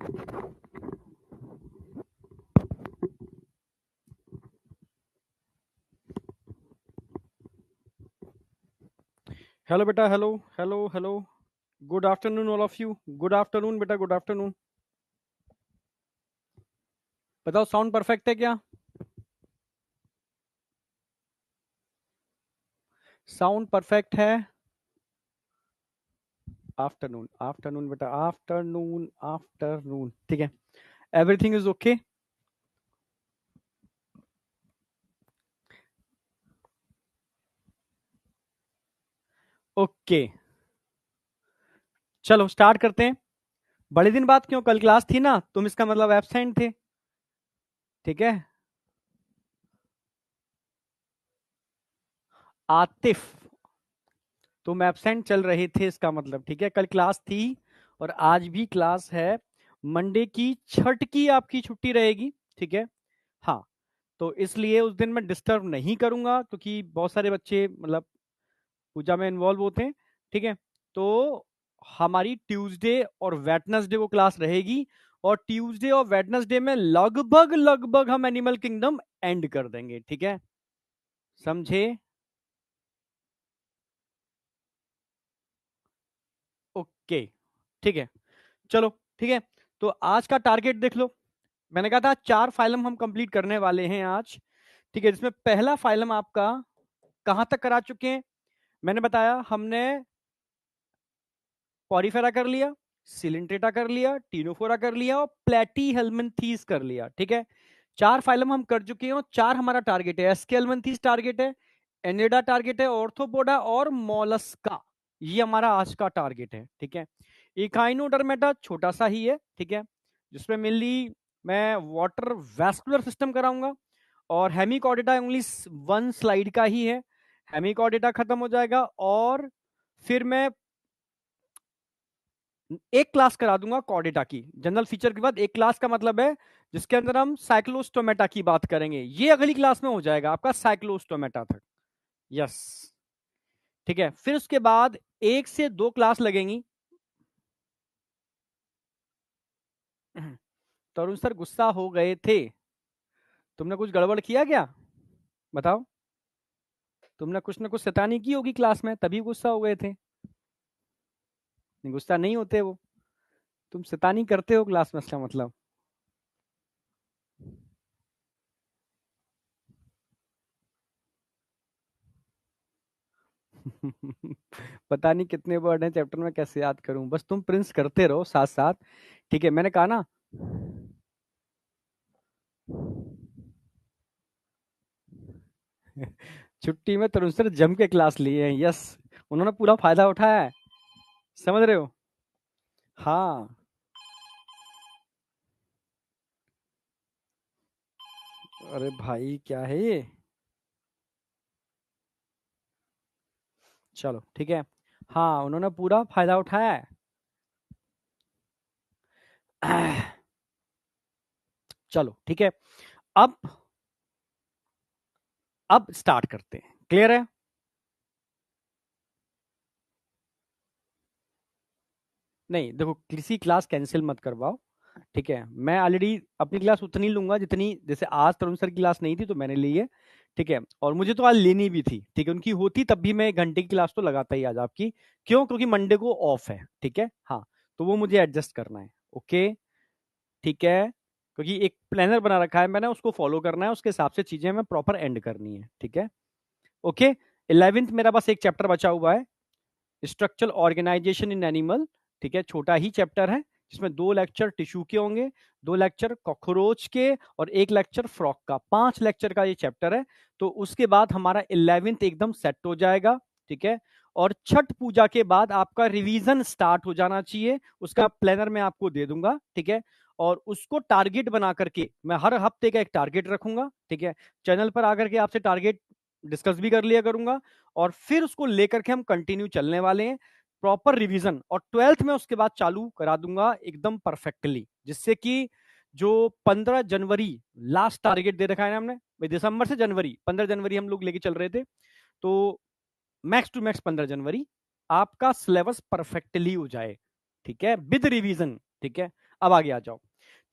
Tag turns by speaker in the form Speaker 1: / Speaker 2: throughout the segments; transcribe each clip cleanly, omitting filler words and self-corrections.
Speaker 1: Hello बेटा, hello hello hello. Good afternoon all of you. Good afternoon बेटा, good afternoon. बताओ sound perfect है क्या? साउंड परफेक्ट है? आफ्टरनून आफ्टरनून बेटा, आफ्टरनून आफ्टरनून, ठीक है। Everything is okay. ओके, चलो स्टार्ट करते हैं। बड़े दिन बाद क्यों? कल क्लास थी ना, तुम इसका मतलब एब्सेंट थे, ठीक है। आतिफ, तुम एब्सेंट चल रहे थे इसका मतलब, ठीक है। कल क्लास थी और आज भी क्लास है। मंडे की छठ की आपकी छुट्टी रहेगी, ठीक है। हाँ, तो इसलिए उस दिन मैं डिस्टर्ब नहीं करूंगा क्योंकि बहुत सारे बच्चे मतलब पूजा में इन्वॉल्व होते हैं, ठीक है। तो हमारी ट्यूसडे और वेडनेसडे को क्लास रहेगी और ट्यूसडे और वेडनेसडे में लगभग लगभग हम एनिमल किंगडम एंड कर देंगे, ठीक है। समझे? ओके, ठीक है। चलो, ठीक है। तो आज का टारगेट देख लो। मैंने कहा था 4 फाइलम हम कंप्लीट करने वाले हैं आज, ठीक है। जिसमें पहला फाइलम आपका कहां तक करा चुके हैं? मैंने बताया हमने पॉरीफेरा कर लिया, सिलिंट्रेटा कर लिया, टीनोफोरा कर लिया और प्लेटीहेल्मिन्थीस कर लिया, ठीक है। 4 फाइलम हम कर चुके हैं और 4 हमारा टारगेट है। एस्केल्मिन्थीस टारगेट है, एनिडा टारगेट है, ऑर्थोपोडा और मोलस्का, ये हमारा आज का टारगेट है, ठीक है। इकाइनोडर्मेटा छोटा सा ही है, ठीक है, जिसमें मेनली मैं वाटर वैस्कुलर सिस्टम कराऊंगा और हेमिकॉर्डेटा ओनली 1 स्लाइड का ही है। हेमिकॉर्डेटा खत्म हो जाएगा और फिर मैं एक क्लास करा दूंगा कॉर्डेटा की। जनरल फीचर के बाद एक क्लास का मतलब है जिसके अंदर हम साइक्लोस्टोमेटा की बात करेंगे। ये अगली क्लास में हो जाएगा आपका साइक्लोस्टोमेटा तक। यस, ठीक है। फिर उसके बाद 1 से 2 क्लास लगेंगी। तरुण सर गुस्सा हो गए थे? तुमने कुछ गड़बड़ किया क्या? बताओ। तुमने कुछ ना कुछ शैतानी की होगी क्लास में, तभी गुस्सा हो गए थे। नहीं, गुस्सा नहीं होते वो, तुम शैतानी करते हो क्लास में, इसका मतलब। पता नहीं कितने वर्ड हैं चैप्टर में, कैसे याद करूं। बस तुम प्रिंस करते रहो साथ साथ, ठीक है। मैंने कहा ना। छुट्टी में तरुण सर जम के क्लास लिए हैं, यस। उन्होंने पूरा फायदा उठाया है, समझ रहे हो? हाँ। अरे भाई क्या है ये? चलो, ठीक है। हाँ, उन्होंने पूरा फायदा उठाया है। चलो, ठीक है। अब अब स्टार्ट करते हैं, क्लियर है? नहीं देखो, किसी क्लास कैंसिल मत करवाओ, ठीक है। मैं ऑलरेडी अपनी क्लास उतनी लूंगा जितनी, जैसे आज तरुण सर की क्लास नहीं थी तो मैंने ली है, ठीक है। और मुझे तो आज लेनी भी थी, ठीक है। उनकी होती तब भी मैं 1 घंटे की क्लास तो लगाता ही आज आपकी। क्यों? क्योंकि मंडे को ऑफ है, ठीक है। हाँ, तो वो मुझे एडजस्ट करना है, ओके, ठीक है। क्योंकि एक प्लानर बना रखा है मैंने, उसको फॉलो करना है, उसके हिसाब से चीजें हमें प्रॉपर एंड करनी है, ठीक है। ओके, 11th मेरा बस एक चैप्टर बचा हुआ है, स्ट्रक्चरल ऑर्गेनाइजेशन इन एनिमल, ठीक है। छोटा ही चैप्टर है जिसमें 2 लेक्चर टिश्यू के होंगे, 2 लेक्चर कॉकरोच के और 1 लेक्चर फ्रॉक का। 5 लेक्चर का ये चैप्टर है। तो उसके बाद हमारा 11th एकदम सेट हो जाएगा, ठीक है। और छठ पूजा के बाद आपका रिवीजन स्टार्ट हो जाना चाहिए, उसका प्लानर मैं आपको दे दूंगा, ठीक है। और उसको टारगेट बना करके मैं हर हफ्ते का एक टारगेट रखूंगा, ठीक है। चैनल पर आकर के आपसे टारगेट डिस्कस भी कर लिया करूंगा और फिर उसको लेकर के हम कंटिन्यू चलने वाले हैं, प्रॉपर रिवीजन। और 12th में उसके बाद चालू करा दूंगा एकदम परफेक्टली, जिससे कि जो 15 जनवरी लास्ट टारगेट दे रखा है ना हमने भाई, दिसंबर से जनवरी, 15 जनवरी हम लोग लेके चल रहे थे, तो मैक्स टू मैक्स 15 जनवरी आपका सिलेबस परफेक्टली हो जाए, ठीक है, विद रिवीजन, ठीक है। अब आगे आ जाओ।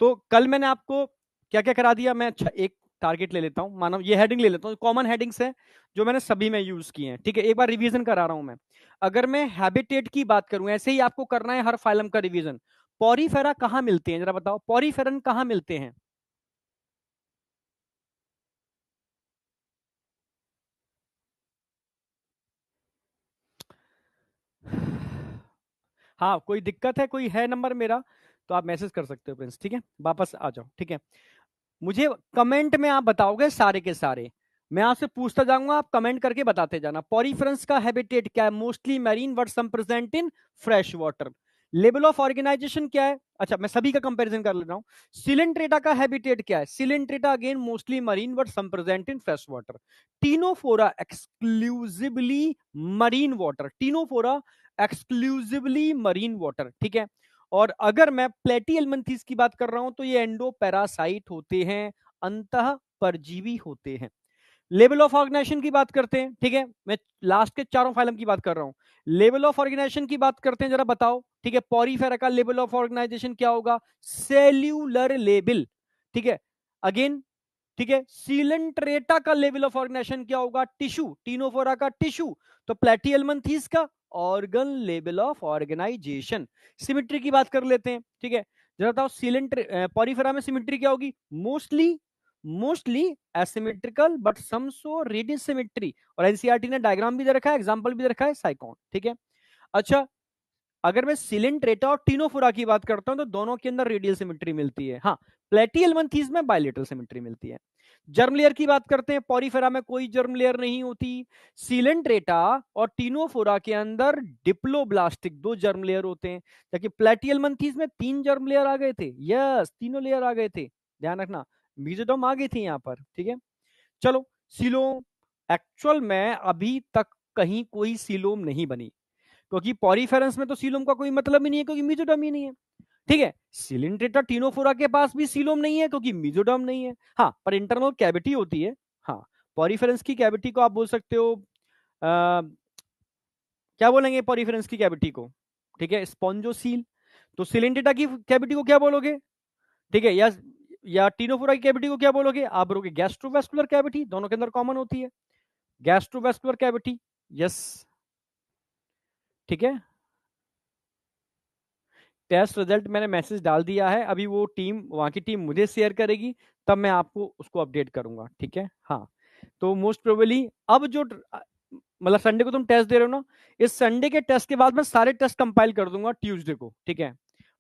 Speaker 1: तो कल मैंने आपको क्या क्या करा दिया, मैं एक टारगेट ले लेता हूं, मानो ये हेडिंग ले लेता हूं, कॉमन हेडिंग्स है जो मैंने सभी में यूज किए हैं, ठीक है। एक बार रिवीजन करा रहा हूं मैं। अगर मैं हैबिटेट की बात करूं, ऐसे ही आपको करना है हर फाइलम का रिवीजन। पॉरीफेरा कहां मिलते हैं, जरा बताओ, पॉरीफेरन कहां मिलते हैं? हाँ, कोई दिक्कत है, कोई है नंबर मेरा, तो आप मैसेज कर सकते हो प्रिंस, ठीक है। वापस आ जाओ, ठीक है। मुझे कमेंट में आप बताओगे सारे के सारे, मैं आपसे पूछता जाऊंगा, आप कमेंट करके बताते जाना। पॉरीफेरंस का हैबिटेट क्या है? Mostly marine but some present in fresh water. Level of organisation क्या है? अच्छा, मैं सभी का कंपैरिजन कर ले रहा हूं। सिलेंट्रेटा का हैबिटेट क्या है? Coelenterata again mostly marine but some present in fresh water. Ctenophora exclusively marine water, Ctenophora exclusively marine water, ठीक है। और अगर मैं प्लेटियलमंथीज की बात कर रहा हूं तो ये एंडो पैरासाइट होते हैं, अंतः परजीवी होते हैं। लेवल ऑफ ऑर्गेनाइजेशन की बात करते हैं, ठीक है। मैं लास्ट के चारों फाइलम की बात कर रहा हूं। लेवल ऑफ ऑर्गेनाइजेशन की बात करते हैं, जरा बताओ, ठीक है। पॉरीफेरा का लेवल ऑफ ऑर्गेनाइजेशन क्या होगा? सेल्यूलर लेवल, ठीक है। अगेन, ठीक है। सीलेंट्रेटा का लेवल ऑफ ऑर्गेनाइजेशन क्या होगा? टिश्यू, टीनोफोरा का टिश्यू। तो प्लेटियलमंथीज का organ level of organisation. Symmetry की बात कर लेते हैं, ठीक है। जरा बताओ, सीलेंट्रे पॉरीफेरा में सिमेट्री क्या होगी? Mostly asymmetrical but some so radius symmetry. और एनसीईआरटी ने डायग्राम भी दे रखा है, एग्जांपल भी दे रखा है, साइकोन, ठीक है। अच्छा, अगर मैं सिलेंट्रेटा और टीनोफोरा की बात करता हूं तो दोनों के अंदर रेडियल सिमेट्री मिलती है। हाँ, प्लेटियलमंथीज में बायलेटरल सिमेट्री मिलती है। जर्म लेयर की बात करते हैं, पॉरीफेरा में कोई जर्म लेयर नहीं होती। सिलेंट्रेटा और टीनोफोरा के अंदर डिप्लोब्लास्टिक दो जर्म लेयर होते हैं, जबकि प्लेटियलमंथीज में तीन जर्म लेयर आ गए थे। यस, तीनों लेयर आ गए थे, ध्यान रखना, मीजोडर्म आ गई थी यहां पर, ठीक है। चलो, सीलोम, एक्चुअल में अभी तक कहीं कोई सीलोम नहीं बनी, क्योंकि पॉरीफेरेंस में तो सीलोम का कोई मतलब ही नहीं है, क्योंकि मीजोडर्म ही नहीं है, ठीक है। सिलिंड्रेटा टीनोफोरा के पास भी सीलोम नहीं है, क्योंकि मीजोडर्म नहीं है। हाँ, पर इंटरनल कैविटी होती है। हाँ, पॉरीफेरेंस की कैविटी को आप बोल सकते हो, क्या बोलेंगे पॉरीफेरेंस की कैविटी को? ठीक है, स्पॉन्जोसील। तो सिलिंड्रेटा की कैविटी को क्या बोलोगे? ठीक है, या टीनोफोरा की कैविटी को क्या बोलोगे? आप बोलोगे गैस्ट्रोवेस्कुलर कैविटी, दोनों के अंदर कॉमन होती है गैस्ट्रोवेस्कुलर कैविटी। यस, ठीक है। टेस्ट रिजल्ट मैंने मैसेज डाल दिया है, अभी वो टीम, वहां की टीम मुझे शेयर करेगी, तब मैं आपको उसको अपडेट करूंगा, ठीक है। हाँ, तो मोस्ट प्रोबेबली अब जो मतलब संडे को तुम टेस्ट दे रहे हो ना, इस संडे के टेस्ट के बाद मैं सारे टेस्ट कंपाइल कर दूंगा ट्यूसडे को, ठीक है।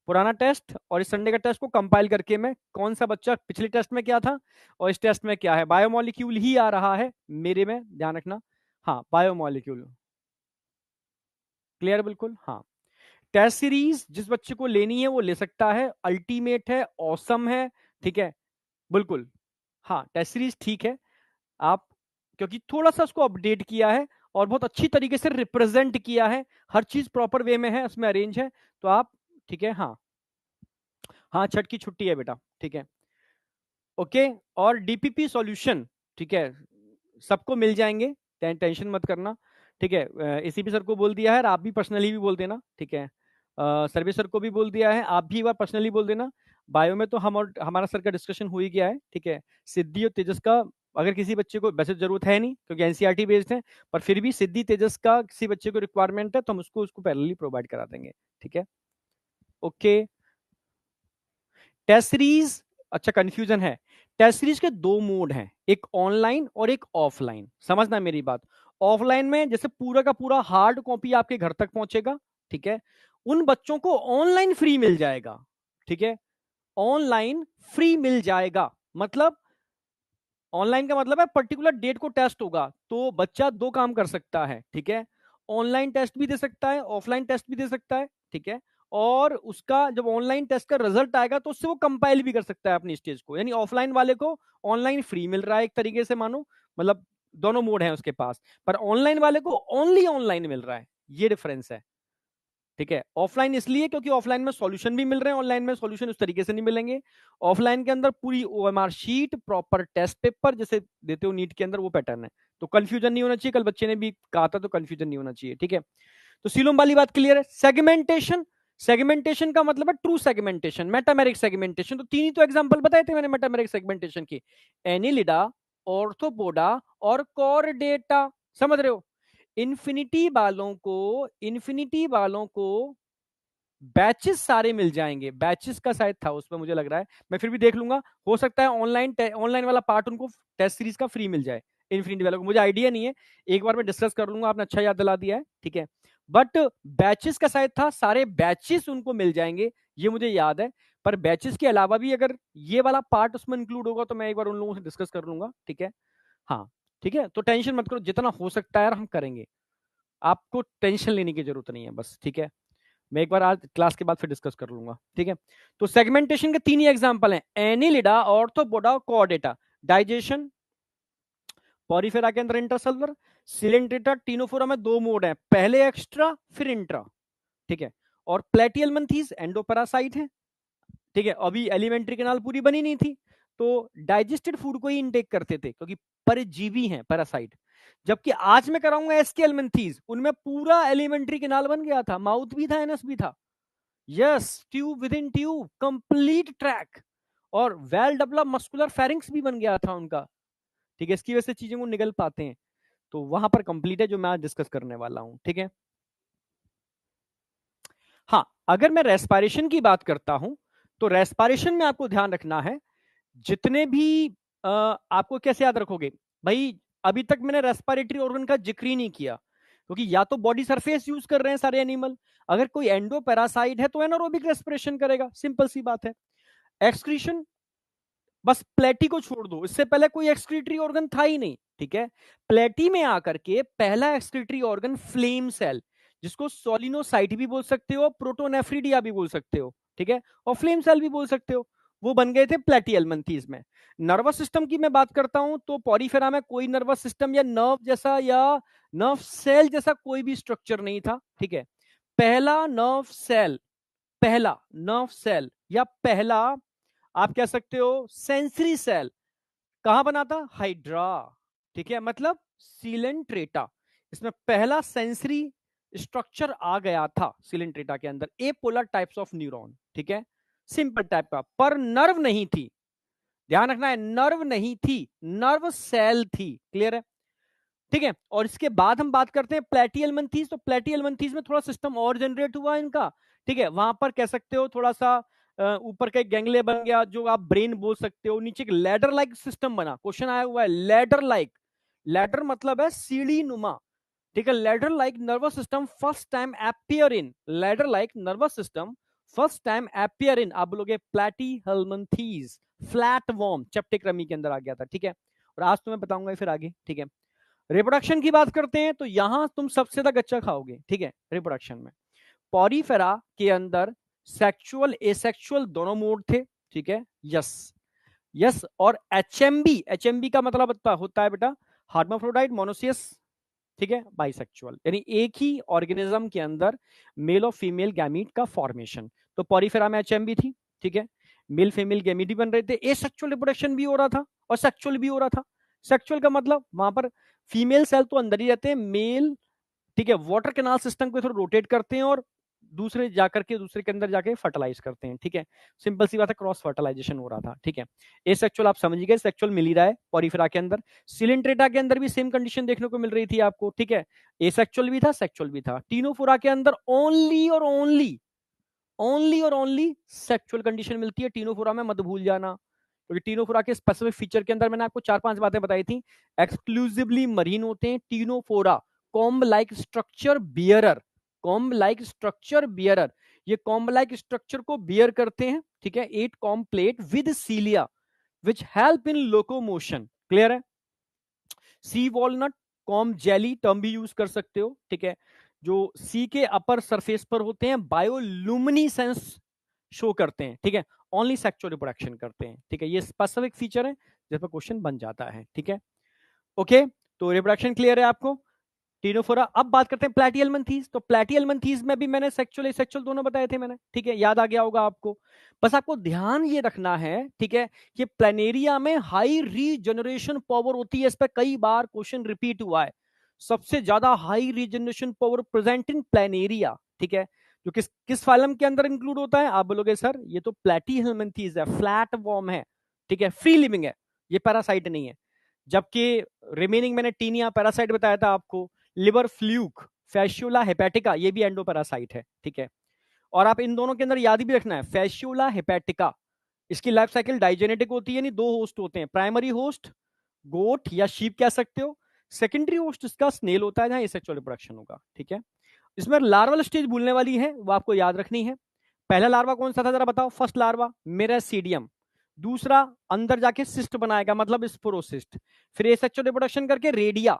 Speaker 1: पुराना टेस्ट और इस संडे का टेस्ट को कंपाइल करके मैं कौन सा बच्चा पिछले टेस्ट में क्या था और इस टेस्ट में क्या है, बायोमोलिक्यूल ही आ रहा है मेरे में, ध्यान रखना। हाँ, बायोमोलिक्यूल, क्लियर, बिल्कुल, हाँ। टेस्ट सीरीज जिस बच्चे को लेनी है वो ले सकता है, अल्टीमेट है, ऑसम है, ठीक है, बिल्कुल। हाँ, टेस्ट सीरीज ठीक है, आप, क्योंकि थोड़ा सा उसको अपडेट किया है और बहुत अच्छी तरीके से रिप्रेजेंट किया है, हर चीज प्रॉपर वे में है, उसमें अरेंज है, तो आप, ठीक है। हाँ, हाँ, छठ की छुट्टी है बेटा, ठीक है, ओके। और डीपीपी सॉल्यूशन, ठीक है, सबको मिल जाएंगे, टेंशन मत करना, ठीक है। एसीपी सर को बोल दिया है और आप भी पर्सनली भी बोल देना, ठीक है। सर्वे सर को भी बोल दिया है, आप भी एक बार पर्सनली बोल देना। बायो में तो हम और हमारा सर का डिस्कशन हो ही गया है, ठीक है। सिद्धि और तेजस का अगर किसी बच्चे को, वैसे जरूरत है नहीं क्योंकि एनसीईआरटी बेस्ड है, पर फिर भी सिद्धि तेजस का किसी बच्चे को रिक्वायरमेंट है तो हम उसको पैरेलली प्रोवाइड करा देंगे, ठीक है, ओके। टेस्ट सीरीज, अच्छा कंफ्यूजन है, टेस्ट सीरीज के दो मोड हैं, एक ऑनलाइन और एक ऑफलाइन, समझना मेरी बात। ऑफलाइन में जैसे पूरा का पूरा हार्ड कॉपी आपके घर तक पहुंचेगा, ठीक है, उन बच्चों को ऑनलाइन फ्री मिल जाएगा, ठीक है, ऑनलाइन फ्री मिल जाएगा। मतलब ऑनलाइन का मतलब है पर्टिकुलर डेट को टेस्ट होगा, तो बच्चा दो काम कर सकता है, ठीक है, ऑनलाइन टेस्ट भी दे सकता है, ऑफलाइन टेस्ट भी दे सकता है, ठीक है। और उसका जब ऑनलाइन टेस्ट का रिजल्ट आएगा तो उससे वो कंपाइल भी कर सकता है अपनी स्टेज को, यानी ऑफलाइन वाले को ऑनलाइन फ्री मिल रहा है एक तरीके से, मानो, मतलब दोनों मोड है उसके पास, पर ऑनलाइन वाले को ओनली ऑनलाइन मिल रहा है, ये डिफरेंस है, ठीक है। ऑफलाइन इसलिए क्योंकि ऑफलाइन में सॉल्यूशन भी मिल रहे हैं, ऑनलाइन में सॉल्यूशन उस तरीके से नहीं मिलेंगे। ऑफलाइन के अंदर पूरी OMR sheet, proper test paper जैसे देते हो नीट के अंदर, वो पैटर्न है, तो कंफ्यूजन नहीं होना चाहिए, कल बच्चे ने भी कहा था, तो कंफ्यूजन नहीं होना चाहिए, ठीक है। तो सीलोम वाली बात क्लियर है। सेगमेंटेशन, सेगमेंटेशन का मतलब है ट्रू सेगमेंटेशन, मेटामेरिक सेगमेंटेशन। तो तीन ही तो एग्जांपल बताए थे मैंने मेटामेरिक सेगमेंटेशन की, एनिलिडा, ऑर्थोपोडा और कॉर्डेटा। समझ रहे हो? इन्फिनिटी वालों को बैचेस सारे मिल जाएंगे, बैचेस का शायद था उसमें मुझे लग रहा है, मैं फिर भी देख लूंगा, हो सकता है ऑनलाइन वाला पार्ट उनको टेस्ट सीरीज का फ्री मिल जाए इन्फिनिटी वालों को, मुझे आइडिया नहीं है, एक बार मैं डिस्कस कर लूंगा, आपने अच्छा याद दिला दिया है, ठीक है। बट बैचेस का शायद था, सारे बैचेस उनको मिल जाएंगे, ये मुझे याद है। पर बैचेस के अलावा भी अगर ये वाला पार्ट उसमें इंक्लूड होगा तो मैं एक बार उन लोगों से डिस्कस कर लूंगा, ठीक है। हाँ ठीक है, तो टेंशन मत करो, जितना हो सकता है यार हम करेंगे, आपको टेंशन लेने की जरूरत नहीं है बस, ठीक है। मैं एक बार आज क्लास के बाद फिर डिस्कस कर लूंगा, ठीक है। तो सेगमेंटेशन के तीन ही एग्जांपल हैं, Annelida, arthropoda, Chordata. Digestion, Porifera के अंदर इंट्रासेलुलर, सिलेंट्रेटा, टीनोफोरा में दो मोड हैं, पहले एक्स्ट्रा फिर इंट्रा, ठीक है। और प्लेटियलमंथीज एंडोपैरासाइट है, ठीक है। अभी एलिमेंट्री कैनाल पूरी बनी नहीं थी, तो डाइजेस्टेड फूड को ही इनटेक करते थे क्योंकि परजीवी हैं, पैरासाइट। जबकि आज मैं कराऊंगा एस्केलमेंथीज, उनमें पूरा एलिमेंट्री कैनाल बन गया था, माउथ भी था, एनस भी था, yes, tube with in tube, complete track, और वेल डेवलप मस्कुलर फेरिंग्स भी बन गया था उनका, ठीक है। इसकी वजह से चीजें वो निकल पाते हैं, तो वहां पर कंप्लीट है जो मैं आज डिस्कस करने वाला हूं, ठीक है। हाँ, अगर मैं रेस्पिरेशन की बात करता हूं, तो रेस्पिरेशन में आपको ध्यान रखना है, जितने भी आपको कैसे याद रखोगे भाई, अभी तक मैंने रेस्पिरेटरी ऑर्गन का जिक्र ही नहीं किया, क्योंकि या तो बॉडी सरफेस यूज कर रहे हैं सारे एनिमल, अगर कोई एंडो पैरासाइट है तो एनारोबिक रेस्पिरेशन करेगा, सिंपल सी बात है। एक्सक्रीशन, बस प्लेटी को छोड़ दो, इससे पहले कोई एक्सक्रीटरी ऑर्गन था ही नहीं, ठीक है। प्लेटी में आकर के पहला एक्सक्रीटरी ऑर्गन फ्लेम सेल, जिसको सोलिनोसाइट भी बोल सकते हो, प्रोटोनेफ्रिडिया भी बोल सकते हो, ठीक है, और फ्लेम सेल भी बोल सकते हो, वो बन गए थे प्लेटियलमंथीज में। नर्वस सिस्टम की मैं बात करता हूं तो पॉरीफेरा में कोई नर्वस सिस्टम या नर्व जैसा या नर्व सेल जैसा कोई भी स्ट्रक्चर नहीं था, ठीक है। पहला नर्व सेल, पहला नर्व सेल या पहला आप कह सकते हो सेंसरी सेल कहां बना था? हाइड्रा, ठीक है, मतलब सिलेंट्रेटा, इसमें पहला सेंसरी स्ट्रक्चर आ गया था सिलेंट्रेटा के अंदर, एपोलर टाइप्स ऑफ न्यूरॉन, ठीक है, सिंपल टाइप का, पर नर्व नहीं थी, ध्यान रखना है, नर्व नहीं थी, नर्व सेल थी, क्लियर है, ठीक है। और इसके बाद हम बात करते हैं प्लेटियलमंथीज, तो प्लेटियलमंथीज में थोड़ा सिस्टम और जनरेट हुआ इनका, ठीक है, वहां पर कह सकते हो थोड़ा सा ऊपर का एक गैंगलिया बन गया जो आप ब्रेन बोल सकते हो, नीचे एक लैडर लाइक सिस्टम बना, क्वेश्चन आया हुआ है लैडर लाइक, लैडर मतलब है सीढ़ी नुमा, ठीक है। Ladder like nervous system first time appear in, ladder like nervous system first time appear in, आप बोलोगे प्लेटिहेल्मिन्थीज, फ्लैट वॉर्म चैप्टर क्रमी के अंदर आ गया था, ठीक है। और आज तुम्हें बताऊंगा फिर आगे, ठीक है। रिप्रोडक्शन की बात करते हैं तो यहां तुम सबसे ज्यादा गच्चा खाओगे, ठीक है। रिप्रोडक्शन में पॉरीफेरा के अंदर सेक्सुअल एसेक्सुअल दोनों मोड थे, ठीक है, यस यस। और एचएमबी का मतलब होता है बेटा हार्माफ्रोडाइट, मोनोसियस, ठीक है, बाइसेक्सुअल, यानी एक ही ऑर्गेनिज्म के अंदर मेल और फीमेल गैमीट का फॉर्मेशन। तो पॉरीफेरा में एचएमबी थी, ठीक है, मेल फीमेल गैमीट भी बन रहे थे, एसेक्सुअल रिप्रोडक्शन भी हो रहा था और सेक्सुअल भी हो रहा था। सेक्सुअल का मतलब वहां पर फीमेल सेल तो अंदर ही रहते हैं, मेल, ठीक है, वाटर कैनाल सिस्टम को थोड़ा रोटेट करते हैं और दूसरे जाकर के दूसरे के अंदर जाके फर्टिलाइज करते हैं, ठीक है, सिंपल सी बात है, क्रॉस फर्टिलाइजेशन हो रहा था, ठीक है। एसेक्सुअल आप समझ गए, सेक्सुअल मिल ही रहा है पॉरीफेरा के अंदर, सिलेंट्रेटा के अंदर भी सेम कंडीशन देखने को मिल रही थी आपको, ठीक है, एसेक्सुअल भी था, सेक्सुअल भी था। टीनोफोरा के अंदर ओनली सेक्सुअल कंडीशन मिलती है, टीनोफोरा में मत भूल जाना, क्योंकि टीनोफोरा के स्पेसिफिक फीचर के अंदर मैंने आपको 4-5 बातें बताई थी, एक्सक्लूसिवली मरीन होते हैं Ctenophora, comb like structure bearer, comb like structure bearer, ये कॉम्ब लाइक स्ट्रक्चर को बियर करते हैं, ठीक है, 8 comb plate with cilia which help in locomotion, clear है। Sea walnut, comb jelly term भी यूज कर सकते हो, ठीक है, जो सी के अपर सरफेस पर होते हैं, बायोलुमिनिसेंस शो करते हैं, ठीक है, ओनली सेक्सुअल रिप्रोडक्शन करते हैं, ठीक है, ये स्पेसिफिक फीचर है जिस पर क्वेश्चन बन जाता है, ठीक है, ओके। तो रिप्रोडक्शन क्लियर है आपको, टीनोफोरा। अब बात करते हैं प्लेटियलमंथीज, तो प्लेटियलमंथीज में भी मैंने सेक्सुअल एसेक्सुअल दोनों बताए थे मैंने, ठीक है, याद आ गया होगा आपको। बस आपको ध्यान ये रखना है, ठीक है, कि प्लेनेरिया में हाई रीजनरेशन पावर होती है, इस पर कई बार क्वेश्चन रिपीट हुआ है, सबसे ज्यादा high regeneration power present in planaria, ठीक है। जो किस फाइलम के अंदर इंक्लूड होता है? आप बोलोगे सर ये तो प्लेटीहेल्मिन्थीज है, फ्लैट वॉर्म है, ठीक है, फ्री लिविंग है, ये पैरासाइट नहीं है। जबकि रिमेनिंग मैंने टीनिया पैरासाइट बताया था आपको, लिवर फ्लूक, फैस्यूला हेपेटिका, ये भी एंडोपैरासाइट है, ठीक है। और आप इन दोनों के अंदर याद भी रखना है, फैस्यूला हेपेटिका इसकी लाइफ साइकिल डाइजेनेटिक होती है, यानी दो होस्ट होते हैं, प्राइमरी होस्ट गोट या शीप कह सकते हो, सेकेंडरी होस्ट इसका स्नेल होता है जहां एसेक्सुअल रिप्रोडक्शन होगा, ठीक है। इसमें लार्वल स्टेज भूलने वाली है, वो आपको याद रखनी है। पहला लार्वा कौन सा था जरा बताओ? फर्स्ट लार्वा मेरासीडियम, दूसरा अंदर जाके सिस्ट बनाएगा मतलब स्पोरोसिस्ट, फिर एसेक्सुअल रिप्रोडक्शन करके रेडिया,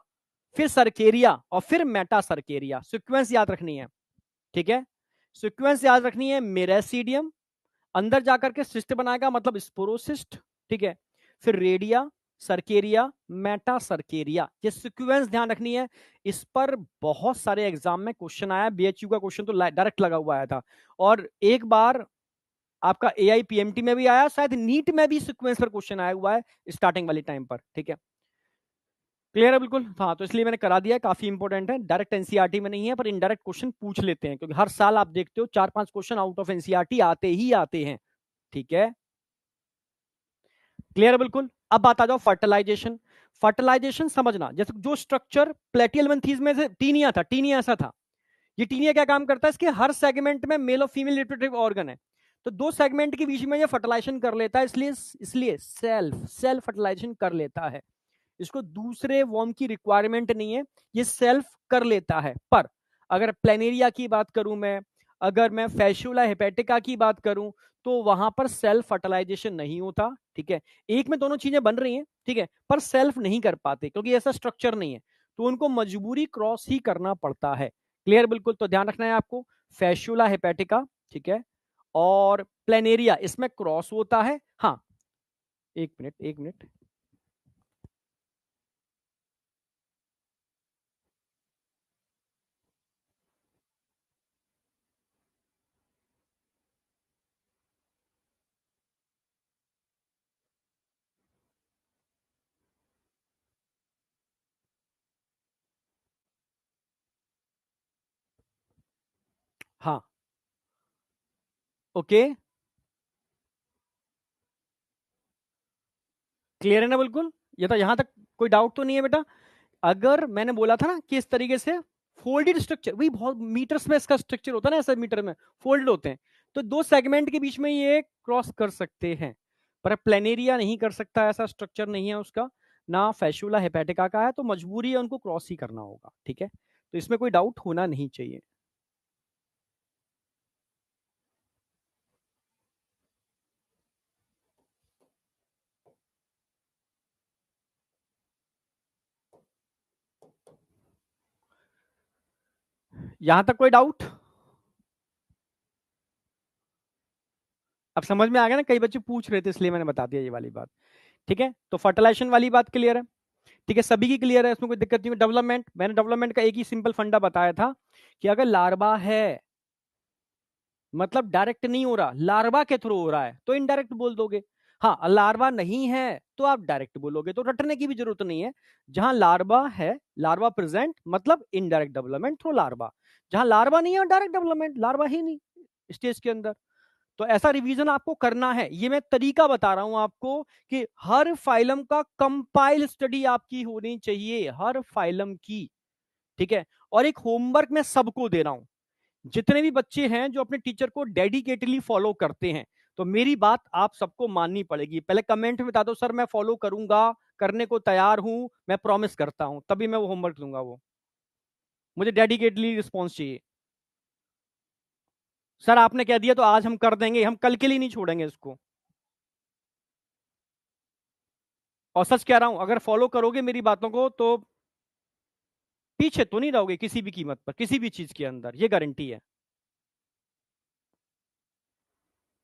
Speaker 1: फिर सर्केरिया और फिर मेटा सर्केरिया। सीक्वेंस याद रखनी है, ठीक है, सीक्वेंस याद रखनी है। मेरासीडियम अंदर जाकर के सिस्ट बनाएगा मतलब स्पोरोसिस्ट, ठीक है, फिर रेडिया, सर्केरिया, मेटा सर्केरिया, ये सीक्वेंस ध्यान रखनी है। इस पर बहुत सारे एग्जाम में क्वेश्चन आया, बीएचयू का क्वेश्चन तो डायरेक्ट लगा हुआ आया था, और एक बार आपका एआई पीएमटी में भी आया, शायद नीट में भी सीक्वेंस पर क्वेश्चन आया हुआ है स्टार्टिंग वाली टाइम पर, ठीक है। क्लियर है बिल्कुल? हाँ, तो इसलिए मैंने करा दिया, काफी इंपॉर्टेंट है, डायरेक्ट एनसीईआरटी में नहीं है पर इनडायरेक्ट क्वेश्चन पूछ लेते हैं, क्योंकि हर साल आप देखते हो 4-5 क्वेश्चन आउट ऑफ एनसीईआरटी आते ही आते हैं, ठीक है। क्लियर है बिल्कुल? अब बात आ जाओ फर्टिलाइजेशन। फर्टिलाइजेशन समझना, जैसे जो स्ट्रक्चर प्लेटियलमेंथीज में से टीनिया था, टीनिया ऐसा था, ये टीनिया क्या काम करता है, इसके हर सेगमेंट में मेल और फीमेल रिप्रोडक्टिव ऑर्गन है, तो दो सेगमेंट के बीच में ये फर्टिलाइजेशन कर लेता है, इसलिए सेल्फ फर्टिलाइजेशन कर लेता है। इसको दूसरे वॉर्म की रिक्वायरमेंट नहीं है, ये सेल्फ कर लेता है। पर अगर प्लेनेरिया की बात करूं मैं, अगर मैं फैस्यूला हेपेटिका की बात करूं, तो वहां पर सेल्फ फर्टिलाइजेशन नहीं होता, ठीक है। एक में दोनों चीजें बन रही हैं, ठीक है, पर सेल्फ नहीं कर पाते क्योंकि ऐसा स्ट्रक्चर नहीं है, तो उनको मजबूरी क्रॉस ही करना पड़ता है। क्लियर बिल्कुल? तो ध्यान रखना है आपको, फैस्यूला हेपेटिका, ठीक है, और प्लेनेरिया इसमें क्रॉस होता है। हाँ, एक मिनट एक मिनट, हाँ, ओके, क्लियर है ना बिल्कुल? ये तो यहां तक कोई डाउट तो नहीं है बेटा? अगर मैंने बोला था ना कि इस तरीके से फोल्डेड स्ट्रक्चर, वही बहुत मीटर्स में इसका स्ट्रक्चर होता है ना, ऐसे मीटर में फोल्ड होते हैं, तो दो सेगमेंट के बीच में ये क्रॉस कर सकते हैं, पर प्लेनेरिया नहीं कर सकता, ऐसा स्ट्रक्चर नहीं है उसका, ना फैस्यूला हेपेटिका का है, तो मजबूरी है उनको क्रॉस ही करना होगा, ठीक है। तो इसमें कोई डाउट होना नहीं चाहिए। यहां तक कोई डाउट? अब समझ में आ गया ना, कई बच्चे पूछ रहे थे इसलिए मैंने बता दिया ये वाली बात, ठीक है। तो फर्टिलाइजेशन वाली बात क्लियर है, ठीक है, सभी की क्लियर है, इसमें कोई दिक्कत नहीं है। डेवलपमेंट, मैंने डेवलपमेंट का एक ही सिंपल फंडा बताया था कि अगर लार्वा है मतलब डायरेक्ट नहीं हो रहा, लार्वा के थ्रू हो रहा है तो इनडायरेक्ट बोल दोगे। हाँ, लार्वा नहीं है तो आप डायरेक्ट बोलोगे, तो रटने की भी जरूरत नहीं है। जहां लार्वा है, लार्वा प्रेजेंट मतलब इनडायरेक्ट डेवलपमेंट थ्रू लार्वा, जहां लार्वा नहीं है डायरेक्ट डेवलपमेंट, लार्वा ही नहीं स्टेज के अंदर। तो ऐसा रिवीजन आपको करना है, ये मैं तरीका बता रहा हूं आपको कि हर फाइलम का कंपाइल स्टडी आपकी होनी चाहिए, हर फाइलम की, ठीक है। और एक होमवर्क मैं सबको दे रहा हूं, जितने भी बच्चे हैं जो अपने टीचर को डेडिकेटली फॉलो करते हैं, तो मेरी बात आप सबको माननी पड़ेगी। पहले कमेंट में बता दो सर मैं फॉलो करूंगा, करने को तैयार हूं, मैं प्रॉमिस करता हूं, तभी मैं वो होमवर्क दूंगा। वो मुझे डेडिकेटली रिस्पॉन्स चाहिए। सर आपने कह दिया तो आज हम कर देंगे, हम कल के लिए नहीं छोड़ेंगे इसको। और सच कह रहा हूं, अगर फॉलो करोगे मेरी बातों को तो पीछे तो नहीं रहोगे किसी भी कीमत पर, किसी भी चीज के अंदर, ये गारंटी है।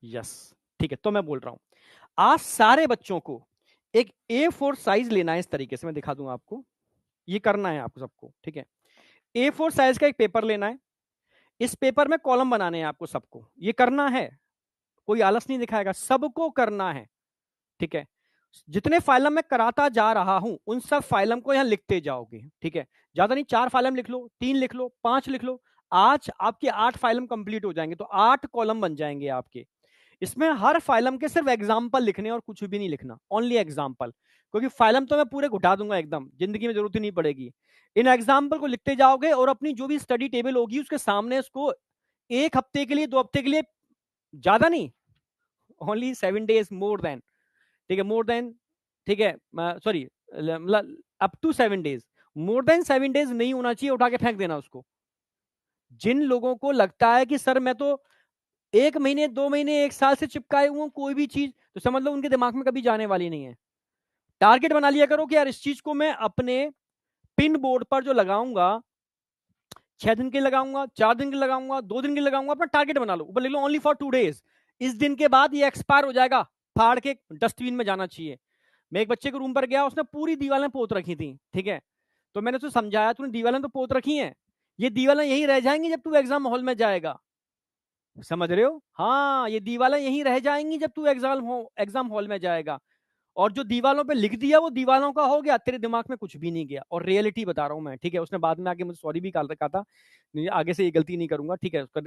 Speaker 1: यस, ठीक है, तो मैं बोल रहा हूं आज सारे बच्चों को एक A4 साइज लेना है, इस तरीके से मैं दिखा दूंगा आपको, ये करना है आपको सबको, ठीक है। A4 साइज का एक पेपर लेना है, इस पेपर में कॉलम बनाने हैं आपको सबको, ये करना है, कोई आलस नहीं दिखाएगा, सबको करना है, ठीक है। जितने फाइलम मैं कराता जा रहा हूं उन सब फाइलम को यहां लिखते जाओगे, ठीक है। ज्यादा नहीं, 4 फाइलम लिख लो, 3 लिख लो, 5 लिख लो, आज आपके 8 फाइलम कंप्लीट हो जाएंगे, तो 8 कॉलम बन जाएंगे आपके। इसमें हर फाइलम के सिर्फ एग्जाम्पल लिखने और कुछ भी नहीं लिखना, ओनली एग्जाम्पल, क्योंकि फाइलम तो मैं पूरे घुटा दूंगा एकदम, जिंदगी में जरूरत ही नहीं पड़ेगी। इन एग्जाम्पल को लिखते जाओगे और अपनी जो भी स्टडी टेबल होगी उसके सामने उसको 1 हफ्ते के लिए, 2 हफ्ते के लिए, ज्यादा नहीं, ओनली 7 days मोर देन, ठीक है, मोर देन, ठीक है, sorry, up to 7 days, more than 7 days नहीं होना चाहिए, उठा के फेंक देना उसको। जिन लोगों को लगता है कि सर मैं तो 1 महीने, 2 महीने, 1 साल से चिपकाए हुए कोई भी चीज, तो समझ लो उनके दिमाग में कभी जाने वाली नहीं है। टारगेट बना लिया करो कि यार इस चीज को मैं अपने पिन बोर्ड पर जो लगाऊंगा, 6 दिन के लगाऊंगा, 4 दिन के लगाऊंगा, 2 दिन के लगाऊंगा, अपना टारगेट बना लो, ऊपर लिख लो ओनली फॉर 2 days। इस दिन के बाद ये एक्सपायर हो जाएगा, फाड़ के डस्टबिन में जाना चाहिए। मैं एक बच्चे के रूम पर गया, उसने पूरी दीवारें पोत रखी थी, ठीक है, तो मैंने उसे समझाया तूने दीवारें तो पोत रखी हैं, ये दीवारें यही रह जाएंगी जब तू एग्जाम हॉल में जाएगा, समझ रहे हो? हाँ, ये दीवारें यहीं रह जाएंगी जब तू एग्जाम हॉल में जाएगा। और जो दीवालों पे लिख दिया वो दीवालों का हो गया, तेरे दिमाग में कुछ भी नहीं गया। और रियलिटी बता रहा हूं मैं, ठीक है, उसने बाद में आके मुझे सॉरी भी कहा था, नहीं आगे से ये गलती नहीं करूंगा, ठीक है, उसका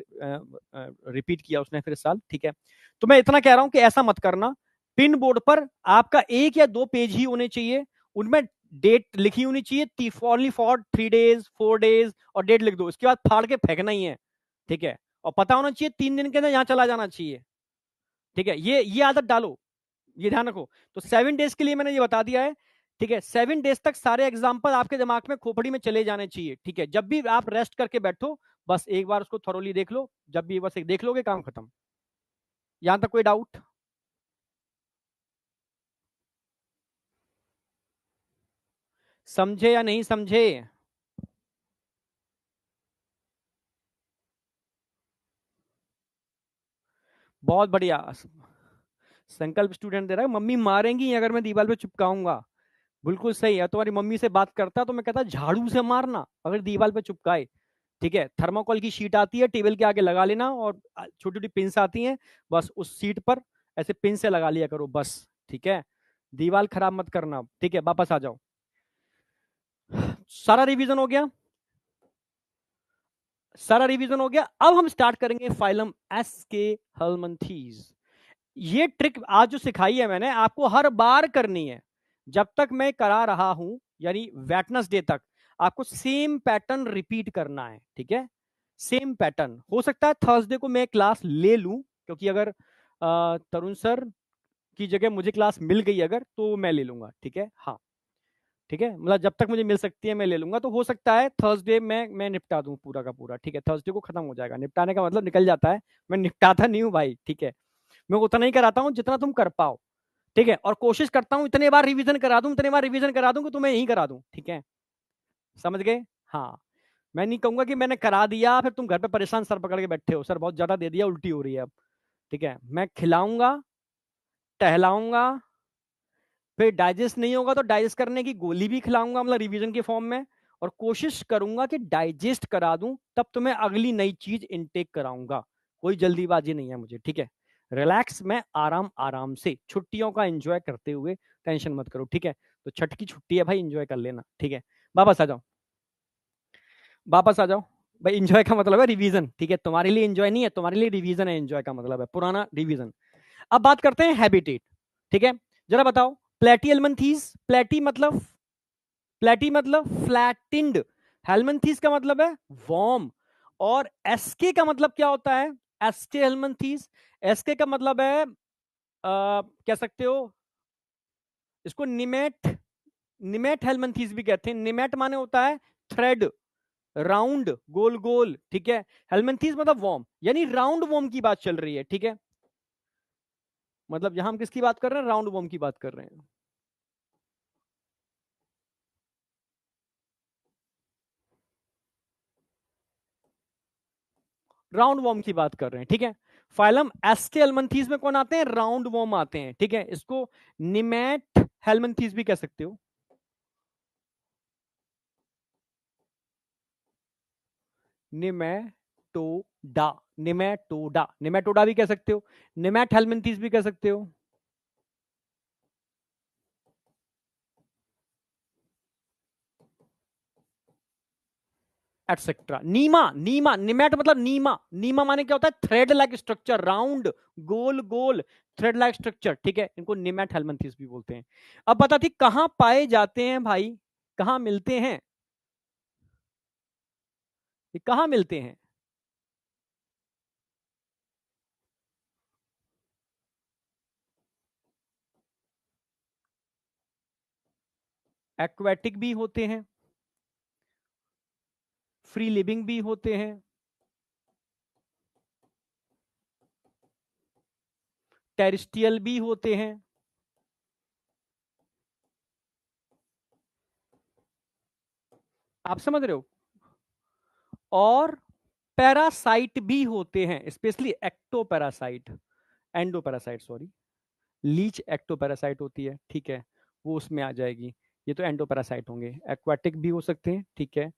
Speaker 1: रिपीट किया उसने फिर इस साल, ठीक है। तो मैं इतना कह रहा हूं कि ऐसा मत करना। पिन बोर्ड पर आपका 1 या 2 पेज ही होने चाहिए, उनमें डेट लिखी होनी चाहिए, ओनली फॉर 3 days, 4 days, और डेट लिख दो, इसके बाद फाड़ के फेंकना ही है, ठीक है। और पता होना चाहिए 3 दिन के अंदर यहाँ चला जाना चाहिए, ठीक है, ये आदत डालो, ये ध्यान रखो। तो 7 days के लिए मैंने ये बता दिया है, ठीक है। 7 days तक सारे एग्जाम्पल आपके दिमाग में खोपड़ी में चले जाने चाहिए, ठीक है। जब भी आप रेस्ट करके बैठो, बस एक बार उसको थोरोली देख लो, जब भी बस एक देख लोगे काम खत्म। यहां तक कोई डाउट? समझे या नहीं समझे? बहुत बढ़िया। संकल्प स्टूडेंट दे रहा है, मम्मी मारेंगी अगर मैं दीवार पे चिपकाऊंगा। बिल्कुल सही है, तुम्हारी मम्मी से बात करता तो मैं कहता झाड़ू से मारना अगर दीवार पे चिपकाए, ठीक है। थर्माकोल की शीट आती है, टेबल के आगे लगा लेना, और छोटी छोटी पिंस आती हैं, बस उस सीट पर ऐसे पिन से लगा लिया करो बस, ठीक है। दीवार खराब मत करना, ठीक है, वापस आ जाओ। सारा रिवीजन हो गया? सारा रिवीजन हो गया। अब हम स्टार्ट करेंगे फाइलम एस के हेलमंथीज। ये ट्रिक आज जो सिखाई है मैंने आपको हर बार करनी है, जब तक मैं करा रहा हूं, यानी वेटनेसडे तक आपको सेम पैटर्न रिपीट करना है, ठीक है। सेम पैटर्न, हो सकता है थर्सडे को मैं क्लास ले लूं, क्योंकि अगर तरुण सर की जगह मुझे क्लास मिल गई अगर, तो मैं ले लूंगा, ठीक है, हाँ, ठीक है, मतलब जब तक मुझे मिल सकती है मैं ले लूंगा। तो हो सकता है थर्सडे में मैं निपटा दूं पूरा का पूरा, ठीक है, थर्सडे को खत्म हो जाएगा। निपटाने का मतलब निकल जाता है, मैं निपटाता नहीं हूँ भाई, ठीक है। मैं उतना ही कराता हूँ जितना तुम कर पाओ, ठीक है, और कोशिश करता हूँ इतने बार रिवीजन करा दूं, इतने बार रिवीजन करा दूं कि तुम्हें यही करा दूं, ठीक है, समझ गए? हाँ, मैं नहीं कहूंगा कि मैंने करा दिया फिर तुम घर पे परेशान सर पकड़ के बैठे हो, सर बहुत ज्यादा दे दिया, उल्टी हो रही है अब, ठीक है। मैं खिलाऊंगा, टहलाऊंगा, फिर डाइजेस्ट नहीं होगा तो डाइजेस्ट करने की गोली भी खिलाऊंगा, मतलब रिवीजन के फॉर्म में, और कोशिश करूंगा कि डाइजेस्ट करा दूं, तब तुम्हें अगली नई चीज इनटेक कराऊंगा। कोई जल्दीबाजी नहीं है मुझे, ठीक है। रिलैक्स में आराम आराम से छुट्टियों का एंजॉय करते हुए, टेंशन मत करो, ठीक है। तो छठ की छुट्टी है भाई, एंजॉय कर लेना, ठीक है। वापस आ जाओ, वापस आ जाओ। भाई एंजॉय का मतलब है रिवीजन, ठीक है, तुम्हारे लिए एंजॉय नहीं है, तुम्हारे लिए रिवीजन है, एंजॉय का मतलब है पुराना रिवीजन। अब बात करते हैं हैबिटेट, ठीक है। जरा बताओ, प्लेटी एलमंथीज, प्लेटी मतलब फ्लैटिंड, हेलमंथीज का मतलब है वॉर्म, और एसके का मतलब क्या होता है? एस्के हेलमंथीज। एसके का मतलब है कह सकते हो इसको निमेट, निमेट हेलमंथीज भी कहते हैं। निमेट माने होता है थ्रेड, राउंड, गोल गोल, ठीक है। हेलमंथीज मतलब वॉर्म, यानी राउंड वॉर्म की बात चल रही है, ठीक है। मतलब यहां हम किसकी बात कर रहे हैं? राउंड वॉर्म की बात कर रहे हैं, राउंड वॉर्म की बात कर रहे हैं, ठीक है। फाइलम एस्टे हेलमंथीज में कौन आते हैं? राउंड वॉर्म आते हैं, ठीक है। इसको निमेट हेलमंथीज भी कह सकते हो, निमेटोडा, निमेटोडा, निमेटोडा भी कह सकते हो, निमेट हेलमंथीज भी कह सकते हो। एटसेट्रा। नीमा, नीमा, निमेट मतलब नीमा। नीमा माने क्या होता है? थ्रेड लाइक स्ट्रक्चर, राउंड, गोल गोल थ्रेड लाइक स्ट्रक्चर, ठीक है, इनको निमेट हेलमिंथेस भी बोलते हैं। अब बता थी कहां पाए जाते हैं भाई, कहां मिलते हैं, ये कहां मिलते हैं? एक्वेटिक भी होते हैं, फ्री लिविंग भी होते हैं, टेरिस्टियल भी होते हैं, आप समझ रहे हो, और पैरासाइट भी होते हैं, specially ectoparasite, endoparasite sorry, leech ectoparasite होती है, ठीक है, वो उसमें आ जाएगी। ये तो एंडोपैरासाइट होंगे। एक्वाटिक भी हो सकते हैं, ठीक है,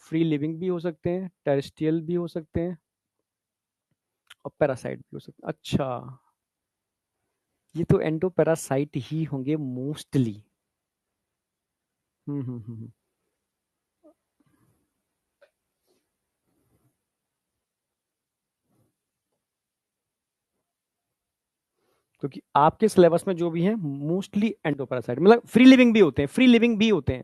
Speaker 1: फ्री लिविंग भी हो सकते हैं, टेरेस्ट्रियल भी हो सकते हैं, और पैरासाइट भी हो सकते हैं। अच्छा, ये तो एंडोपैरासाइट ही होंगे मोस्टली। हम्म। क्योंकि आपके सिलेबस में जो भी है मोस्टली एंडोपैरासाइट, मतलब फ्री लिविंग भी होते हैं, फ्री लिविंग भी होते हैं।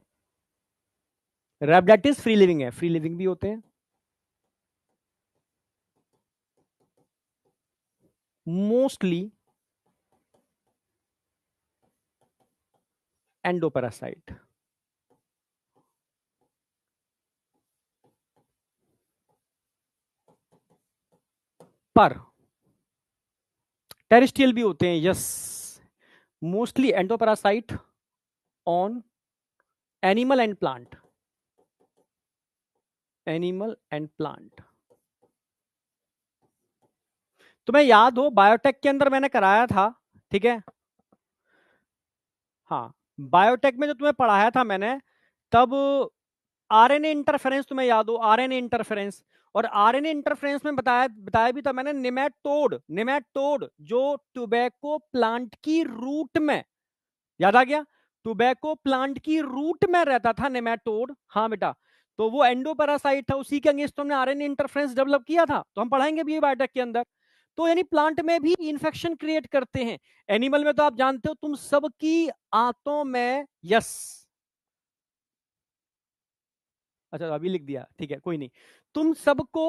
Speaker 1: रैबिडेटिस फ्री लिविंग है, फ्री लिविंग भी होते हैं। Mostly endoparasite. पर टेरिस्टियल भी होते हैं, yes, mostly endoparasite on animal and plant, animal and plant. तुम्हें याद हो बायोटेक के अंदर मैंने कराया था, ठीक है, हाँ, बायोटेक में जो तुम्हें पढ़ाया था मैंने, तब आरएनए इंटरफेरेंस तुम्हें याद हो, आरएनए इंटरफेरेंस, और आरएनए इंटरफेरेंस में बताया बताया भी था मैंने, निमेटोड, निमेटोड जो टोबैको प्लांट की रूट में, याद आ गया, टोबैको प्लांट की रूट में रहता था नेमेटोड, हाँ बेटा, तो वो एंडोपैरासाइट था, उसी के अगेंस्ट हमने आरएनए इंटरफेरेंस डेवलप किया था, तो हम पढ़ाएंगे भी बायोटेक के अंदर। तो यानी प्लांट में भी इंफेक्शन क्रिएट करते हैं। एनिमल में तो आप जानते हो, तुम सबकी आंतों में, यस, अच्छा अभी लिख दिया, ठीक है कोई नहीं, तुम सबको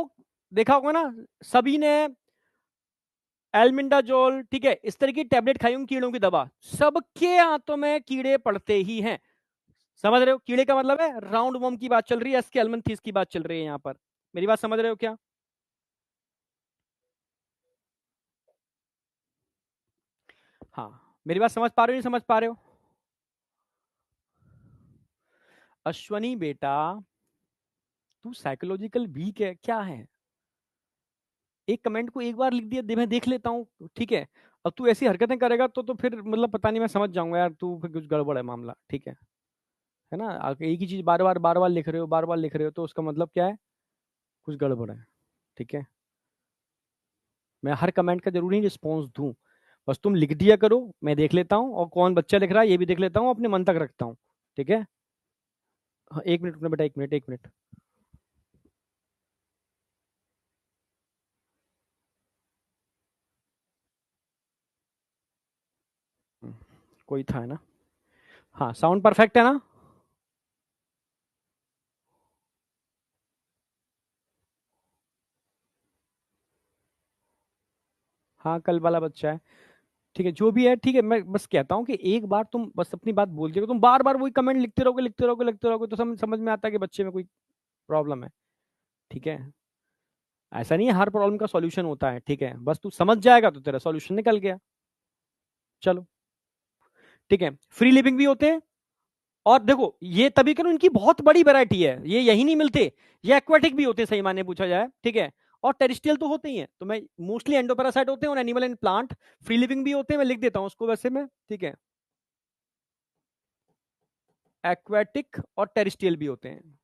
Speaker 1: देखा होगा ना, सभी ने एल्मिंडाजोल, ठीक है, इस तरह की टेबलेट खाई होंगी, कीड़ों की दवा, सबके आंतों में कीड़े पड़ते ही हैं। समझ रहे हो, कीड़े का मतलब है राउंड वॉर्म की बात चल रही है, इसके एल्मंथीस की बात चल रही है यहां पर। मेरी बात समझ रहे हो क्या? हाँ, मेरी बात समझ पा रहे हो, नहीं समझ पा रहे हो? अश्वनी बेटा, तू साइकोलॉजिकल वीक है क्या है? एक कमेंट को एक बार लिख दिया, मैं देख लेता हूँ, ठीक है, अब तू ऐसी हरकतें करेगा तो फिर मतलब पता नहीं, मैं समझ जाऊंगा यार, तू फिर कुछ गड़बड़ है मामला, ठीक है ना, एक ही चीज बार बार लिख रहे हो, बार बार लिख रहे हो, तो उसका मतलब क्या है, कुछ गड़बड़ है, ठीक है। मैं हर कमेंट का जरूरी रिस्पॉन्स दूं, बस तुम लिख दिया करो, मैं देख लेता हूँ, और कौन बच्चा लिख रहा है ये भी देख लेता हूँ, अपने मन तक रखता हूँ, ठीक है। हाँ, एक मिनट रुकना बेटा, एक मिनट, एक मिनट। कोई था है ना? हाँ, साउंड परफेक्ट है ना? हाँ, कल वाला बच्चा है, ठीक है, जो भी है, ठीक है, मैं बस कहता हूँ कि एक बार तुम बस अपनी बात बोल दिया, तुम बार बार वही कमेंट लिखते रहोगे, लिखते रहोगे, लिखते रहोगे, तो समझ में आता है कि बच्चे में कोई प्रॉब्लम है, ठीक है। ऐसा नहीं है हर प्रॉब्लम का सॉल्यूशन होता है, ठीक है, बस तू समझ जाएगा तो तेरा सॉल्यूशन निकल गया। चलो, ठीक है, फ्री लिविंग भी होते हैं, और देखो ये तभी करो, इनकी बहुत बड़ी वैरायटी है, ये यही नहीं मिलते, ये एक्वाटिक भी होते हैं, सही माने पूछा जाए, ठीक है, और टेरिस्टियल तो होते ही हैं, तो मैं मोस्टली एंडोपैरासाइट होते हैं, और animal and plant, free living भी होते हैं, मैं लिख देता हूं उसको वैसे में, ठीक है, एक्वाटिक और टेरिस्टियल भी होते हैं,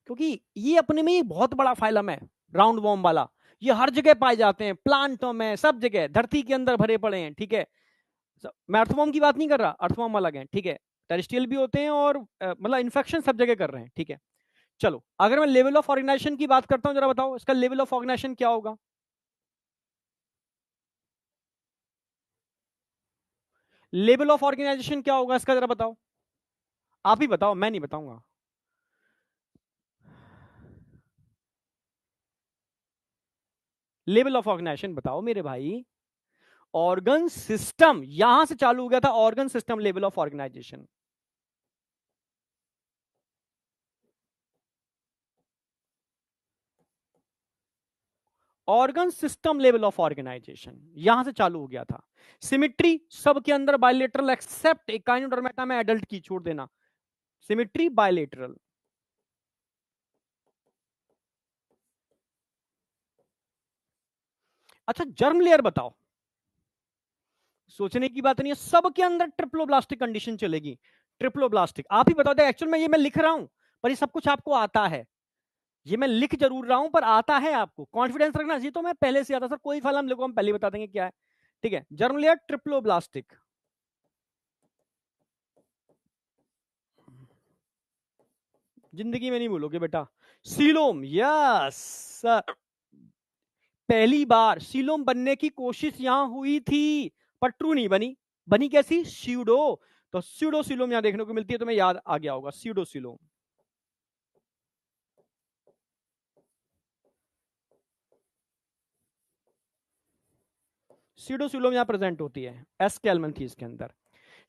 Speaker 1: क्योंकि ये अपने में ही बहुत बड़ा फाइलम है, राउंड वॉर्म वाला, ये हर जगह पाए जाते हैं, प्लांटों में, सब जगह धरती के अंदर भरे पड़े हैं, ठीक है। मैं अर्थवॉर्म की बात नहीं कर रहा, अर्थवॉर्म अलग है, ठीक है, टेरेस्ट्रियल भी होते हैं और मतलब इन्फेक्शन सब जगह कर रहे हैं, ठीक है। चलो अगर मैं लेवल ऑफ ऑर्गेनाइजेशन की बात करता हूं, जरा बताओ इसका लेवल ऑफ ऑर्गेनाइजेशन क्या होगा। लेवल ऑफ ऑर्गेनाइजेशन क्या होगा इसका, जरा बताओ। आप ही बताओ, मैं नहीं बताऊंगा। लेवल ऑफ ऑर्गेनाइजेशन बताओ मेरे भाई। ऑर्गन सिस्टम, यहां से चालू हो गया था organ system level of organisation. Organ system level of organisation यहां से चालू हो गया था। सिमिट्री सबके अंदर बायलेटरल एक्सेप्ट एकाइनोडर्मेटा में एडल्ट की, छोड़ देना। Symmetry bilateral. अच्छा जर्म लेयर बताओ। सोचने की बात नहीं है, सबके अंदर ट्रिप्लोब्लास्टिक कंडीशन चलेगी। ट्रिप्लोब्लास्टिक, आप ही बताओ। एक्चुअल में ये मैं लिख रहा हूं पर ये सब कुछ आपको आता है। ये मैं लिख जरूर रहा हूं पर आता है आपको, कॉन्फिडेंस रखना चाहिए। तो मैं पहले से आता सर, कोई फाइल हम लोगों, हम पहले बता देंगे क्या है, ठीक है। Germ layer triploblastic. जिंदगी में नहीं भूलोगे बेटा। Coelom, yes sir. पहली बार सीलोम बनने की कोशिश यहां हुई थी पर ट्रू नहीं बनी। बनी कैसी, स्यूडो। तो स्यूडो सीलोम यहां देखने को मिलती है, तुम्हें याद आ गया होगा स्यूडो सीलोम। सीडोसिलोम यहां प्रेजेंट होती है, एस कैलमेंथीस के अंदर।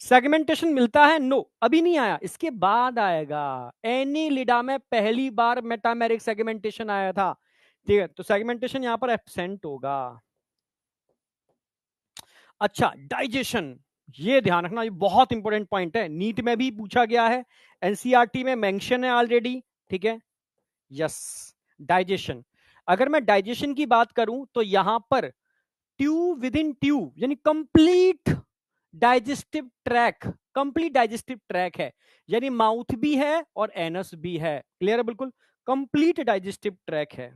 Speaker 1: सेगमेंटेशन मिलता है, नो अभी नहीं आया, इसके बाद आएगा। एनीलिडा में पहली बार मेटामेरिक सेगमेंटेशन आया था, ठीक है। तो सेगमेंटेशन यहां पर एब्सेंट होगा। अच्छा डाइजेशन, ये ध्यान रखना, ये बहुत इंपॉर्टेंट पॉइंट है, नीट में भी पूछा गया है, एनसीईआरटी में मेंशन है ऑलरेडी, ठीक है। Yes, digestion. अगर मैं डाइजेशन की बात करूं तो यहां पर ट्यूब विद इन ट्यूब यानी complete digestive track, complete digestive track है, यानी माउथ भी है और एनस भी है। क्लियर है बिल्कुल, कंप्लीट डाइजेस्टिव ट्रैक है।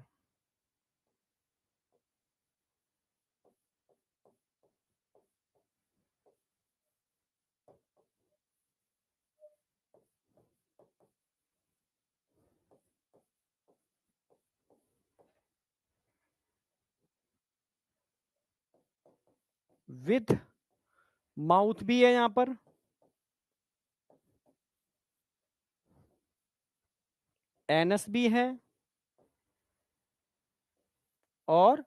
Speaker 1: विद माउथ भी है यहां पर, एनस भी है और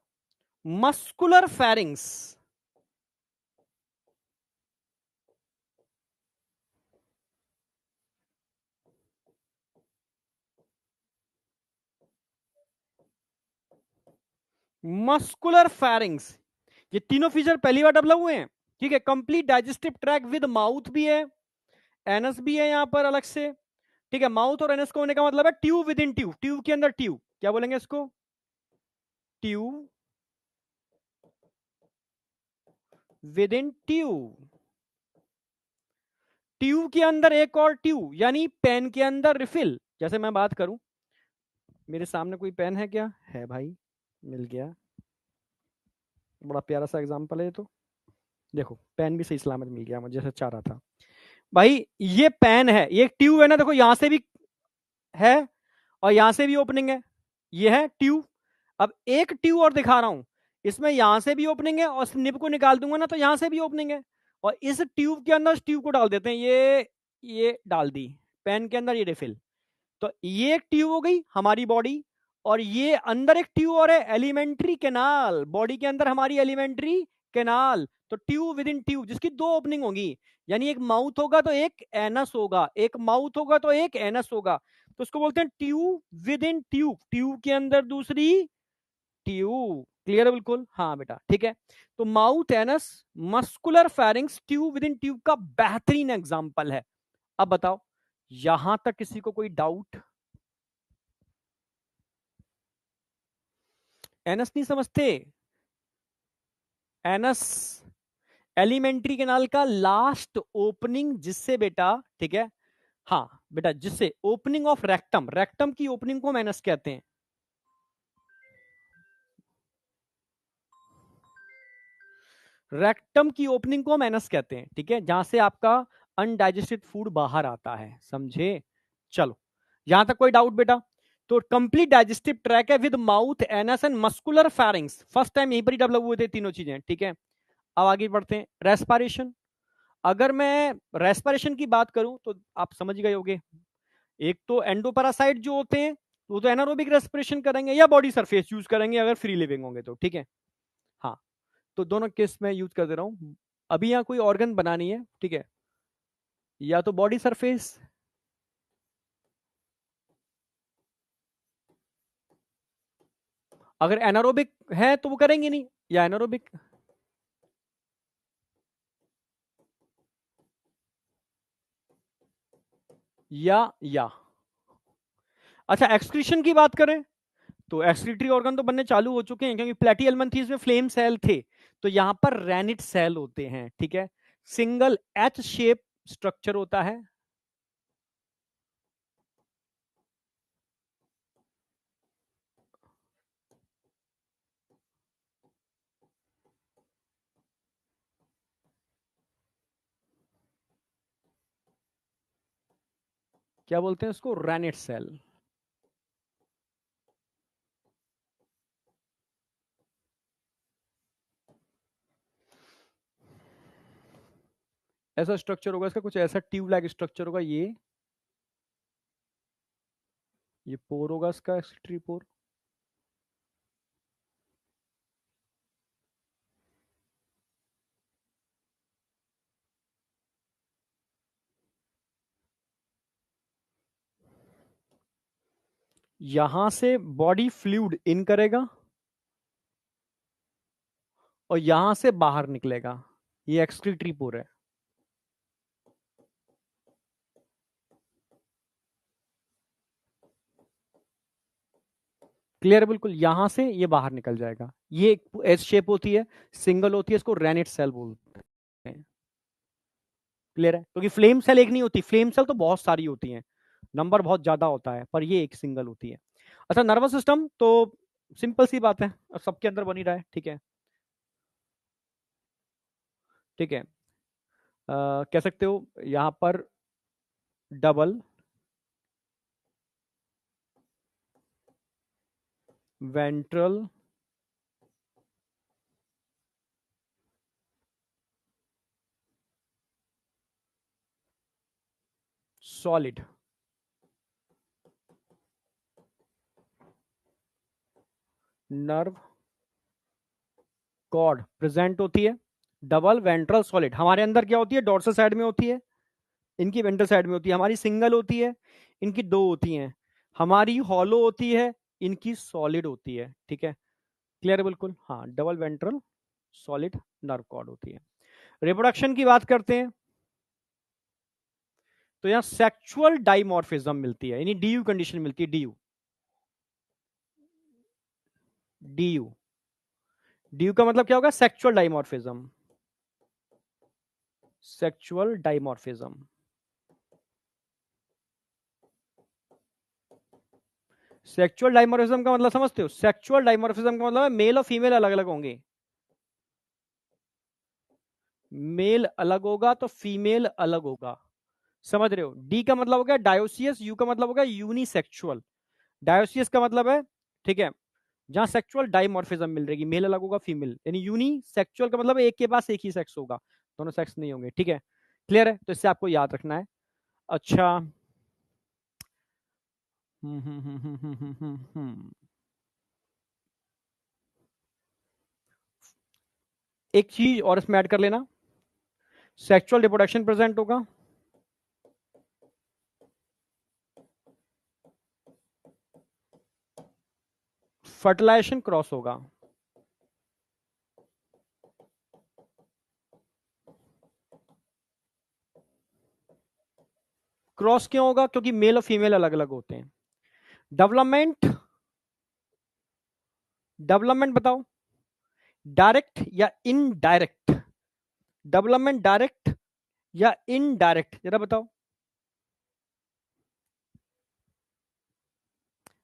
Speaker 1: मस्कुलर फेरिंग्स। मस्कुलर फेरिंग्स, ये तीनों फीचर पहली बार डेवलप हुए हैं, ठीक है। Complete digestive track with mouth भी है, एनस भी है यहां पर अलग से, ठीक है। माउथ और एनस को होने का मतलब है tube with in tube, tube के अंदर ट्यूब, क्या बोलेंगे इसको, tube with in tube. Tube के अंदर एक और ट्यूब, यानी पेन के अंदर रिफिल। जैसे मैं बात करूं, मेरे सामने कोई पेन है क्या, है भाई, मिल गया, बड़ा प्यारा सा एग्जांपल है ये तो। देखो पेन भी सही सलामत मिल गया मुझे, जैसे चाह रहा था भाई। ये पेन है, ये एक ट्यूब है ना, देखो यहां से भी है और यहां से भी ओपनिंग है, ये है ट्यूब। अब एक ट्यूब और दिखा रहा हूं, इसमें यहां से भी ओपनिंग है और निब को निकाल दूंगा ना तो यहां से भी ओपनिंग है, और इस ट्यूब के अंदर इस ट्यूब को डाल देते हैं, ये डाल दी पेन के अंदर, ये रिफिल। तो ये एक ट्यूब हो गई हमारी बॉडी, और ये अंदर एक ट्यूब और है, एलिमेंट्री कैनाल, बॉडी के अंदर हमारी एलिमेंट्री कैनाल। तो ट्यूब विद इन ट्यूब जिसकी दो ओपनिंग होगी, यानी एक माउथ होगा तो एक एनस होगा, एक माउथ होगा तो एक एनस होगा, तो उसको बोलते हैं tube with in tube, tube के अंदर दूसरी ट्यूब। क्लियर है बिल्कुल, हाँ बेटा ठीक है। तो mouth anus muscular pharynx tube with in tube का बेहतरीन एग्जांपल है। अब बताओ यहां तक किसी को कोई डाउट, एनस नहीं समझते, एनस एलिमेंट्री कैनाल का लास्ट ओपनिंग जिससे बेटा, ठीक है, हाँ बेटा, जिससे ओपनिंग ऑफ रेक्टम, रेक्टम की ओपनिंग को हम एनस कहते हैं। रेक्टम की ओपनिंग को हम एनस कहते हैं, ठीक है, जहां से आपका अनडाइजेस्टेड फूड बाहर आता है, समझे? चलो, यहां तक कोई डाउट बेटा? तो कंप्लीट डाइजेस्टिव ट्रैक है with mouth, anus and muscular pharynx, first time यहीं पर ही डेवलप हुए थे तीनों चीजें, ठीक है? अब आगे बढ़ते हैं, रेस्पिरेशन। अगर मैं रेस्पिरेशन की बात करूं तो आप समझ गए होंगे, एक तो एंडोपैरासाइट जो होते हैं वो तो एनारोबिक रेस्पिरेशन करेंगे या बॉडी सरफेस यूज करेंगे अगर फ्री लिविंग होंगे तो, ठीक है? हाँ, तो दोनों केस में यूज कर दे रहा हूं। अभी यहाँ कोई ऑर्गन बनानी है, ठीक है? या तो बॉडी सरफेस, अगर एनारोबिक है तो वो करेंगे नहीं, या एनारोबिक, या अच्छा, एक्सक्रीशन की बात करें तो एक्सक्रीटरी ऑर्गन तो बनने चालू हो चुके हैं, क्योंकि प्लेटिहेल्मिन्थीज में फ्लेम सेल थे, तो यहां पर रेनिट सेल होते हैं, ठीक है? सिंगल एच शेप स्ट्रक्चर होता है। क्या बोलते हैं उसको? रेनिट सेल। ऐसा स्ट्रक्चर होगा इसका, कुछ ऐसा ट्यूब लाइक स्ट्रक्चर होगा, ये पोर होगा इसका, एक्सक्रीटरी पोर। यहां से बॉडी फ्लूइड इन करेगा और यहां से बाहर निकलेगा, ये एक्सक्रीटरी पोर है। क्लियर? बिल्कुल, यहां से ये बाहर निकल जाएगा, ये एस शेप होती है, सिंगल होती है, इसको रेनिट सेल बोलते हैं। क्लियर है? क्योंकि फ्लेम सेल एक नहीं होती, फ्लेम सेल तो बहुत सारी होती हैं, नंबर बहुत ज्यादा होता है, पर ये एक सिंगल होती है। अच्छा, नर्वस सिस्टम तो सिंपल सी बात है, सबके अंदर बन ही रहा है, ठीक है? ठीक है, कह सकते हो यहां पर double ventral solid nerve cord present होती है। डबल वेंट्रल सॉलिड हमारे अंदर क्या होती है? डोर्सल साइड में होती है, इनकी वेंट्रल साइड में होती है। हमारी सिंगल होती है, इनकी दो होती हैं। हमारी हॉलो होती है, इनकी सॉलिड होती है, ठीक है? क्लियर है? बिल्कुल, हाँ, double ventral solid nerve cord होती है। रिप्रोडक्शन की बात करते हैं तो यहां सेक्सुअल डाइमॉर्फिज्म मिलती है, यानी डीयू कंडीशन मिलती है, डीयू। डीयू डीयू का मतलब क्या होगा? Sexual dimorphism, sexual dimorphism. Sexual dimorphism का मतलब समझते हो? सेक्सुअल डाइमॉर्फिज्म का मतलब है मेल और फीमेल अलग अलग होंगे, मेल अलग होगा तो फीमेल अलग होगा, समझ रहे हो? डी का मतलब हो गया डायोसियस, यू का मतलब हो गया यूनिसेक्सुअल। डायोसियस का मतलब है, ठीक है, जहां सेक्सुअल डाइमॉर्फिज्म मिल रही, मेल अलग होगा फीमेल, यानी यूनिसेक्सुअल का मतलब एक के पास एक ही सेक्स होगा, दोनों सेक्स नहीं होंगे, ठीक है? क्लियर है? तो इससे आपको याद रखना है। अच्छा, एक चीज और इसमें ऐड कर लेना, सेक्सुअल रिप्रोडक्शन प्रेजेंट होगा, फर्टिलाइजेशन क्रॉस होगा। क्रॉस क्यों होगा? क्योंकि मेल और फीमेल अलग अलग होते हैं। डेवलपमेंट, डेवलपमेंट बताओ, डायरेक्ट या इनडायरेक्ट? डेवलपमेंट डायरेक्ट या इनडायरेक्ट, जरा बताओ।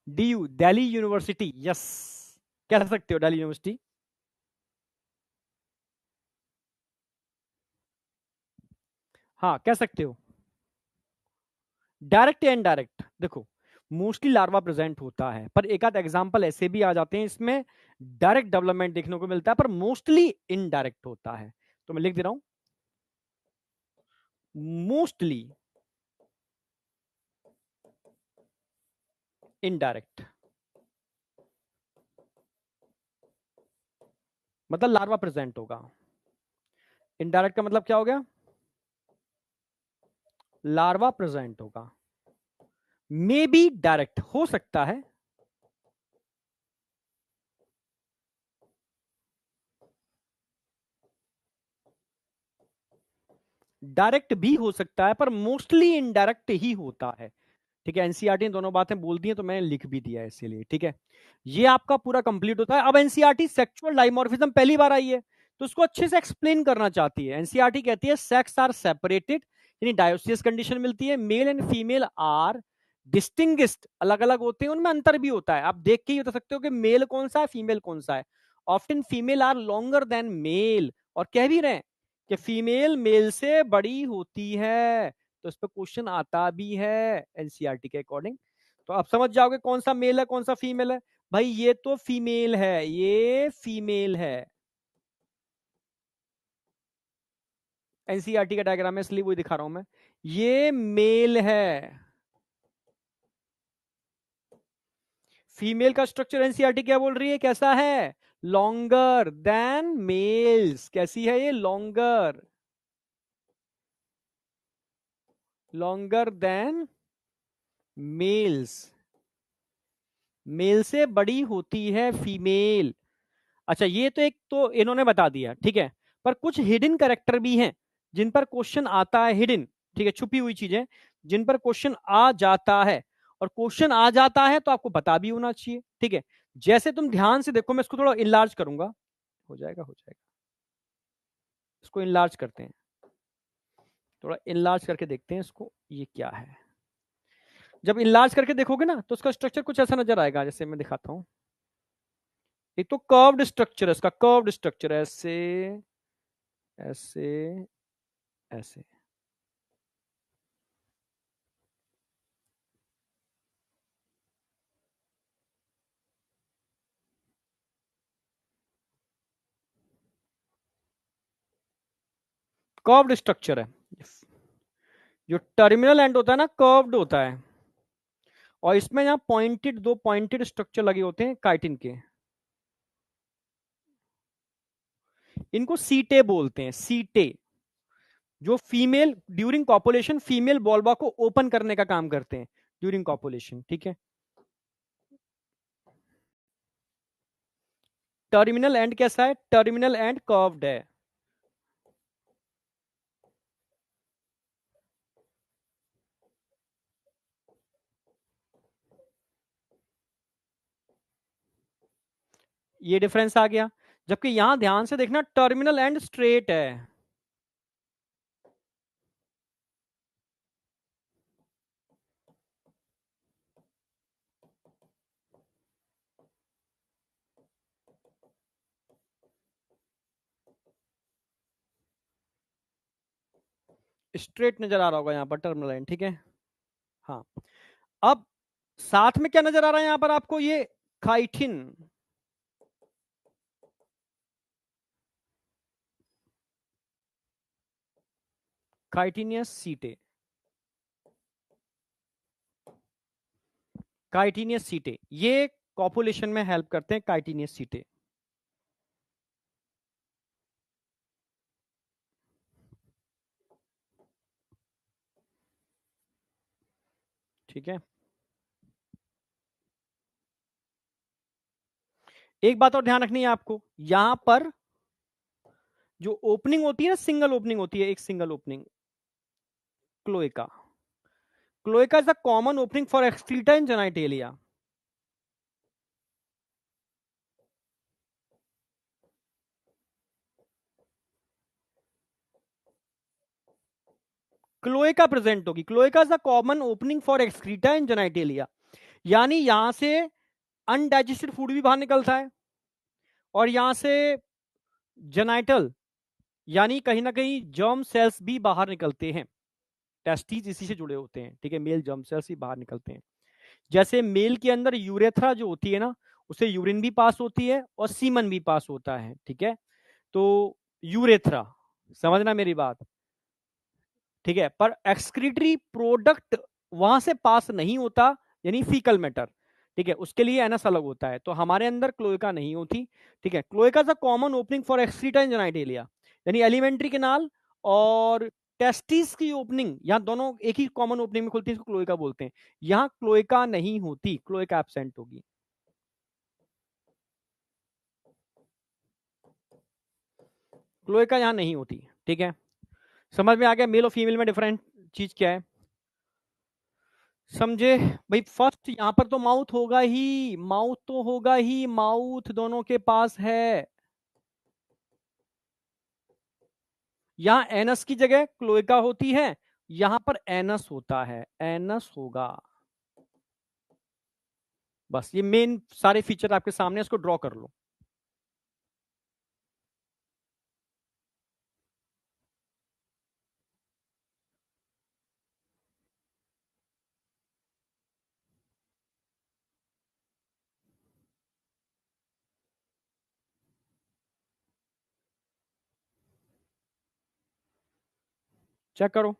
Speaker 1: डीयू, दिल्ली यूनिवर्सिटी, यस, कह सकते हो दिल्ली यूनिवर्सिटी। हाँ कह सकते हो। डायरेक्ट या इनडायरेक्ट, देखो मोस्टली लार्वा प्रेजेंट होता है, पर एक आध एग्जांपल ऐसे भी आ जाते हैं इसमें डायरेक्ट डेवलपमेंट देखने को मिलता है, पर मोस्टली इनडायरेक्ट होता है। तो मैं लिख दे रहा हूं, मोस्टली इनडायरेक्ट, मतलब लार्वा प्रेजेंट होगा। इनडायरेक्ट का मतलब क्या हो गया, लार्वा प्रेजेंट होगा। मे बी डायरेक्ट हो सकता है, डायरेक्ट भी हो सकता है, पर मोस्टली इनडायरेक्ट ही होता है। ठीक है, एनसीईआरटी ने दोनों बातें बोल दी हैं, तो मैंने लिख भी दिया है इसीलिए। ठीक है, ये आपका पूरा कंप्लीट होता है। अब एनसीईआरटी सेक्सुअल डाइमॉर्फिज्म पहली बार आई है, तो उसको अच्छे से एक्सप्लेन करना चाहती है। एनसीईआरटी कहती है सेक्स आर सेपरेटेड, यानी डायोसिस कंडीशन मिलती है, male and female are distinguished, अलग अलग होते हैं, उनमें अंतर भी होता है। आप देख के ही बता सकते हो कि मेल कौन सा है, फीमेल कौन सा है। Often female are longer than male, और कह भी रहे हैं कि फीमेल मेल से बड़ी होती है, तो इस पर क्वेश्चन आता भी है एनसीईआरटी के अकॉर्डिंग। तो आप समझ जाओगे कौन सा मेल है कौन सा फीमेल है। भाई ये तो फीमेल है, ये फीमेल है, एनसीईआरटी का डायग्राम है इसलिए वही दिखा रहा हूं मैं। ये मेल है, फीमेल का स्ट्रक्चर एनसीईआरटी क्या बोल रही है, कैसा है, लॉन्गर देन मेल्स। कैसी है ये, longer, longer than males, male से बड़ी होती है फीमेल। अच्छा ये तो एक तो इन्होंने बता दिया, ठीक है, पर कुछ हिडन कैरेक्टर भी हैं जिन पर क्वेश्चन आता है, हिडन, ठीक है, छुपी हुई चीजें जिन पर क्वेश्चन आ जाता है, और क्वेश्चन आ जाता है तो आपको पता भी होना चाहिए। ठीक है, जैसे तुम ध्यान से देखो, मैं इसको थोड़ा इनलार्ज करूंगा, हो जाएगा हो जाएगा, इसको इनलार्ज करते हैं, थोड़ा इनलार्ज करके देखते हैं इसको, ये क्या है। जब इनलार्ज करके देखोगे ना तो उसका स्ट्रक्चर कुछ ऐसा नजर आएगा, जैसे मैं दिखाता हूं। एक तो कर्व्ड स्ट्रक्चर है इसका, कर्व्ड स्ट्रक्चर ऐसे ऐसे ऐसे, कर्व्ड स्ट्रक्चर है। जो टर्मिनल एंड होता है ना, कर्व्ड होता है, और इसमें यहाँ पॉइंटेड, दो पॉइंटेड स्ट्रक्चर लगे होते हैं काइटिन के, इनको सीटे बोलते हैं, सीटे, जो फीमेल ड्यूरिंग कॉपुलेशन फीमेल वोल्वा को ओपन करने का काम करते हैं ड्यूरिंग कॉपुलेशन। ठीक है, टर्मिनल एंड कैसा है, टर्मिनल एंड कर्व्ड है। ये डिफरेंस आ गया, जबकि यहां ध्यान से देखना टर्मिनल एंड स्ट्रेट है। स्ट्रेट नजर आ रहा होगा यहाँ पर टर्मिनल एंड, ठीक है। हाँ, अब साथ में क्या नजर आ रहा है यहां पर आपको, ये काइटिन, काइटिनियस सीटे, काइटिनियस सीटे, ये कॉपुलेशन में हेल्प करते हैं काइटिनियस सीटे। ठीक है, एक बात और ध्यान रखनी है आपको, यहां पर जो ओपनिंग होती है ना, सिंगल ओपनिंग होती है, एक single opening, cloaca, cloaca is the common opening for excreta in genitalia. Cloaca present होगी, cloaca is the common opening for excreta in genitalia, यानी यहां से अनडाइजेस्टेड फूड भी बाहर निकलता है, और यहां से जेनाइटल यानी कहीं ना कहीं जर्म सेल्स भी बाहर निकलते हैं, टेस्टिस इसी से जुड़े होते हैं, ठीक है, मेल जर्म सेल्स ही बाहर निकलते हैं। जैसे मेल के अंदर यूरेथ्रा जो होती है ना, उससे यूरिन भी पास होती है और सीमन भी पास होता है, ठीक है। तो यूरेथ्रा, समझना मेरी बात, ठीक है, पर एक्सक्रीटरी प्रोडक्ट वहां से पास नहीं होता, यानी फीकल मैटर, ठीक है, उसके लिए एनस अलग होता है। तो हमारे अंदर क्लोएका नहीं होती, ठीक है। Cloaca is a common opening for excreta in genitalia, यानी एलिमेंट्री कैनाल और टेस्टिस की ओपनिंग, यहाँ दोनों एक ही कॉमन ओपनिंग में खुलती है, इसको क्लोएका बोलते हैं। यहाँ क्लोएका नहीं होती, क्लोएका एब्सेंट होगी। क्लोएका यहाँ नहीं होती, ठीक है। समझ में आ गया मेल और फीमेल में डिफरेंट चीज क्या है, समझे भाई। फर्स्ट यहां पर तो माउथ होगा ही, माउथ तो होगा ही, माउथ दोनों के पास है। यहां एनस की जगह क्लोएका होती है, यहां पर एनस होता है, एनस होगा। बस ये मेन सारे फीचर आपके सामने, इसको ड्रॉ कर लो। चेक करो।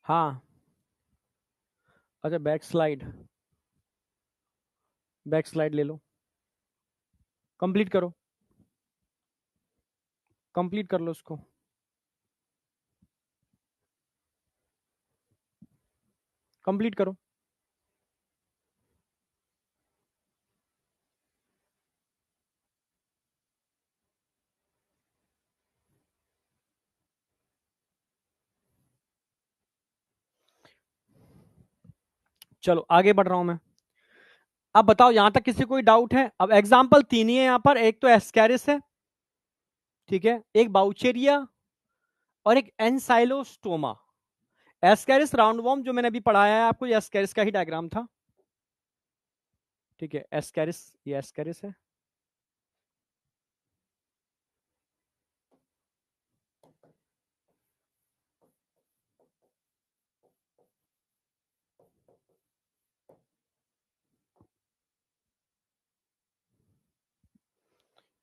Speaker 1: हाँ, अच्छा बैक स्लाइड, बैक स्लाइड ले लो, कंप्लीट करो, कंप्लीट कर लो उसको। कंप्लीट करो। चलो आगे बढ़ रहा हूं मैं। अब बताओ यहां तक किसी कोई डाउट है? अब एग्जाम्पल तीन ही है यहां पर, एक तो एस्कैरिस है, ठीक है, एक बाउचेरिया और एक एनसाइलोस्टोमा। एस्कैरिस राउंड वॉर्म जो मैंने अभी पढ़ाया है आपको, ये एस्कैरिस का ही डायग्राम था, ठीक है। एस्कैरिस, ये एस्कैरिस है।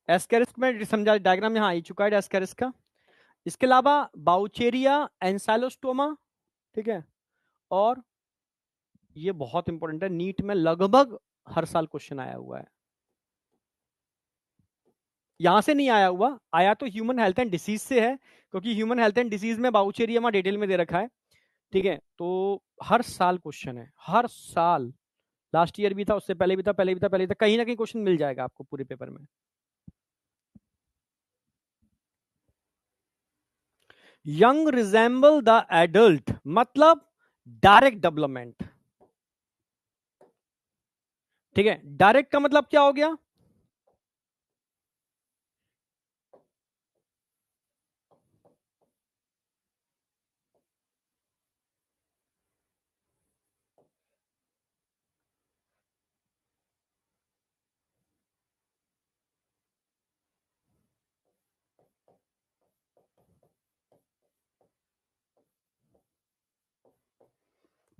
Speaker 1: एस्कैरिस में समझा, डायग्राम यहाँ आ चुका है एस्कैरिस का। इसके अलावा बाउचेरिया, एनसाइलोस्टोमा, ठीक है, और ये बहुत इंपॉर्टेंट है, नीट में लगभग हर साल क्वेश्चन आया हुआ है। यहां से नहीं आया हुआ, आया तो ह्यूमन हेल्थ एंड डिसीज से है, क्योंकि ह्यूमन हेल्थ एंड डिसीज में बाउचेरिया में डिटेल में दे रखा है, ठीक है। तो हर साल क्वेश्चन है, हर साल, लास्ट ईयर भी था, उससे पहले भी था, पहले भी था, पहले भी था, कहीं ना कहीं क्वेश्चन मिल जाएगा आपको पूरे पेपर में। यंग रिजेंबल द एडल्ट मतलब डायरेक्ट डेवलपमेंट, ठीक है। डायरेक्ट का मतलब क्या हो गया?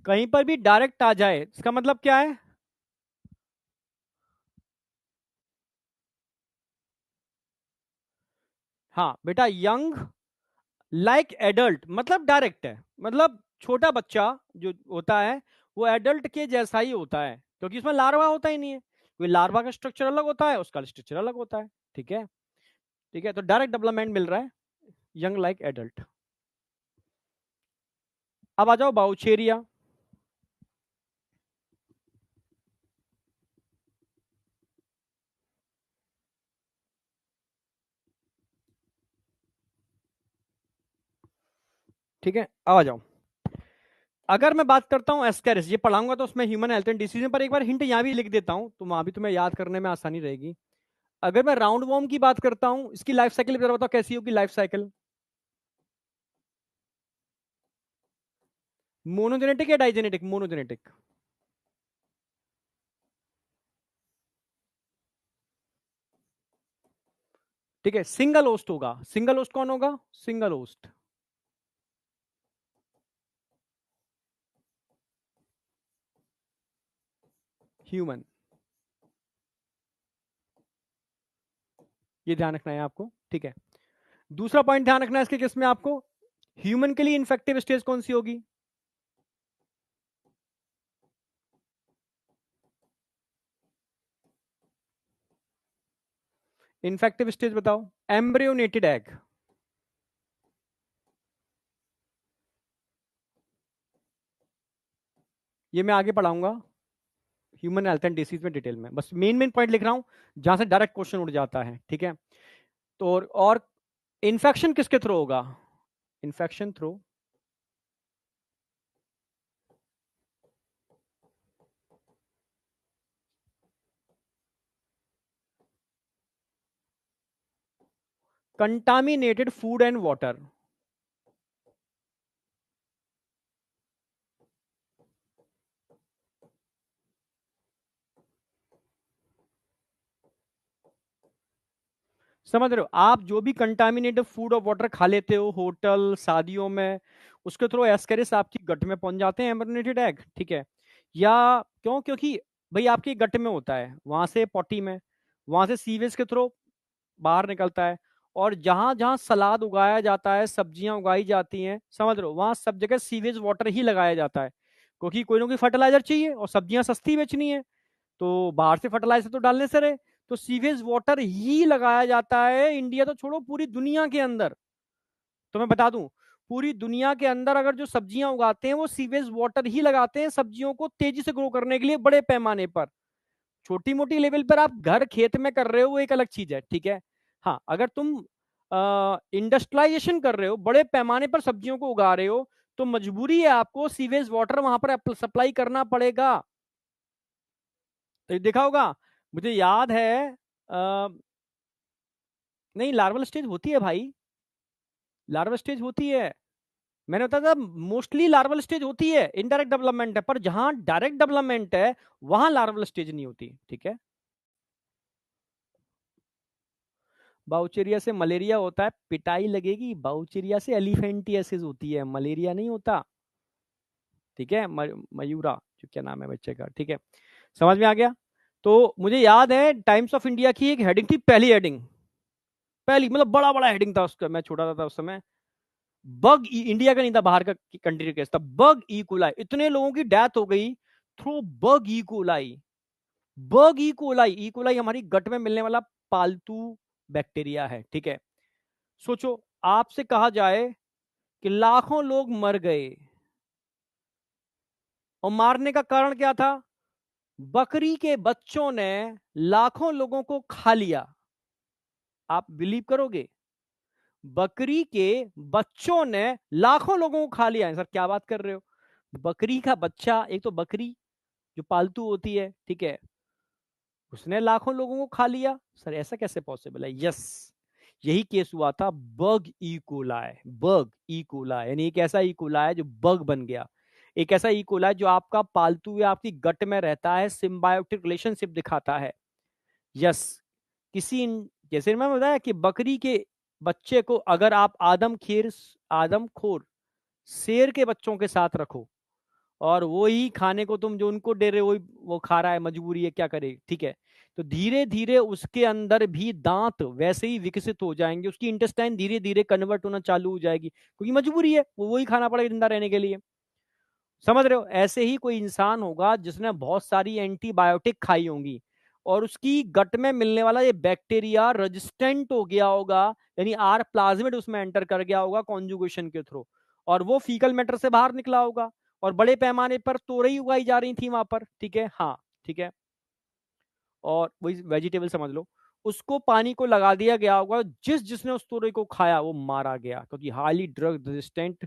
Speaker 1: कहीं पर भी डायरेक्ट आ जाए, इसका मतलब क्या है? हाँ बेटा, यंग लाइक एडल्ट मतलब डायरेक्ट है, मतलब छोटा बच्चा जो होता है वो एडल्ट के जैसा ही होता है, क्योंकि उसमें लार्वा होता ही नहीं है। कोई लार्वा का स्ट्रक्चर अलग होता है, उसका स्ट्रक्चर अलग होता है। ठीक है, ठीक है, तो डायरेक्ट डेवलपमेंट मिल रहा है, यंग लाइक एडल्ट। अब आ जाओ बाउचेरिया। ठीक है, अब आ जाओ। अगर मैं बात करता हूं एस्केरिस, ये पढ़ाऊंगा तो उसमें ह्यूमन हेल्थ एंड डिसीज पर एक बार हिंट यहां भी लिख देता हूं, तो वहां भी तुम्हें याद करने में आसानी रहेगी। अगर मैं राउंड वॉर्म की बात करता हूं, इसकी लाइफ साइकिल जरा बताओ कैसी होगी लाइफ साइकिल? मोनोजेनेटिक या डाइजेनेटिक? मोनोजेनेटिक। ठीक है, सिंगल होस्ट होगा। सिंगल होस्ट कौन होगा? Single host. ह्यूमन। ये ध्यान रखना है आपको। ठीक है, दूसरा पॉइंट ध्यान रखना है इसके केस में आपको, ह्यूमन के लिए इन्फेक्टिव स्टेज कौन सी होगी? इन्फेक्टिव स्टेज बताओ। Embryonated egg. ये मैं आगे पढ़ाऊंगा ह्यूमन हेल्थ एंड डिसीज में डिटेल में, बस मेन मेन पॉइंट लिख रहा हूं जहां से डायरेक्ट क्वेश्चन उठ जाता है। ठीक है, तो और इन्फेक्शन किसके थ्रू होगा? Infection through contaminated food and water. समझ रहे हो? आप जो भी कंटामिनेटेड फूड और वाटर खा लेते हो होटल शादियों में, उसके थ्रू एस्केरिस आपकी गट में पहुंच जाते हैं, एम्ब्रियोनेटेड एग। ठीक है, या क्यों? क्योंकि भाई आपके गट में होता है, वहां से पॉटी में, वहां से सीवेज के थ्रू बाहर निकलता है, और जहां जहां सलाद उगाया जाता है, सब्जियां उगाई जाती हैं, समझ रहे हो, वहां सब जगह सीवेज वाटर ही लगाया जाता है, क्योंकि कोई ना कोई फर्टिलाइजर चाहिए और सब्जियां सस्ती बेचनी है, तो बाहर से फर्टिलाइजर तो डालने से रहे, तो सीवेज वाटर ही लगाया जाता है। इंडिया तो छोड़ो, पूरी दुनिया के अंदर, तो मैं बता दूं, पूरी दुनिया के अंदर अगर जो सब्जियां उगाते हैं वो सीवेज वाटर ही लगाते हैं, सब्जियों को तेजी से ग्रो करने के लिए बड़े पैमाने पर। छोटी मोटी लेवल पर आप घर खेत में कर रहे हो वो एक अलग चीज है। ठीक है, हाँ, अगर तुम इंडस्ट्रियलाइजेशन कर रहे हो, बड़े पैमाने पर सब्जियों को उगा रहे हो, तो मजबूरी है आपको सीवेज वाटर वहां पर सप्लाई करना पड़ेगा। तो ये देखा होगा, मुझे याद है, नहीं, लार्वल स्टेज होती है भाई, लार्वल स्टेज होती है। मैंने बताया था मोस्टली लार्वल स्टेज होती है, इनडायरेक्ट डेवलपमेंट है, पर जहां डायरेक्ट डेवलपमेंट है वहां लार्वल स्टेज नहीं होती। ठीक है, बाउचेरिया से मलेरिया होता है, पिटाई लगेगी। बाउचेरिया से एलिफेंटियासिस होती है, मलेरिया नहीं होता। ठीक है, मयूरा, जो क्या नाम है बच्चे का। ठीक है, समझ में आ गया? तो मुझे याद है टाइम्स ऑफ इंडिया की एक हेडिंग थी, पहली हेडिंग, पहली मतलब बड़ा बड़ा हेडिंग था उसका, मैं छोटा था उस समय। बग, इंडिया का नहीं था, बाहर का कंट्री का केस था। बग इकोलाई, इतने लोगों की डेथ हो गई through bug E coli. Bug E coli, E coli हमारी गट में मिलने वाला पालतू बैक्टीरिया है। ठीक है, सोचो, आपसे कहा जाए कि लाखों लोग मर गए, और मारने का कारण क्या था? बकरी के बच्चों ने लाखों लोगों को खा लिया। आप बिलीव करोगे? बकरी के बच्चों ने लाखों लोगों को खा लिया है। सर क्या बात कर रहे हो? बकरी का बच्चा, एक तो बकरी जो पालतू होती है, ठीक है, उसने लाखों लोगों को खा लिया। सर ऐसा कैसे पॉसिबल है? यस, यही केस हुआ था बग इकोलाई। बग इकोलाई यानी एक ऐसा इकोलाई है जो बग बन गया, एक ऐसा इकोलाई जो आपका पालतू या आपकी गट में रहता है, सिम्बायोटिक रिलेशनशिप दिखाता है। यस, किसी, जैसे मैं बताया कि बकरी के बच्चे को अगर आप आदमखोर शेर के बच्चों के साथ रखो, और वो ही खाने को तुम जो उनको दे रहे हो वो खा रहा है, मजबूरी है, क्या करे? ठीक है, तो धीरे धीरे उसके अंदर भी दांत वैसे ही विकसित हो जाएंगे, उसकी इंटेस्टाइन धीरे धीरे कन्वर्ट होना चालू हो जाएगी, क्योंकि मजबूरी है, वो वही खाना पड़ेगा जिंदा रहने के लिए। समझ रहे हो? ऐसे ही कोई इंसान होगा जिसने बहुत सारी एंटीबायोटिक खाई होंगी और उसकी गट में मिलने वाला ये बैक्टीरिया रेजिस्टेंट हो गया होगा, यानी आर प्लाज्मिड उसमें एंटर कर गया होगा कॉन्जुगेशन के थ्रू, और वो फीकल मैटर से बाहर निकला होगा और बड़े पैमाने पर तोरई उगाई जा रही थी वहां पर, ठीक है, हाँ ठीक है, और वही वेजिटेबल समझ लो, उसको पानी को लगा दिया गया होगा, जिसने उस तोरई को खाया वो मारा गया, क्योंकि highly drug resistant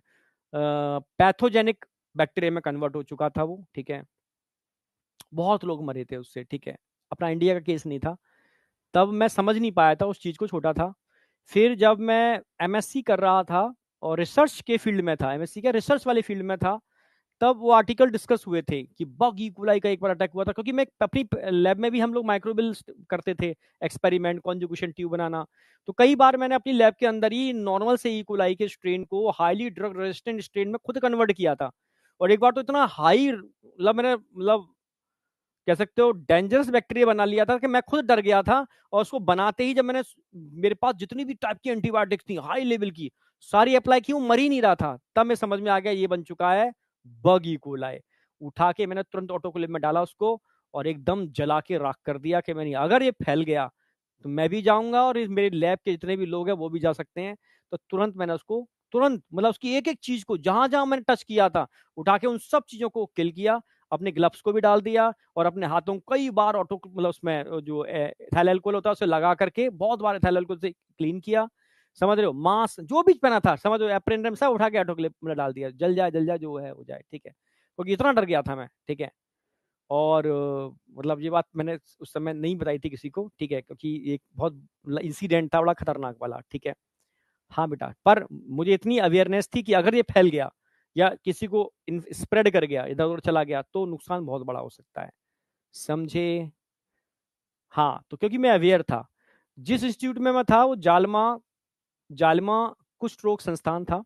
Speaker 1: pathogenic bacteria में कन्वर्ट हो चुका था वो, ठीक है। बहुत लोग मरे थे उससे, ठीक है, अपना इंडिया का केस नहीं था, तब मैं समझ नहीं पाया था उस चीज को, छोटा था। फिर जब मैं एमएससी कर रहा था और रिसर्च के फील्ड में था, एमएससी के रिसर्च वाले फील्ड में था, तब वो आर्टिकल डिस्कस हुए थे कि बग इकोलाई का एक बार अटैक हुआ था, क्योंकि मैं अपनी लैब में भी हम लोग माइक्रोबियल करते थे एक्सपेरिमेंट, कॉन्जुगेशन ट्यूब बनाना, तो कई बार मैंने अपनी लैब के अंदर ही नॉर्मल से इकोलाई के स्ट्रेन को हाईली ड्रग रेजिस्टेंट स्ट्रेन में खुद कन्वर्ट किया था। और एक बार तो इतना हाई, मतलब मैंने, मतलब कह सकते हो डेंजरस बैक्टीरिया बना लिया था कि मैं खुद डर गया था, और उसको बनाते ही जब मैंने, मेरे पास जितनी भी टाइप की एंटीबायोटिक्स थी हाई लेवल की, सारी अप्लाई की, वो मर ही नहीं रहा था, तब मैं समझ में आ गया ये बन चुका है बग इकोलाई। उठा के मैंने तुरंत ऑटोक्लेव में डाला उसको और एकदम जला के राख कर दिया कि मैंने, अगर ये फैल गया तो मैं भी जाऊंगा और इस मेरे लैब के जितने भी लोग हैं वो भी जा सकते हैं। तो तुरंत मैंने उसको, तुरंत मतलब उसकी एक एक चीज को जहां जहां मैंने टच किया था उठा के उन सब चीजों को किल किया, अपने ग्लव्स को भी डाल दिया और अपने हाथों को कई बार ऑटो, मतलब उसमें जो एथाइल अल्कोहल होता है उसे लगा करके बहुत बार एथाइल अल्कोहल से क्लीन किया। समझ रहे हो? मास्क जो भी पहना था, समझ रहे हो, एप्रेन सब उठा के ऑटोक्लेव में डाल दिया, जल जाए जो है हो जाए, ठीक है, क्योंकि इतना डर गया था मैं, ठीक है। और मतलब ये बात मैंने उस समय नहीं बताई थी किसी को, ठीक है, क्योंकि एक बहुत इंसिडेंट था बड़ा खतरनाक वाला, ठीक है। हाँ बेटा, पर मुझे इतनी अवेयरनेस थी कि अगर ये फैल गया या किसी को स्प्रेड कर गया, इधर उधर चला गया, तो नुकसान बहुत बड़ा हो सकता है, समझे? हाँ, तो क्योंकि मैं अवेयर था, जिस इंस्टीट्यूट में मैं था वो जालमा, जालमा कुष्ठ रोग संस्थान था,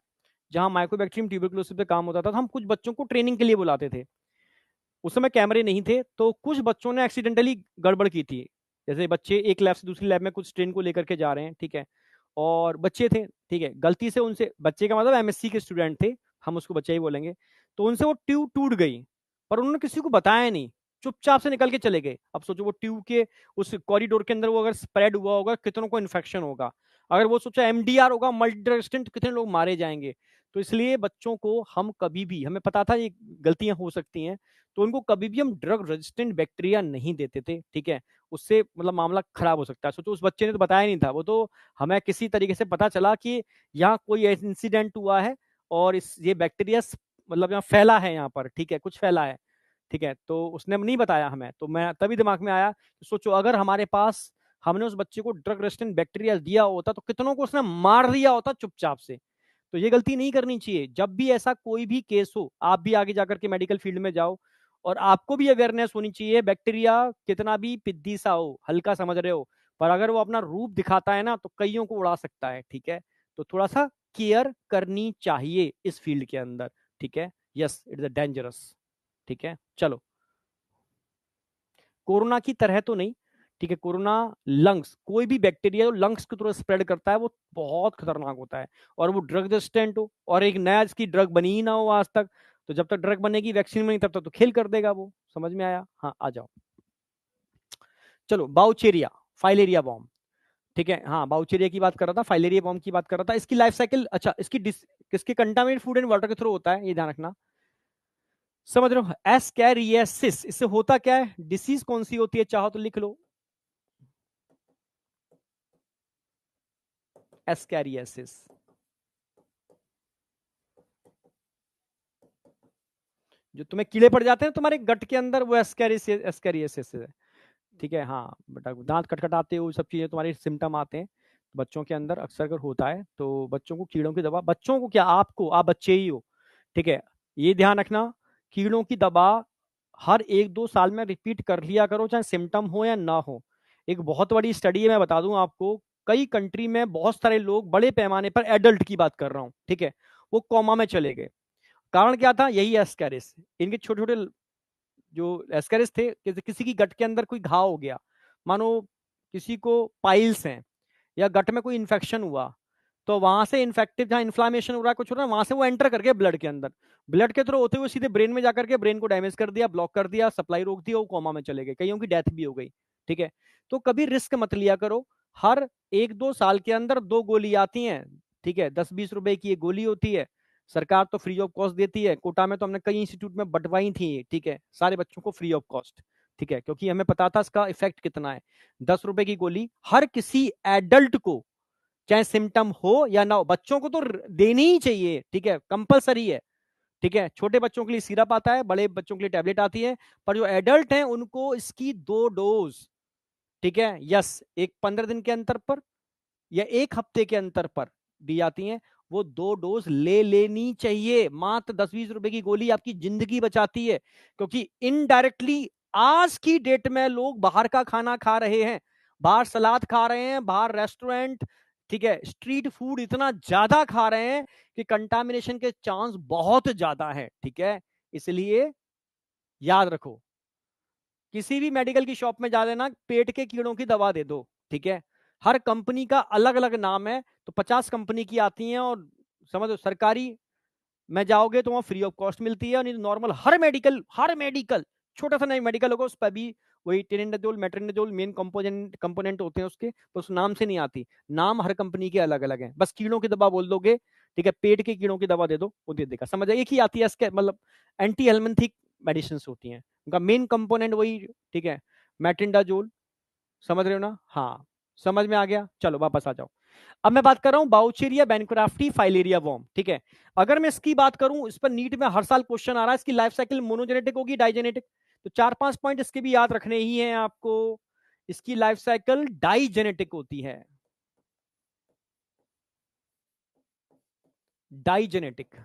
Speaker 1: जहाँ माइकोबैक्टीरियम ट्यूबरकुलोसिस पे काम होता था, तो हम कुछ बच्चों को ट्रेनिंग के लिए बुलाते थे। उस समय कैमरे नहीं थे, तो कुछ बच्चों ने एक्सीडेंटली गड़बड़ की थी, जैसे बच्चे एक लैब से दूसरी लैब में कुछ ट्रेन को लेकर के जा रहे हैं, ठीक है, और बच्चे थे, ठीक है, गलती से उनसे, बच्चे का मतलब एमएससी के स्टूडेंट थे, हम उसको बच्चा ही बोलेंगे, तो उनसे वो ट्यूब टूट गई, पर उन्होंने किसी को बताया नहीं, चुपचाप से निकल के चले गए। अब सोचो वो ट्यूब के उस कॉरिडोर के अंदर वो अगर स्प्रेड हुआ होगा, कितनों को इन्फेक्शन होगा, अगर वो सोचा एमडीआर होगा, मल्टी रेजिस्टेंट, कितने लोग मारे जाएंगे। तो इसलिए बच्चों को हम कभी भी, हमें पता था ये गलतियां हो सकती हैं, तो उनको कभी भी हम ड्रग रेजिस्टेंट बैक्टीरिया नहीं देते थे, ठीक है, उससे मतलब मामला खराब हो सकता है। सोचो उस बच्चे ने तो बताया नहीं था, वो तो हमें किसी तरीके से पता चला कि यहाँ कोई इंसिडेंट हुआ है और इस ये बैक्टीरिया मतलब यहाँ फैला है, यहाँ पर, ठीक है, कुछ फैला है, ठीक है, तो उसने नहीं बताया हमें, तो मैं तभी दिमाग में आया, तो सोचो अगर हमारे पास, हमने उस बच्चे को ड्रग रेजिस्टेंट बैक्टीरिया दिया होता तो कितनों को उसने मार दिया होता चुपचाप से। तो ये गलती नहीं करनी चाहिए, जब भी ऐसा कोई भी केस हो, आप भी आगे जाकर के मेडिकल फील्ड में जाओ और आपको भी अवेयरनेस होनी चाहिए, बैक्टीरिया कितना भी पिद्दी सा हो, हल्का समझ रहे हो, पर अगर वो अपना रूप दिखाता है ना तो कईयों को उड़ा सकता है, ठीक है, तो थोड़ा सा केयर करनी चाहिए इस फील्ड के अंदर, ठीक है, यस इट इज डेंजरस, ठीक है। चलो, कोरोना की तरह तो नहीं, ठीक है, कोरोना लंग्स, कोई भी बैक्टीरिया जो लंग्स की तरह स्प्रेड करता है वो बहुत खतरनाक होता है, और वो ड्रग रेजिस्टेंट हो और एक नया इसकी ड्रग बनी ही ना हो आज तक, तो जब तक ड्रग बनेगी, वैक्सीन बनेगी, तब तक तो खेल कर देगा वो। समझ में आया? हाँ, आ जाओ। चलो, बाउचेरिया फाइलेरिया बॉम्ब, ठीक है, हाँ बाउचेरिया की बात कर रहा था, फाइलेरिया बॉम्ब की बात कर रहा था। इसकी लाइफ साइकिल, अच्छा, इसकी किसके कंटामिनेट फूड एंड वाटर के थ्रू होता है, ये ध्यान रखना। समझ रहे हो? एस्कैरियासिस, इससे होता क्या है, डिसीज कौन सी होती है, चाहो तो लिख लो, एस्कैरियासिस। जो तुम्हें कीड़े पड़ जाते हैं तुम्हारे गट के अंदर, वो एस्कैरियासिस है, ठीक है, हाँ बेटा, दांत खटखटाते हो, सब चीजें तुम्हारे सिम्टम आते हैं बच्चों के अंदर अक्सर अगर होता है, तो बच्चों को कीड़ों की दवा, बच्चों को क्या, आपको, आप बच्चे ही हो, ठीक है, ये ध्यान रखना, कीड़ों की दवा हर 1-2 साल में रिपीट कर लिया करो, चाहे सिम्टम हो या ना हो। एक बहुत बड़ी स्टडी है, मैं बता दूं आपको, कई कंट्री में बहुत सारे लोग, बड़े पैमाने पर, एडल्ट की बात कर रहा हूं, ठीक है, वो कोमा में चले गए। कारण क्या था? यही एस्कैरिस, इनके छोटे छोटे जो एस्कैरिस थे, किसी की गट के अंदर कोई घाव हो गया, मानो किसी को पाइल्स हैं या गट में कोई इन्फेक्शन हुआ, तो वहां से इन्फेक्टिव जहां इन्फ्लामेशन हो रहा है, कुछ हो रहा है, वहां से वो एंटर करके ब्लड के अंदर, ब्लड के थ्रू होते हुए सीधे ब्रेन में जाकर के ब्रेन को डैमेज कर दिया, ब्लॉक कर दिया, सप्लाई रोक दी, वो कोमा में चले गए, कईयों की डेथ भी हो गई। ठीक है, तो कभी रिस्क मत लिया करो। हर 1-2 साल के अंदर 2 गोली आती हैं। ठीक है, 10-20 रुपए की एक गोली होती है, सरकार तो फ्री ऑफ कॉस्ट देती है। कोटा में तो हमने कई इंस्टीट्यूट में बंटवाई थी। ठीक है, सारे बच्चों को फ्री ऑफ कॉस्ट। ठीक है, क्योंकि हमें पता था इसका इफेक्ट कितना है। 10 रुपए की गोली हर किसी एडल्ट को, चाहे सिम्टम हो या ना हो, बच्चों को तो देनी ही चाहिए। ठीक है, कंपलसरी है। ठीक है, छोटे बच्चों के लिए सिरप आता है, बड़े बच्चों के लिए टैबलेट आती है, पर जो एडल्ट हैं उनको इसकी 2 डोज, ठीक है, यस, एक 15 दिन के अंतर पर या एक हफ्ते के अंतर पर दी जाती हैं। वो 2 डोज ले लेनी चाहिए। मात्र 10-20 रुपए की गोली आपकी जिंदगी बचाती है, क्योंकि इनडायरेक्टली आज की डेट में लोग बाहर का खाना खा रहे हैं, बाहर सलाद खा रहे हैं, बाहर रेस्टोरेंट, ठीक है, स्ट्रीट फूड इतना ज्यादा खा रहे हैं कि कंटामिनेशन के चांस बहुत ज्यादा है। ठीक है, इसलिए याद रखो, किसी भी मेडिकल की शॉप में जा लेना, पेट के कीड़ों की दवा दे दो। ठीक है, हर कंपनी का अलग अलग नाम है, तो 50 कंपनी की आती हैं, और समझो सरकारी में जाओगे तो वहां फ्री ऑफ कॉस्ट मिलती है, और नॉर्मल हर मेडिकल छोटा सा नहीं मेडिकल होगा उस पर भी वही टेनिडाजोल मेट्रोनिडाजोल मेन कंपोनेंट कंपोनेंट होते हैं उसके, तो उस नाम से नहीं आती। नाम हर कंपनी के अलग अलग हैं। बस कीड़ों की दवा बोल दोगे, ठीक है, पेट के कीड़ों की दवा दे दो, वो दे देगा। समझ आइए, एक ही आती है इसके, मतलब एंटी हेलमिंथिक मेडिसिन होती हैं, उनका मेन कंपोनेंट वही। ठीक है, मेट्रिंडाजोल, समझ रहे हो ना? हाँ, समझ में आ गया। चलो वापस आ जाओ। अब मैं बात कर रहा हूं बाउचेरिया बेनक्राफ्टी फाइलेरिया वॉर्म। ठीक है, अगर मैं इसकी बात करूं, इस पर नीट में हर साल क्वेश्चन आ रहा है, इसकी लाइफ साइकिल मोनोजेनेटिक होगी डाइजेनेटिक? तो 4-5 पॉइंट इसके भी याद रखने ही हैं आपको। इसकी लाइफ साइकिल डाइजेनेटिक होती है। डाइजेनेटिक।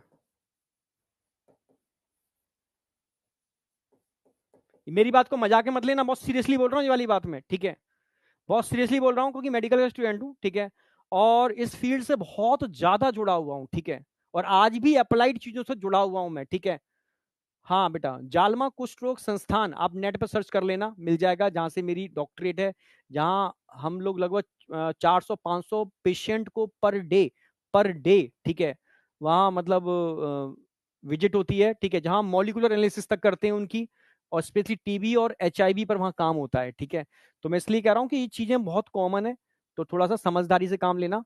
Speaker 1: मेरी बात को मजाक में मत लेना, बहुत सीरियसली बोल रहा हूं ये वाली बात में। ठीक है, बहुत सीरियसली बोल रहा हूं, क्योंकि मेडिकल का स्टूडेंट हूं। ठीक है, और इस फील्ड से बहुत ज्यादा जुड़ा हुआ हूं। ठीक है, और आज भी अप्लाइड चीजों से जुड़ा हुआ हूं मैं। ठीक है, हाँ बेटा, जालमा कुष्ठ रोग संस्थान आप नेट पर सर्च कर लेना, मिल जाएगा, जहां से मेरी डॉक्टरेट है, जहां हम लोग लगभग 400-500 पेशेंट को पर डे, ठीक है, वहां मतलब विजिट होती है। ठीक है, जहां मॉलिक्यूलर एनालिसिस तक करते हैं उनकी, और स्पेशली टीबी और एचआईवी पर वहां काम होता है। ठीक है, तो मैं इसलिए कह रहा हूँ कि ये चीजें बहुत कॉमन है, तो थोड़ा सा समझदारी से काम लेना।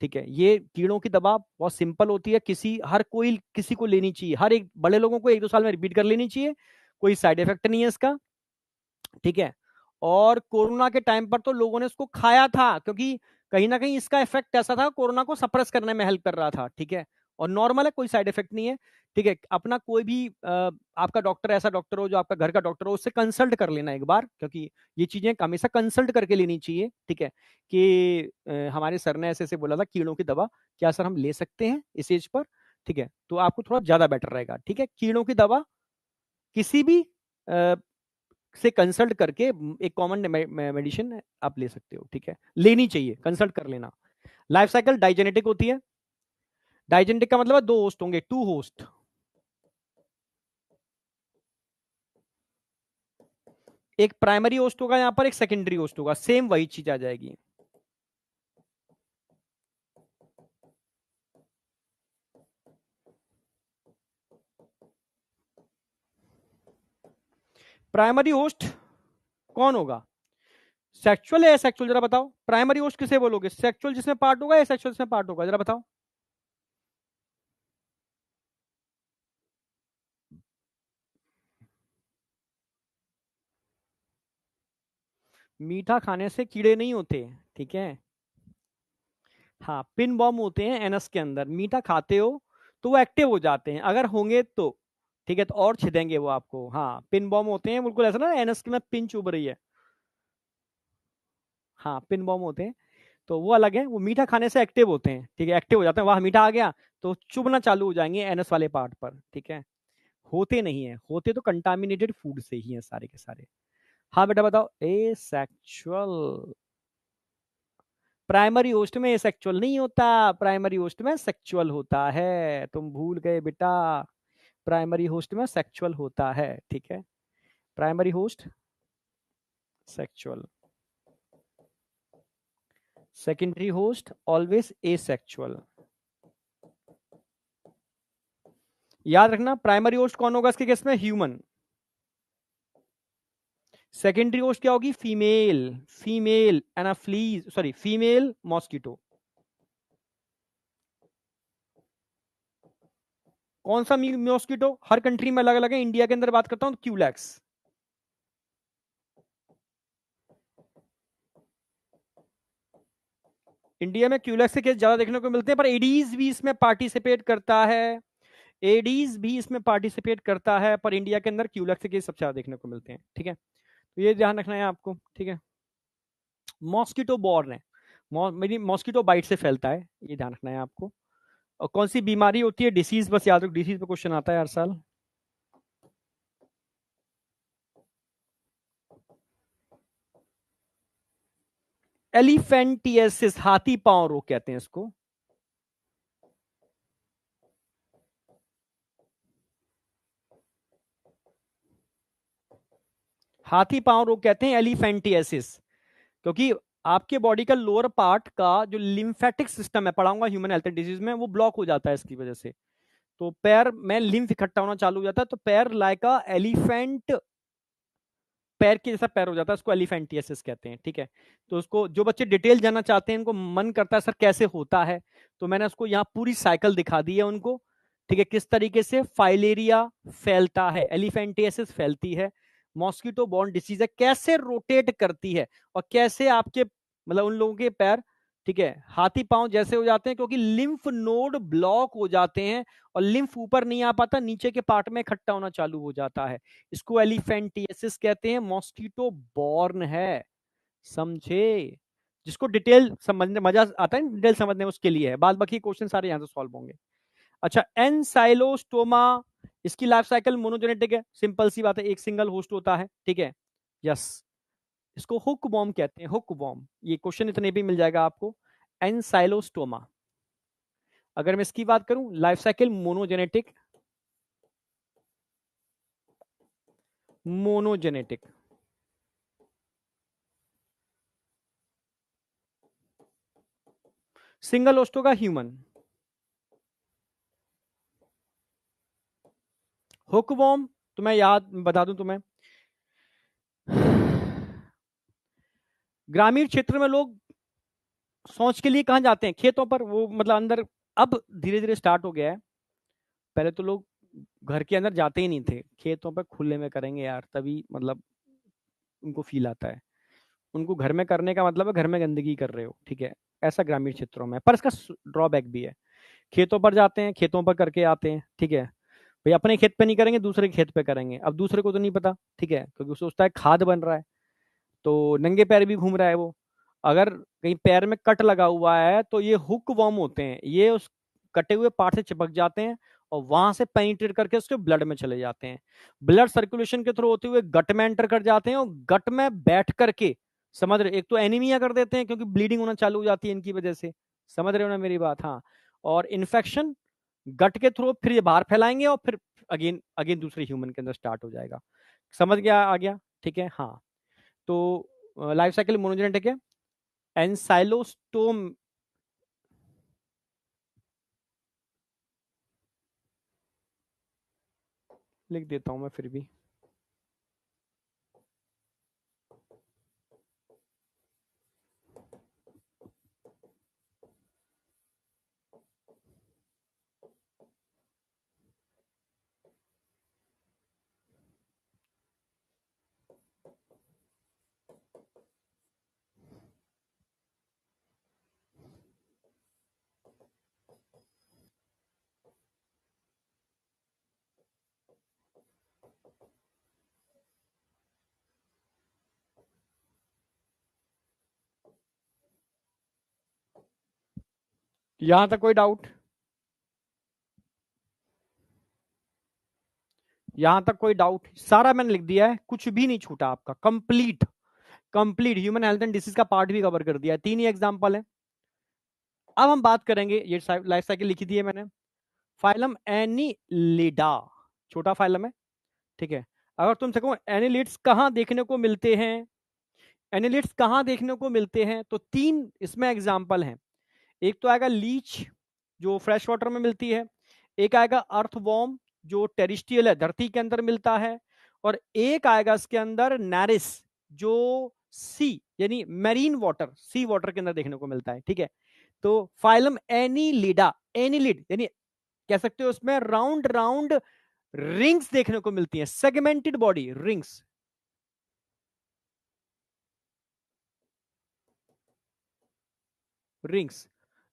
Speaker 1: ठीक है, ये कीड़ों की दवा बहुत सिंपल होती है, हर कोई किसी को लेनी चाहिए, हर एक बड़े लोगों को 1-2 साल में रिपीट कर लेनी चाहिए, कोई साइड इफेक्ट नहीं है इसका। ठीक है, और कोरोना के टाइम पर तो लोगों ने इसको खाया था, क्योंकि कहीं ना कहीं इसका इफेक्ट ऐसा था, कोरोना को सप्रेस करने में हेल्प कर रहा था। ठीक है, और नॉर्मल है, कोई साइड इफेक्ट नहीं है। ठीक है, अपना कोई भी आपका डॉक्टर, ऐसा डॉक्टर हो जो आपका घर का डॉक्टर हो, उससे कंसल्ट कर लेना एक बार, क्योंकि ये चीजें हमेशा कंसल्ट करके लेनी चाहिए। ठीक है, कि हमारे सर ने ऐसे ऐसे बोला था कीड़ों की दवा, क्या सर हम ले सकते हैं इस एज पर? ठीक है, तो आपको थोड़ा ज्यादा बेटर रहेगा। ठीक है, कीड़ों की दवा किसी भी से कंसल्ट करके एक कॉमन मेडिसिन आप ले सकते हो। ठीक है, लेनी चाहिए, कंसल्ट कर लेना। लाइफ साइकिल डाइजेनेटिक होती है। डाइजेनेटिक का मतलब है 2 होस्ट होंगे, 2 होस्ट। एक प्राइमरी होस्ट होगा यहां पर, एक सेकेंडरी होस्ट होगा, सेम वही चीज आ जाएगी। प्राइमरी होस्ट कौन होगा? सेक्सुअल है या सेक्सुअल, जरा बताओ। प्राइमरी होस्ट किसे बोलोगे? सेक्सुअल जिसमें पार्ट होगा या सेक्सुअल जिसमें पार्ट होगा, जरा बताओ। मीठा खाने से कीड़े नहीं होते। ठीक है, हाँ, पिन बॉम्ब होते हैं एनस के अंदर, मीठा खाते हो तो वो एक्टिव हो जाते हैं, अगर होंगे तो। ठीक है, तो और छिदेंगे वो आपको। हाँ, पिन बॉम्ब होते हैं, बिल्कुल ऐसा ना एनस की में पिन चुभ रही है। हाँ, पिन बॉम्ब होते हैं, तो वो अलग है, वो मीठा खाने से एक्टिव होते हैं। ठीक है, एक्टिव हो जाते हैं, वाह मीठा आ गया, तो चुभना चालू हो जाएंगे एनस वाले पार्ट पर। ठीक है, होते नहीं है, होते तो कंटामिनेटेड फूड से ही है सारे के सारे। हाँ बेटा बताओ। ए सेक्चुअल, प्राइमरी होस्ट में सेक्सुअल नहीं होता, प्राइमरी होस्ट में सेक्सुअल होता है, तुम भूल गए बेटा। प्राइमरी होस्ट में सेक्सुअल होता है। ठीक है, primary host sexual. Secondary host always asexual. याद रखना प्राइमरी होस्ट कौन होगा इसके केस में, ह्यूमन। सेकेंडरी होस्ट क्या होगी, female, female Anopheles, sorry female mosquito. कौन सा मॉस्किटो, हर कंट्री में अलग अलग है, इंडिया के अंदर बात करता हूं तो क्यूलैक्स। इंडिया में क्यूलैक्स के केस ज्यादा देखने को मिलते हैं, पर एडीज भी इसमें पार्टिसिपेट करता है, एडीज भी इसमें पार्टिसिपेट करता है, पर इंडिया के अंदर क्यूलैक्स के केस सबसे ज्यादा देखने को मिलते हैं। ठीक है, तो ये ध्यान रखना है आपको। ठीक है, मॉस्किटो बॉर्न है, मेरी मॉस्किटो बाइट से फैलता है, ये ध्यान रखना है आपको। और कौन सी बीमारी होती है, डिसीज, बस याद रखो डिसीज पे क्वेश्चन आता है हर साल। एलिफेंटियसिस, हाथी पांव रोग कहते हैं इसको। हाथी पांव रोग कहते हैं एलिफेंटियसिस, क्योंकि आपके बॉडी का लोअर पार्ट का जो लिम्फेटिक सिस्टम है, पढ़ाऊंगा ह्यूमन हेल्थ डिजीज में, वो ब्लॉक हो जाता है इसकी वजह से। तो पैर में लिम्फ इकट्ठा होना चालू हो जाता है, तो पैर लाइक अ एलिफेंट, पैर के जैसा पैर हो जाता है, उसको एलिफेंटियसिस कहते हैं। ठीक है, तो उसको जो बच्चे डिटेल जानना चाहते हैं, इनको मन करता है सर कैसे होता है, तो मैंने उसको यहाँ पूरी साइकिल दिखा दी है उनको। ठीक है, किस तरीके से फाइलेरिया फैलता है, एलिफेंटियसिस फैलती है, मॉस्किटो बॉर्न डिसीज है, कैसे रोटेट करती है, और कैसे आपके मतलब उन लोगों के पैर, ठीक है, हाथी पांव जैसे हो जाते हैं, क्योंकि लिम्फ नोड ब्लॉक हो जाते हैं और लिम्फ ऊपर नहीं आ पाता, नीचे के पार्ट में इकट्ठा होना चालू हो जाता है। इसको एलिफेंटियसिस कहते हैं, मॉस्किटो बॉर्न है, समझे। जिसको डिटेल समझने मजा आता है, डिटेल समझने में, उसके लिए है, बाद बाकी क्वेश्चन सारे यहां से सॉल्व होंगे। अच्छा, एनसाइलोस्टोमा, इसकी लाइफ साइकिल मोनोजेनेटिक है, सिंपल सी बात है, एक सिंगल होस्ट होता है। ठीक है, यस, इसको हुक बॉम्ब कहते हैं, हुक बॉम्ब, ये क्वेश्चन इतने भी मिल जाएगा आपको। एनसाइलोस्टोमा। अगर मैं इसकी बात करूं, life cycle monogenetic, monogenetic. Single host होगा ह्यूमन। हुकवॉर्म, तो मैं याद बता दूं तुम्हें, ग्रामीण क्षेत्र में लोग शौच के लिए कहां जाते हैं, खेतों पर, वो मतलब अंदर, अब धीरे धीरे स्टार्ट हो गया है। पहले तो लोग घर के अंदर जाते ही नहीं थे, खेतों पर खुले में करेंगे यार, तभी मतलब उनको फील आता है। उनको घर में करने का मतलब है घर में गंदगी कर रहे हो। ठीक है, ऐसा ग्रामीण क्षेत्रों में, पर इसका ड्रॉबैक भी है। खेतों पर जाते हैं, खेतों पर करके आते हैं। ठीक है, भाई अपने खेत पे नहीं करेंगे, दूसरे के खेत पे करेंगे, अब दूसरे को तो नहीं पता। ठीक है, क्योंकि वो सोचता है खाद बन रहा है, तो नंगे पैर भी घूम रहा है वो। अगर कहीं पैर में कट लगा हुआ है, तो ये हुक वर्म होते हैं, ये उस कटे हुए पार्ट से चिपक जाते हैं और वहां से पेनिट्रेट करके उसके ब्लड में चले जाते हैं, ब्लड सर्कुलेशन के थ्रू होते हुए गट में एंटर कर जाते हैं, और गट में बैठ करके, समझ रहे, एक तो एनीमिया कर देते हैं क्योंकि ब्लीडिंग होना चालू हो जाती है इनकी वजह से, समझ रहे हो ना मेरी बात, हाँ। और इन्फेक्शन गट के थ्रू फिर ये बाहर फैलाएंगे, और फिर अगेन अगेन दूसरे ह्यूमन के अंदर स्टार्ट हो जाएगा। समझ गया, आ गया। ठीक है, हाँ। तो लाइफ साइकिल मोनोजेनेटिक है, एनसाइलोस्टोम, लिख देता हूं मैं फिर भी। यहां तक कोई डाउट, यहां तक कोई डाउट, सारा मैंने लिख दिया है, कुछ भी नहीं छूटा आपका, complete, complete human health and disease का पार्ट भी कवर कर दिया है, 3 ही एग्जांपल है। अब हम बात करेंगे, ये लाइफ साइकिल लिखी थी है मैंने, फाइलम एनिलिडा, छोटा फाइलम है। ठीक है, अगर तुमसे कहूं एनिलिड्स कहां देखने को मिलते हैं, एनिलिड्स कहाँ देखने को मिलते हैं? तो 3 इसमें एग्जाम्पल हैं। एक तो आएगा लीच, जो फ्रेश वाटर में मिलती है। एक आएगा अर्थवॉर्म, जो टेरिस्ट्रियल है, धरती के अंदर मिलता है। और एक आएगा इसके अंदर नैरिस, जो सी यानी मैरीन वाटर, सी वाटर के अंदर देखने को मिलता है। ठीक है, तो फाइलम एनीलिडा, एनीलिड यानी कह सकते हो उसमें राउंड राउंड रिंग्स देखने को मिलती हैं, सेगमेंटेड बॉडी रिंग्स। रिंग्स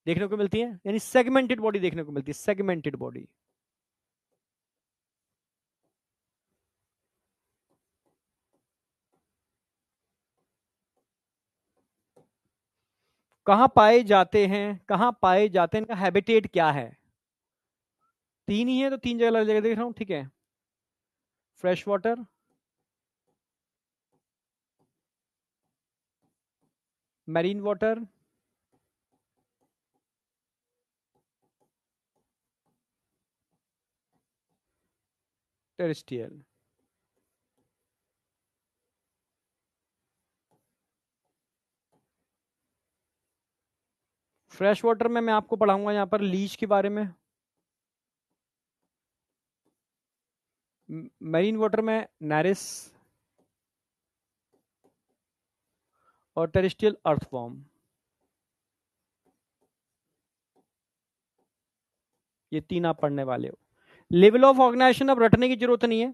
Speaker 1: देखने को मिलती है, यानी सेगमेंटेड बॉडी देखने को मिलती है, सेगमेंटेड बॉडी। कहां पाए जाते हैं, कहां पाए जाते हैं, इनका हैबिटेट क्या है? 3 ही है, तो 3 जगह अलग जगह देख रहा हूं। ठीक है, fresh water, marine water, terrestrial. Fresh water में मैं आपको पढ़ाऊंगा यहां पर लीच के बारे में, मैरीन वाटर में नैरिस, और टेरेस्ट्रियल अर्थवॉर्म। ये 3 आप पढ़ने वाले हो। लेवल ऑफ ऑर्गेनाइजेशन अब रटने की जरूरत नहीं है।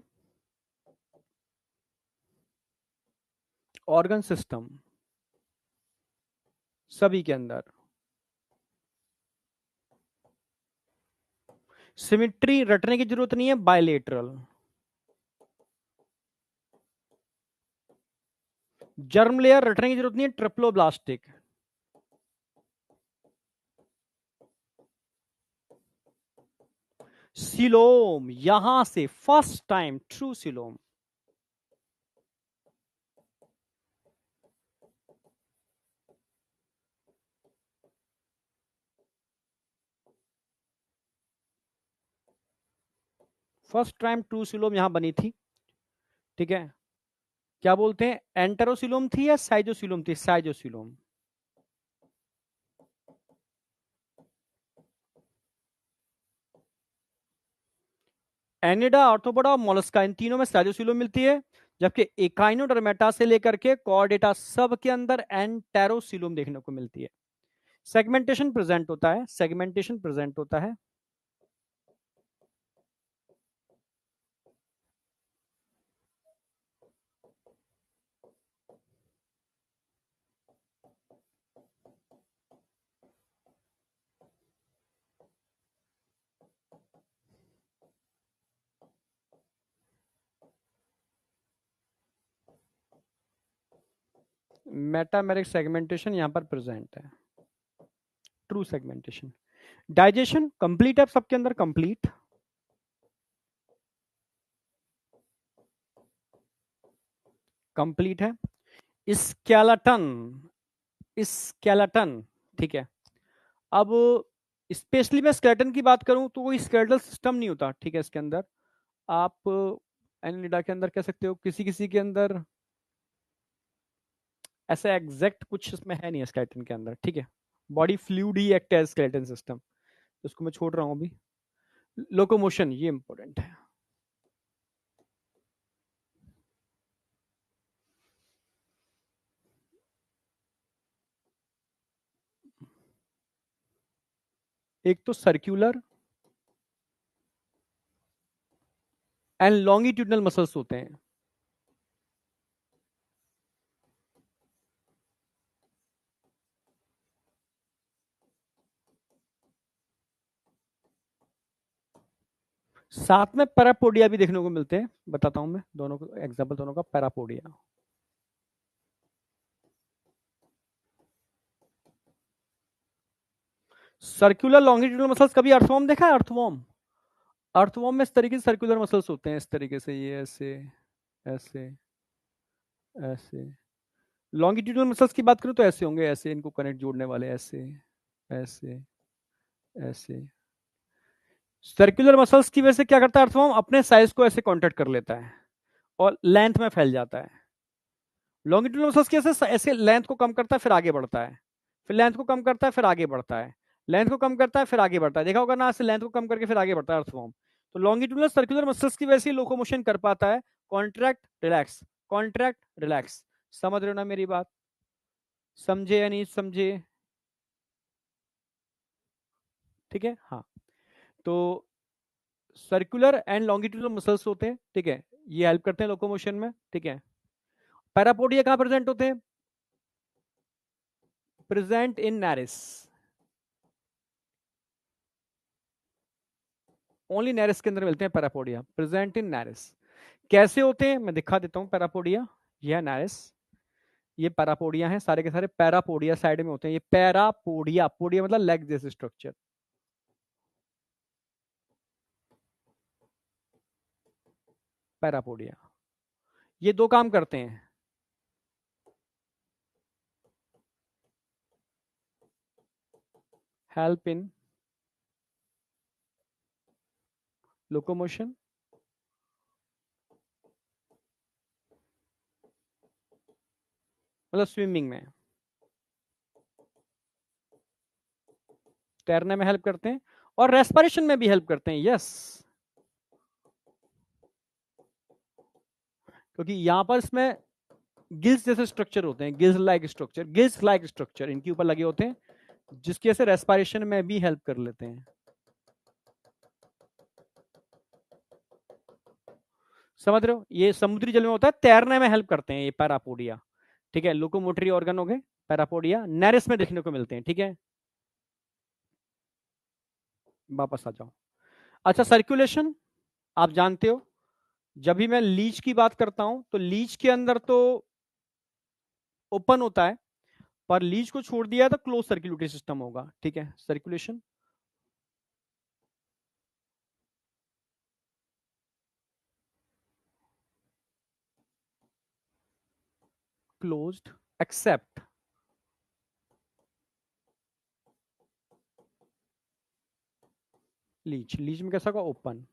Speaker 1: ऑर्गन सिस्टम सभी के अंदर, सिमिट्री रटने की जरूरत नहीं है, बायलेटरल। जर्म लेयर रटने की जरूरत नहीं है, ट्रिप्लोब्लास्टिक। सिलोम, यहां से first time true coelom. First time true coelom यहां बनी थी। ठीक है, क्या बोलते हैं, एंटेरोसिलोम थी या साइजोसिलोम थी? साइजोसिलोम। एनिडा, ऑर्थोपोडा और मोलस्का, इन तीनों में साइजोसिलोम मिलती है। जबकि एकाइनोडर्मेटा से लेकर के कॉर्डेटा सब के अंदर एंटेरोसिलोम देखने को मिलती है। सेगमेंटेशन प्रेजेंट होता है, सेगमेंटेशन प्रेजेंट होता है। मेटामेरिक सेगमेंटेशन यहां पर प्रेजेंट है, ट्रू सेगमेंटेशन। डाइजेशन कंप्लीट है सबके अंदर, कंप्लीट। कंप्लीट है। Skeleton, skeleton. ठीक है, अब स्पेशली मैं स्केलेटन की बात करूं तो कोई स्केलेटल सिस्टम नहीं होता। ठीक है, इसके अंदर आप एनिलिडा के अंदर कह सकते हो, किसी किसी के अंदर ऐसा एग्जैक्ट कुछ इसमें है नहीं स्केलेटन के अंदर। ठीक है, बॉडी फ्लूइड ही एक्ट है स्केलेटन सिस्टम, उसको मैं छोड़ रहा हूं अभी। लोकोमोशन ये इंपॉर्टेंट है। एक तो सर्क्यूलर एंड लॉन्गिट्यूडनल मसल्स होते हैं। साथ में पैरापोडिया भी देखने को मिलते हैं, बताता हूं मैं दोनों को एग्जांपल, दोनों का। पैरापोडिया, सर्कुलर लॉन्गिट्यूडनल मसल्स कभी अर्थवॉर्म देखा है? अर्थवॉर्म, अर्थवॉर्म में इस तरीके से सर्कुलर मसल्स होते हैं, इस तरीके से, ये ऐसे ऐसे ऐसे। लॉन्गिट्यूडनल मसल्स की बात करूं तो ऐसे होंगे, ऐसे इनको कनेक्ट जोड़ने वाले, ऐसे ऐसे ऐसे। सर्कुलर मसल्स की वजह से क्या करता है अर्थवॉर्म, अपने साइज को ऐसे कॉन्ट्रैक्ट कर लेता है और लेंथ में फैल जाता है। लॉन्गिट्यूडनल मसल्स कैसे, ऐसे लेंथ को कम करता है फिर आगे बढ़ता है, फिर लेंथ को कम करता है फिर आगे बढ़ता है, लेंथ को कम करता है फिर आगे बढ़ता है, देखा होगा ना, ऐसे लेंथ को कम करके फिर आगे बढ़ता है अर्थवॉर्म। तो लॉन्गिट्यूडनल सर्कुलर मसल्स की वजह से लोकोमोशन कर पाता है, कॉन्ट्रैक्ट रिलैक्स, कॉन्ट्रैक्ट रिलैक्स। समझ रहे हो ना मेरी बात, समझे या नहीं समझे? ठीक है, हाँ। तो सर्कुलर एंड लॉन्गिट्यूडनल मसल्स होते हैं, ठीक है, ये हेल्प करते हैं लोकोमोशन में, ठीक है। पैरापोडिया कहाँ प्रेजेंट होते हैं? प्रेजेंट इन नैरिस, ओनली नैरिस के अंदर मिलते हैं पैरापोडिया, प्रेजेंट इन नैरिस। कैसे होते हैं मैं दिखा देता हूं। पैरापोडिया, यह नैरिस, ये पैरापोडिया है, सारे के सारे पैरापोडिया साइड में होते हैं। ये पैरापोडिया, पोडिया मतलब लेग जैसे स्ट्रक्चर, पैरापोडिया। ये दो काम करते हैं, हेल्प इन लोकोमोशन, मतलब स्विमिंग में, तैरने में हेल्प करते हैं, और रेस्पिरेशन में भी हेल्प करते हैं, यस। क्योंकि यहां पर इसमें गिल्स जैसे स्ट्रक्चर होते हैं, गिल्स लाइक स्ट्रक्चर इनके ऊपर लगे होते हैं, जिसकी वजह से रेस्पिरेशन में भी हेल्प कर लेते हैं। समझ रहे हो, ये समुद्री जल में होता है, तैरने में हेल्प करते हैं ये पैरापोडिया, ठीक है। लोकोमोटरी ऑर्गन हो गए पैरापोडिया, नैरिस में देखने को मिलते हैं, ठीक है। वापस आ जाओ। अच्छा, सर्कुलेशन आप जानते हो, जब भी मैं लीच की बात करता हूं तो लीच के अंदर तो ओपन होता है, पर लीच को छोड़ दिया तो क्लोज सर्कुलेटरी सिस्टम होगा, ठीक है। Circulation closed except leech, leech में कैसा होगा, ओपन,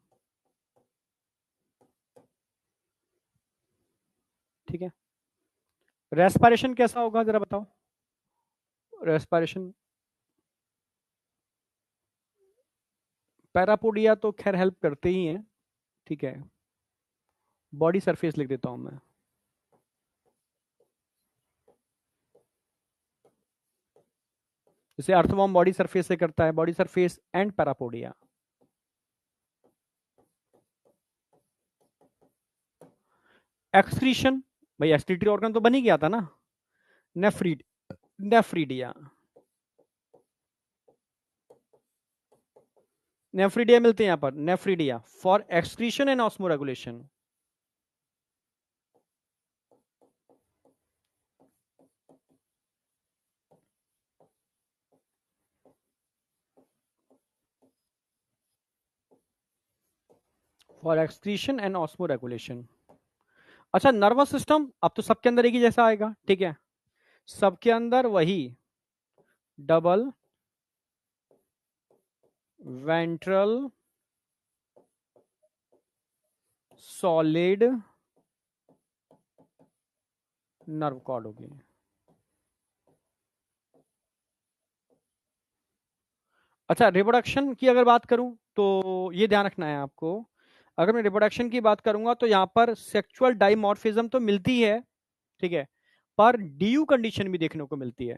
Speaker 1: ठीक है। रेस्पिरेशन कैसा होगा जरा बताओ, रेस्पिरेशन। पैरापोडिया तो खैर हेल्प करते ही हैं, ठीक है। बॉडी सरफेस लिख देता हूं मैं, जैसे अर्थवॉर्म बॉडी सरफेस से करता है, body surface and parapodia. Excretion, भाई एक्सक्रीटरी ऑर्गन तो बन ही गया था ना, नेफ्रीड, नेफ्रीडिया, नेफ्रीडिया मिलते हैं यहाँ पर, nephridia for excretion and osmoregulation. For excretion and osmoregulation. अच्छा, नर्वस सिस्टम अब तो सबके अंदर एक ही जैसा आएगा, ठीक है। सबके अंदर वही double ventral solid nerve cord होगी। अच्छा, रिप्रोडक्शन की अगर बात करूं तो ये ध्यान रखना है आपको, अगर मैं रिप्रोडक्शन की बात करूंगा तो यहां पर सेक्सुअल डाइमॉर्फिज्म तो मिलती है, ठीक है, पर डीयू कंडीशन भी देखने को मिलती है।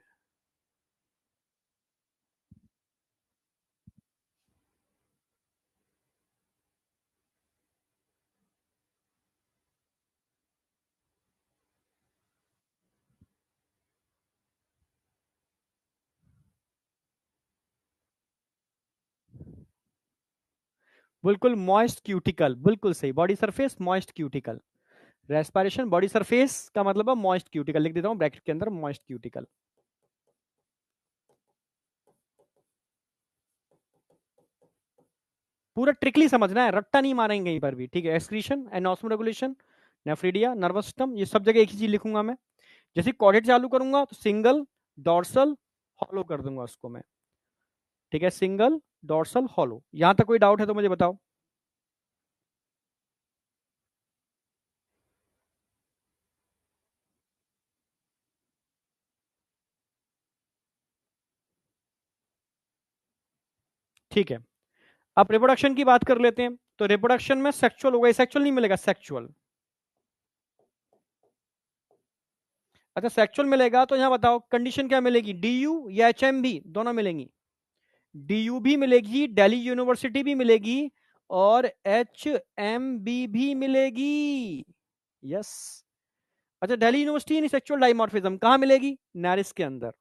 Speaker 1: बिल्कुल मॉइस्ट क्यूटिकल, बिल्कुल सही, body surface moist cuticle. Respiration body surface का मतलब है मॉइस्ट क्यूटिकल, लिख देता हूं ब्रैकेट के अंदर मॉइस्ट क्यूटिकल। पूरा ट्रिकली समझना है, रट्टा नहीं मारेंगे कहीं पर भी, ठीक है। Excretion and osmo regulation, nephridia, nervous system, ये सब जगह एक ही चीज लिखूंगा मैं। जैसे कॉर्डेट चालू करूंगा तो सिंगल डॉर्सल हॉलो कर दूंगा उसको मैं, ठीक है, सिंगल डॉर्सल हॉलो। यहां तक कोई डाउट है तो मुझे बताओ। ठीक है, अब रिप्रोडक्शन की बात कर लेते हैं। तो रिप्रोडक्शन में सेक्सुअल होगा, सेक्सुअल नहीं मिलेगा, सेक्सुअल। अच्छा सेक्सुअल मिलेगा तो यहां बताओ कंडीशन क्या मिलेगी, डीयू या एचएमबी, दोनों मिलेंगी। डीयू भी मिलेगी, दिल्ली यूनिवर्सिटी भी मिलेगी, और एचएमबी भी मिलेगी। यस। अच्छा दिल्ली यूनिवर्सिटी नहीं, सेक्सुअल डाइमॉर्फिज्म कहां मिलेगी, नारिस के अंदर।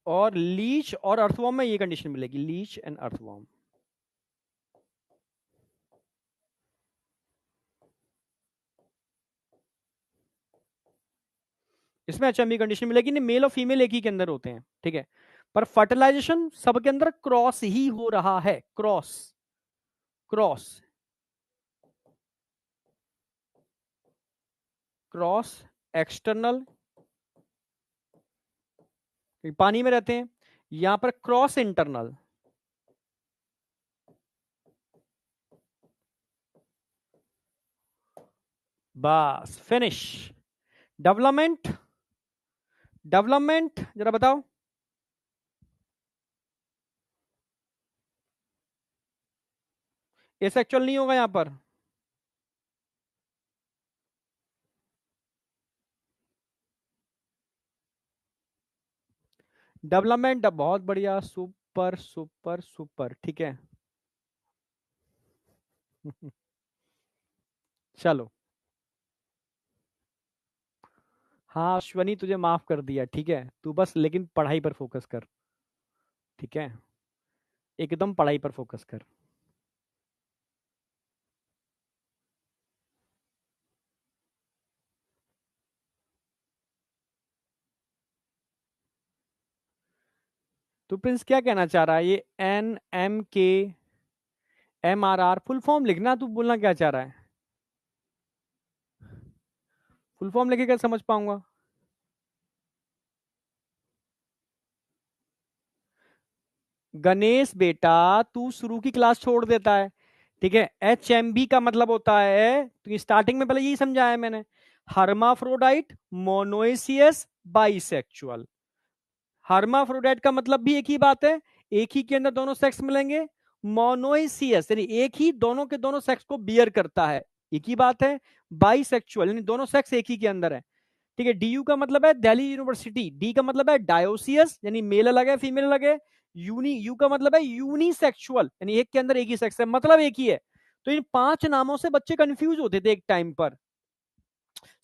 Speaker 1: और लीच और अर्थवॉर्म में ये कंडीशन मिलेगी, लीच एंड अर्थवॉर्म। इसमें एचएमबी कंडीशन मिलेगी नहीं, मेल और फीमेल एक ही के अंदर होते हैं, ठीक है। पर फर्टिलाइजेशन सबके अंदर क्रॉस ही हो रहा है, क्रॉस, क्रॉस, क्रॉस एक्सटर्नल, पानी में रहते हैं। यहां पर क्रॉस इंटरनल, बस फिनिश। डेवलपमेंट, डेवलपमेंट जरा बताओ। ये सेक्सुअल नहीं होगा यहां पर। डेवलपमेंट बहुत बढ़िया, सुपर सुपर सुपर, ठीक है। चलो, हाँ अश्वनी तुझे माफ कर दिया, ठीक है, तू बस लेकिन पढ़ाई पर फोकस कर, ठीक है, एकदम पढ़ाई पर फोकस कर। तो प्रिंस क्या कहना चाह रहा है, ये NMK MRR फुल फॉर्म लिखना, तू बोलना क्या चाह रहा है, फुल फॉर्म लिखे क्या समझ पाऊंगा। गणेश बेटा तू शुरू की क्लास छोड़ देता है, ठीक है। HMB का मतलब होता है, तो स्टार्टिंग में पहले यही समझाया मैंने, हर्माफ्रोडाइट, मोनोएसियस, बाइसेक्सुअल। हर्माफ्रोडाइट का मतलब भी एक ही बात है, एक ही के अंदर दोनों सेक्स मिलेंगे। मोनोइसियस यानी एक ही दोनों के दोनों सेक्स को बियर करता है, एक ही बात है। बाइसेक्सुअल यानी दोनों सेक्स एक ही के अंदर है, ठीक है। डीयू का मतलब है दिल्ली यूनिवर्सिटी, डी का मतलब है डायोसियस यानी मेल अलग है फीमेल अलग है। यू का मतलब है यूनिसेक्सुअल यानी एक के अंदर एक ही सेक्स है, मतलब एक ही है। तो इन 5 नामों से बच्चे कंफ्यूज होते थे एक टाइम पर,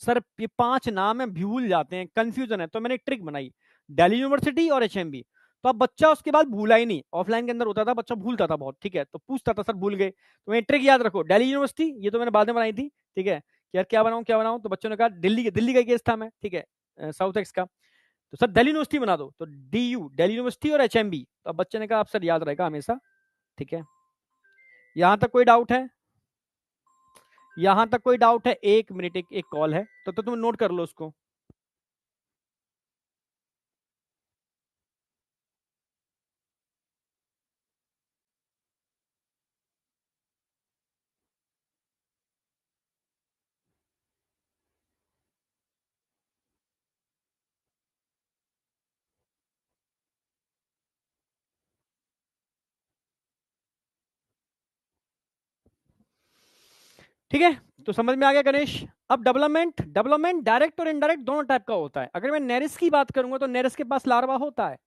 Speaker 1: सर ये 5 नाम है भूल जाते हैं, कंफ्यूजन है, तो मैंने एक ट्रिक बनाई, दिल्ली यूनिवर्सिटी और एचएमबी। तो अब बच्चा उसके बाद भूला ही नहीं, ऑफलाइन के अंदर होता था बच्चा भूलता था बहुत, ठीक है, तो पूछता था सर भूल गए, तो मैं ट्रिक याद रखो, दिल्ली यूनिवर्सिटी ये तो मैंने बाद में बनाई थी, ठीक है, कि यार क्या बनाऊं क्या बनाऊं, तो बच्चों ने कहा दिल्ली का केस था मैं, ठीक है, साउथ एक्स का, तो सर दिल्ली यूनिवर्सिटी बना दो, तो DU दिल्ली यूनिवर्सिटी और एचएमबी, तो अब बच्चे ने कहा अब सर याद रहेगा हमेशा, ठीक है। यहां तक कोई डाउट है, यहां तक कोई डाउट है, 1 मिनट, एक कॉल है, तो तुम नोट कर लो उसको। ठीक है, तो समझ में आ गया गणेश। अब डेवलपमेंट, डेवलपमेंट डायरेक्ट और इनडायरेक्ट दोनों टाइप का होता है। अगर मैं नेरिस की बात करूंगा तो नेरिस के पास लार्वा होता है,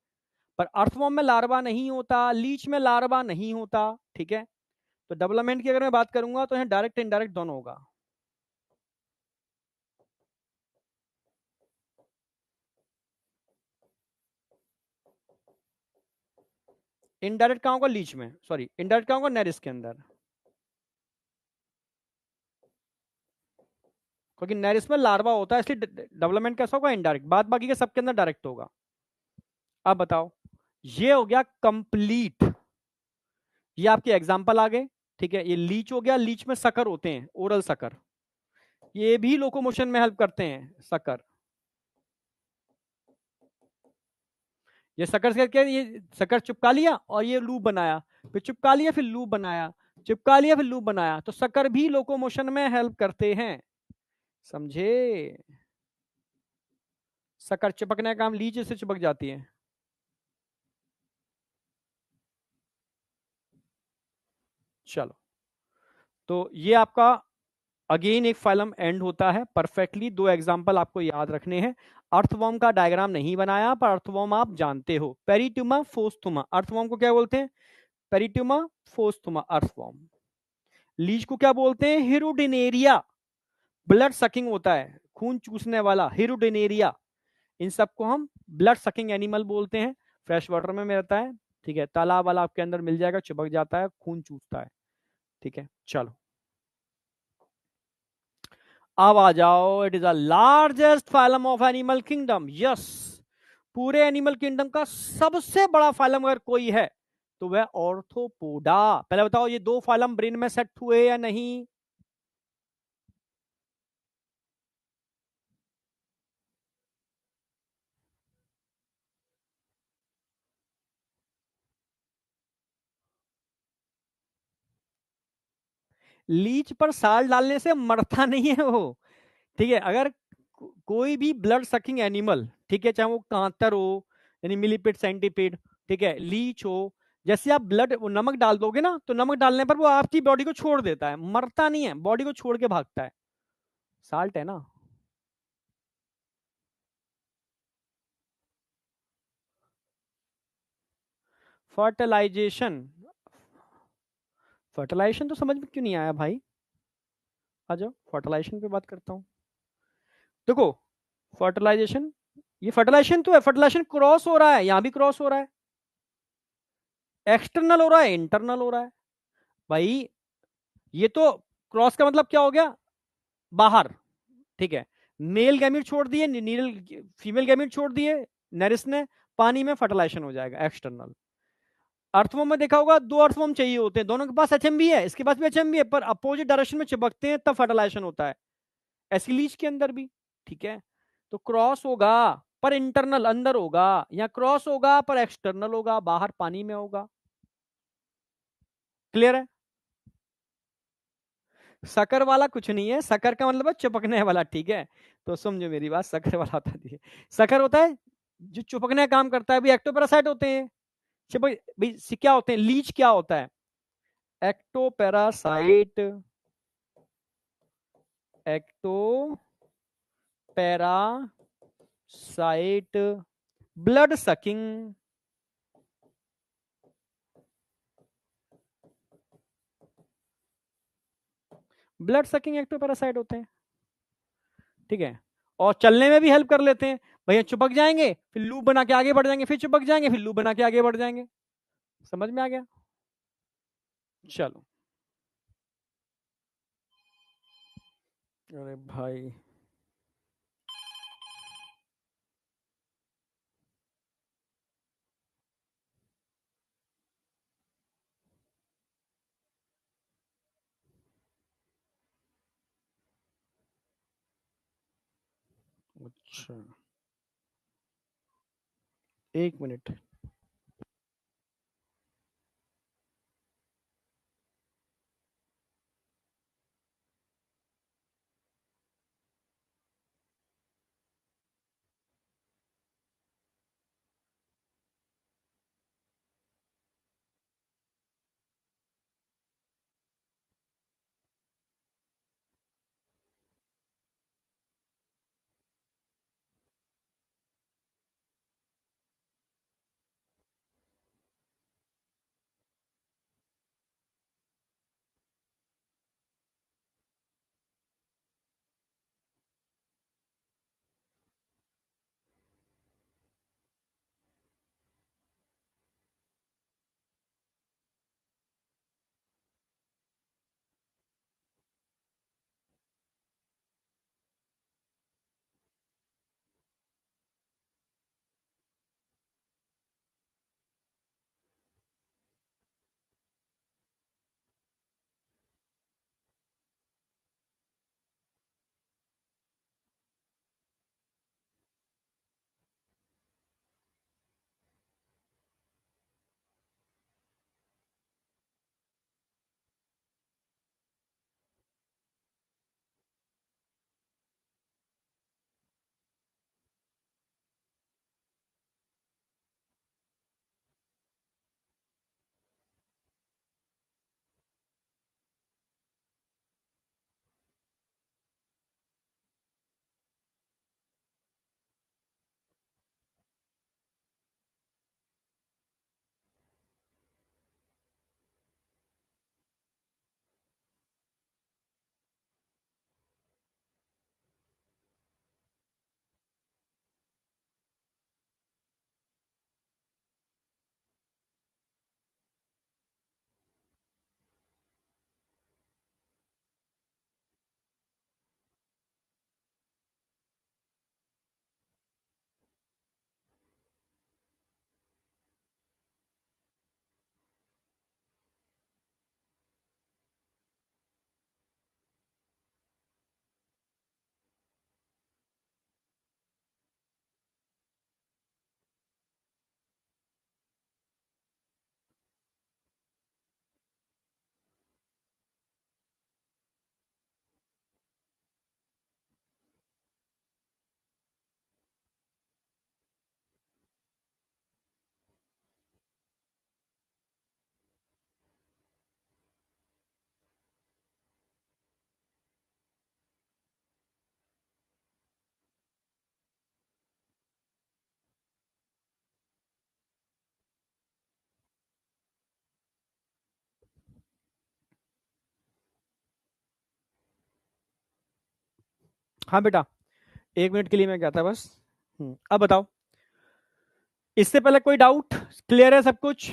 Speaker 1: पर अर्थवॉर्म में लार्वा नहीं होता, लीच में लार्वा नहीं होता, ठीक है। तो डेवलपमेंट की अगर मैं बात करूंगा तो यहाँ डायरेक्ट इनडायरेक्ट दोनों होगा। इनडायरेक्ट कहाँ होगा, लीच में, सॉरी इनडायरेक्ट कहाँ होगा, नेरिस के अंदर, क्योंकि नेरिस में लार्वा होता है, इसलिए डेवलपमेंट कैसा होगा, इनडायरेक्ट, बाद बाकी के सबके अंदर डायरेक्ट होगा। अब बताओ, ये हो गया कंप्लीट, ये आपके एग्जाम्पल आ गए, ठीक है। ये लीच हो गया, लीच में सकर होते हैं, ओरल सकर, ये भी लोकोमोशन में हेल्प करते हैं सकर। ये सकर से क्या, ये सकर चिपका लिया और ये लूप बनाया, फिर चिपका लिया फिर लूप बनाया, चिपका लिया फिर लूप बनाया, तो सकर भी लोकोमोशन में हेल्प करते हैं, समझे। शक्कर चिपकने का काम, लीच से चिपक जाती है। चलो, तो ये आपका अगेन एक फाइलम एंड होता है परफेक्टली। दो एग्जांपल आपको याद रखने हैं। अर्थवॉर्म का डायग्राम नहीं बनाया, पर अर्थवॉर्म आप जानते हो, पेरिट्यूमा फोस्थुमा। अर्थवॉर्म को क्या बोलते हैं? पेरिट्यूमा फोस्थुमा अर्थवॉर्म। लीच को क्या बोलते हैं? हिरुडिनेरिया। ब्लड सकिंग होता है, खून चूसने वाला, हिरुडिनेरिया। इन सबको हम ब्लड सकिंग एनिमल बोलते हैं। फ्रेश वाटर में रहता है, ठीक है, तालाब वाला आपके अंदर मिल जाएगा, चिपक जाता है, खून चूसता है, ठीक है। चलो, अब आ जाओ, it is the largest phylum of animal kingdom. Yes, पूरे एनिमल किंगडम का सबसे बड़ा फाइलम अगर कोई है तो वह ऑर्थोपोडा। पहले बताओ, ये दो फाइलम ब्रेन में सेट हुए या नहीं? लीच पर साल डालने से मरता नहीं है वो, ठीक है। अगर कोई भी ब्लड सकिंग एनिमल, ठीक है, चाहे वो कांतर हो, यानी मिलीपिड सेंटीपिड, ठीक है, लीच हो, जैसे आप ब्लड नमक डाल दोगे ना, तो नमक डालने पर वो आपकी बॉडी को छोड़ देता है, मरता नहीं है, बॉडी को छोड़ के भागता है। साल्ट है ना। फर्टिलाइजेशन, फर्टिलाइजेशन तो समझ में क्यों नहीं आया भाई? आ जाओ, फर्टिलाइजेशन पे बात करता हूँ। देखो, फर्टिलाइजेशन, ये फर्टिलाइजेशन तो है, फर्टिलाइजेशन क्रॉस हो रहा है, यहां भी क्रॉस हो रहा है, एक्सटर्नल हो रहा है, इंटरनल हो रहा है भाई। ये तो क्रॉस का मतलब क्या हो गया? बाहर, ठीक है। मेल गैमीट छोड़ दिए, नीडल, फीमेल गैमीट छोड़ दिए नेरिस ने, पानी में फर्टिलाइजेशन हो जाएगा, एक्सटर्नल। अर्थवॉर्म में देखा होगा, दो अर्थवॉर्म चाहिए होते हैं, दोनों के पास एचएमबी है, इसके पास भी एचएमबी है, पर अपोजिट डायरेक्शन में चिपकते हैं, तब फर्टिलाइजेशन होता है। ऐसी लीच के अंदर भी, ठीक है। तो क्रॉस होगा पर इंटरनल अंदर होगा, या क्रॉस होगा पर एक्सटर्नल होगा, बाहर पानी में होगा। क्लियर है? सकर वाला कुछ नहीं है, सकर का मतलब है चिपकने वाला, ठीक है। तो समझो मेरी बात, सकर वाला होता है, सकर होता है जो चिपकने का काम करता है। भी एक्टोपैरासाइट होते हैं, चिपक भाई, क्या होते हैं? लीच क्या होता है? Ectoparasite, ectoparasite, blood sucking, blood sucking ectoparasite होते हैं, ठीक है। और चलने में भी हेल्प कर लेते हैं। भैया चिपक जाएंगे, फिर लूप बना के आगे बढ़ जाएंगे, फिर चिपक जाएंगे, फिर लूप बना के आगे बढ़ जाएंगे। समझ में आ गया? चलो, अरे भाई, अच्छा, एक मिनट। हाँ बेटा, 1 मिनट के लिए मैं गया था बस। अब बताओ, इससे पहले कोई डाउट? क्लियर है सब कुछ?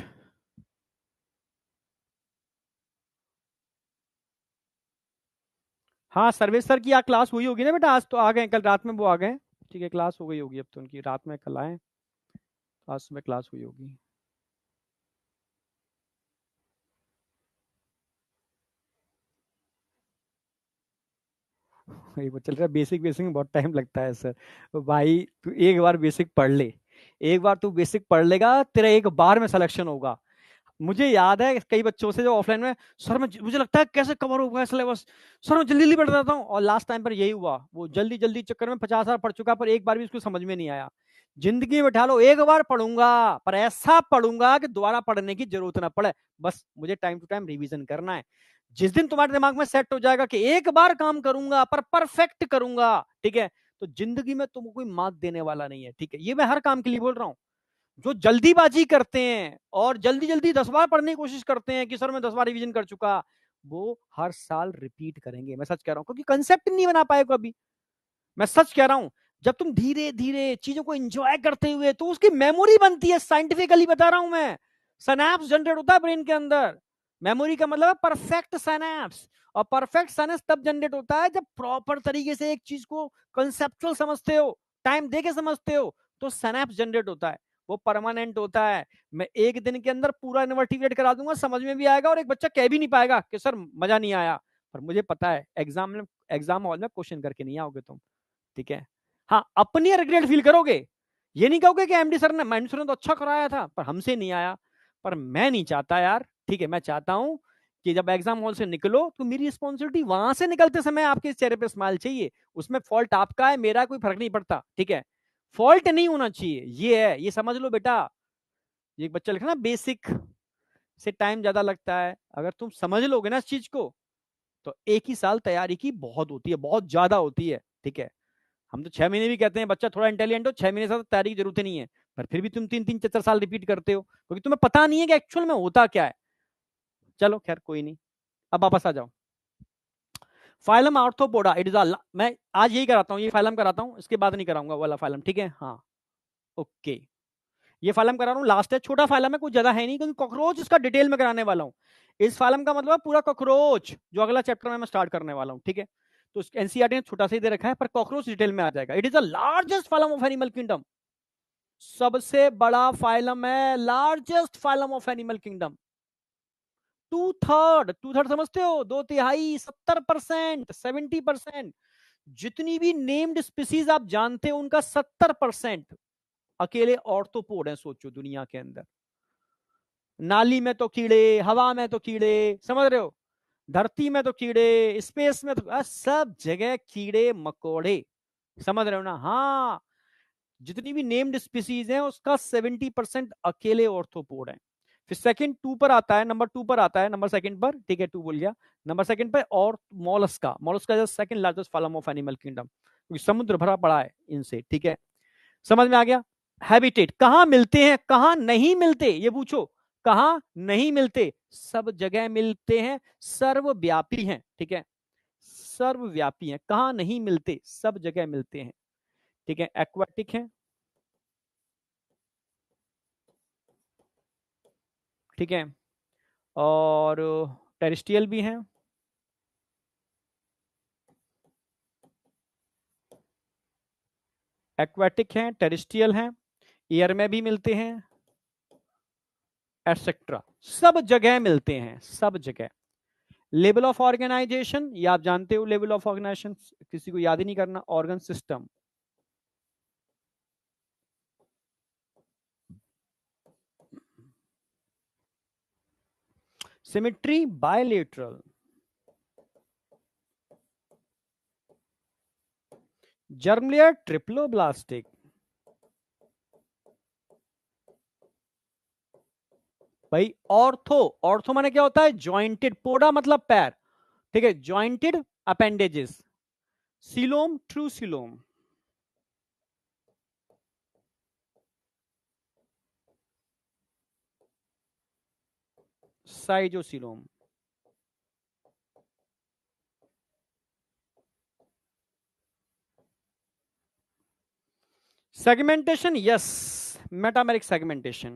Speaker 1: हाँ, सर्वेश सर की आज क्लास हुई होगी ना बेटा, आज तो आ गए, कल रात में वो आ गए। ठीक है, क्लास हो गई होगी अब तो उनकी, रात में कल आए, आज सुबह क्लास हुई होगी। ये वो चल रहा है, बेसिक बेसिक में बहुत टाइम लगता है सर। तो भाई तू एक बार बेसिक पढ़ ले, एक बार तू बेसिक पढ़ लेगा, तेरा एक बार में सिलेक्शन होगा। मुझे याद है कई बच्चों से जो ऑफलाइन में, सर मैं, मुझे लगता है कैसे कवर होगा सिलेबस, सर मैं जल्दी जल्दी पढ़ जाता हूँ, और लास्ट टाइम पर यही हुआ, वो जल्दी जल्दी चक्कर में 50 बार पढ़ चुका, पर एक बार भी उसको समझ में नहीं आया। जिंदगी में बैठा लो, एक बार पढ़ूंगा, पर ऐसा पढ़ूंगा कि दोबारा पढ़ने की जरूरत ना पड़े, बस मुझे टाइम टू टाइम रिवीजन करना है। जिस दिन तुम्हारे दिमाग में सेट हो जाएगा कि एक बार काम करूंगा पर परफेक्ट करूंगा, ठीक है, तो जिंदगी में तुमको कोई मार्क देने वाला नहीं है। ठीक है, ये मैं हर काम के लिए बोल रहा हूं। जो जल्दीबाजी करते हैं और जल्दी जल्दी 10 बार पढ़ने की कोशिश करते हैं कि सर मैं 10 बार रिवीजन कर चुका, वो हर साल रिपीट करेंगे, मैं सच कह रहा हूं, क्योंकि कंसेप्ट नहीं बना पाए कभी। मैं सच कह रहा हूं, जब तुम धीरे धीरे चीजों को एंजॉय करते हुए, तो उसकी मेमोरी बनती है, साइंटिफिकली बता रहा हूं मैं। सैनैप्स जनरेट होता है ब्रेन के अंदर। मेमोरी का मतलब है परफेक्ट सैनैप्स, और परफेक्ट सैनैप्स तब जनरेट होता है जब प्रॉपर तरीके से एक चीज को कंसेप्चुअल समझते हो, टाइम देके समझते हो, तो सैनैप्स जनरेट होता है, वो परमानेंट होता है। मैं एक दिन के अंदर पूरा इन्वर्टिब्रेट करा दूंगा, समझ में भी आएगा, और एक बच्चा कह भी नहीं पाएगा कि सर मजा नहीं आया, पर मुझे पता है एग्जाम हॉल में क्वेश्चन करके नहीं आओगे तुम। ठीक है, हाँ, अपनी रिग्रेट फील करोगे, ये नहीं कहोगे कि एमडी सर ने तो अच्छा कराया था पर हमसे नहीं आया। पर मैं नहीं चाहता यार, ठीक है, मैं चाहता हूं कि जब एग्जाम हॉल से निकलो तो मेरी रिस्पॉन्सिबिलिटी, वहां से निकलते समय आपके चेहरे पे स्माइल चाहिए, उसमें फॉल्ट आपका है, मेरा कोई फर्क नहीं पड़ता। ठीक है, फॉल्ट नहीं होना चाहिए, ये है, ये समझ लो बेटा। ये एक बच्चा लिखा ना, बेसिक से टाइम ज्यादा लगता है, अगर तुम समझ लोगे ना इस चीज को, तो एक ही साल तैयारी की बहुत होती है, बहुत ज्यादा होती है। ठीक है, हम तो 6 महीने भी कहते हैं बच्चा थोड़ा इंटेलिजेंट हो, 6 महीने से तैयारी की जरूरत नहीं है, पर फिर भी तुम 3 3 4 4 साल रिपीट करते हो, क्योंकि तुम्हें पता नहीं है कि एक्चुअल में होता क्या है। चलो खैर कोई नहीं, अब वापस आ जाओ। फाइलम आर्थ्रोपोडा, इट इज मैं आज यही कराता हूँ, ये फाइलम कराता हूँ, इसके बाद नहीं कराऊंगा वाला फाइलम। ठीक है, हाँ, ओके, ये फाइलम करा रहा हूँ, लास्ट है, छोटा फाइलम है, कुछ ज्यादा है नहीं, क्योंकि कॉकरोच इसका डिटेल में कराने वाला हूँ। इस फाइलम का मतलब पूरा कॉकरोच, जो अगला चैप्टर में मैं स्टार्ट करने वाला हूँ। ठीक है, तो एनसीईआरटी ने छोटा सा ही दे रखा है, पर कॉकरोच डिटेल में आ जाएगा। It is the largest phylum of animal kingdom, सबसे बड़ा फाइलम है, largest phylum of animal kingdom. Two third समझते हो, 2/3, 70%, 70%, जितनी भी नेम्ड स्पीसीज आप जानते हो उनका 70% अकेले ऑर्थोपोड है। सोचो दुनिया के अंदर, नाली में तो कीड़े, हवा में तो कीड़े, समझ रहे हो, धरती में तो कीड़े, स्पेस में तो सब जगह कीड़े मकोड़े, समझ रहे हो ना? हाँ, जितनी भी नेम्ड स्पीसीज है उसका 70% अकेले ऑर्थोपोड है। फिर सेकंड टू पर आता है, नंबर टू पर आता है, नंबर सेकंड पर, ठीक है, टू बोल गया, नंबर सेकंड पर, और Mollusca, Mollusca second largest form of animal kingdom, क्योंकि समुद्र भरा पड़ा है इनसे। ठीक है, समझ में आ गया? हैबिटेट कहां मिलते हैं, कहां नहीं मिलते, ये पूछो, कहां नहीं मिलते? सब जगह मिलते हैं, सर्वव्यापी हैं। ठीक है, सर्वव्यापी हैं, कहां नहीं मिलते, सब जगह मिलते हैं। ठीक है, एक्वाटिक है, ठीक है, और टेरिस्ट्रियल भी हैं, एक्वाटिक हैं, टेरिस्ट्रियल हैं, एयर में भी मिलते हैं, एटसेट्रा, सब जगह मिलते हैं, सब जगह। लेवल ऑफ ऑर्गेनाइजेशन, ये आप जानते हो, लेवल ऑफ ऑर्गेनाइजेशन किसी को याद ही नहीं करना, organ system, symmetry bilateral, germ layer triploblastic, भाई ऑर्थो, ऑर्थो माने क्या होता है? जॉइंटेड, पोडा मतलब पैर, ठीक है, jointed appendages, coelom true coelom, schizocoelom, segmentation, yes, metameric segmentation.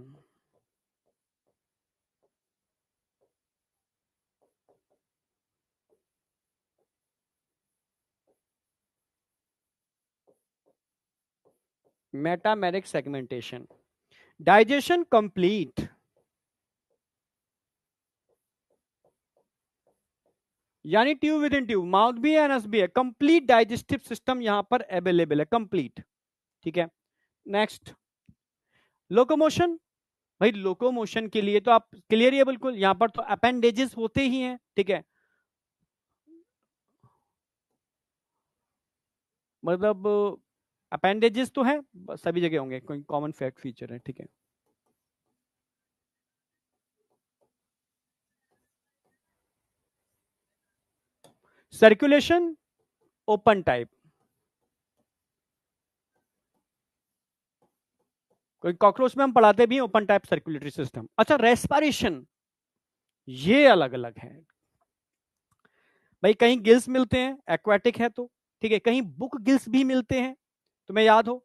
Speaker 1: Metameric segmentation, digestion complete, यानी tube with in tube, mouth भी है, एनस भी है, कंप्लीट डाइजेस्टिव सिस्टम यहां पर अवेलेबल है, कंप्लीट। ठीक है, नेक्स्ट, लोकोमोशन। भाई लोकोमोशन के लिए तो आप क्लियर ही है बिल्कुल, यहां पर तो अपेंडेजेस होते ही हैं। ठीक है, मतलब अपेंडेजेस तो हैं, सभी जगह होंगे, कोई कॉमन फैक्ट फीचर है। ठीक है, सर्कुलेशन ओपन टाइप, कोई कॉकरोच में हम पढ़ाते भी हैं ओपन टाइप सर्कुलेटरी सिस्टम। अच्छा, रेस्पिरेशन, ये अलग अलग है भाई, कहीं गिल्स मिलते हैं, एक्वाटिक है तो, ठीक है, कहीं बुक गिल्स भी मिलते हैं, तुम्हें याद हो,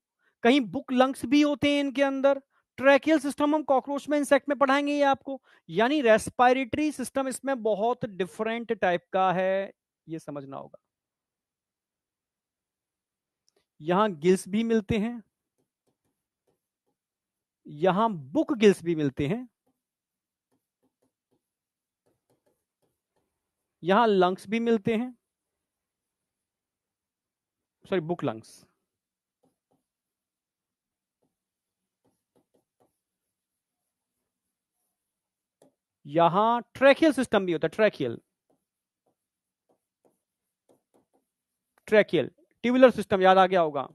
Speaker 1: कहीं बुक लंग्स भी होते हैं इनके अंदर। ट्रैकियल सिस्टम हम कॉकरोच में, इंसेक्ट में पढ़ाएंगे ये आपको। यानी रेस्पिरेटरी सिस्टम इसमें बहुत डिफरेंट टाइप का है, ये समझना होगा। यहां गिल्स भी मिलते हैं, यहां बुक गिल्स भी मिलते हैं, यहां लंग्स भी मिलते हैं, सॉरी बुक लंग्स। यहां ट्रैकियल सिस्टम भी होता है, ट्रैकियल, ट्रैकियल ट्यूबुलर सिस्टम याद आ गया होगा।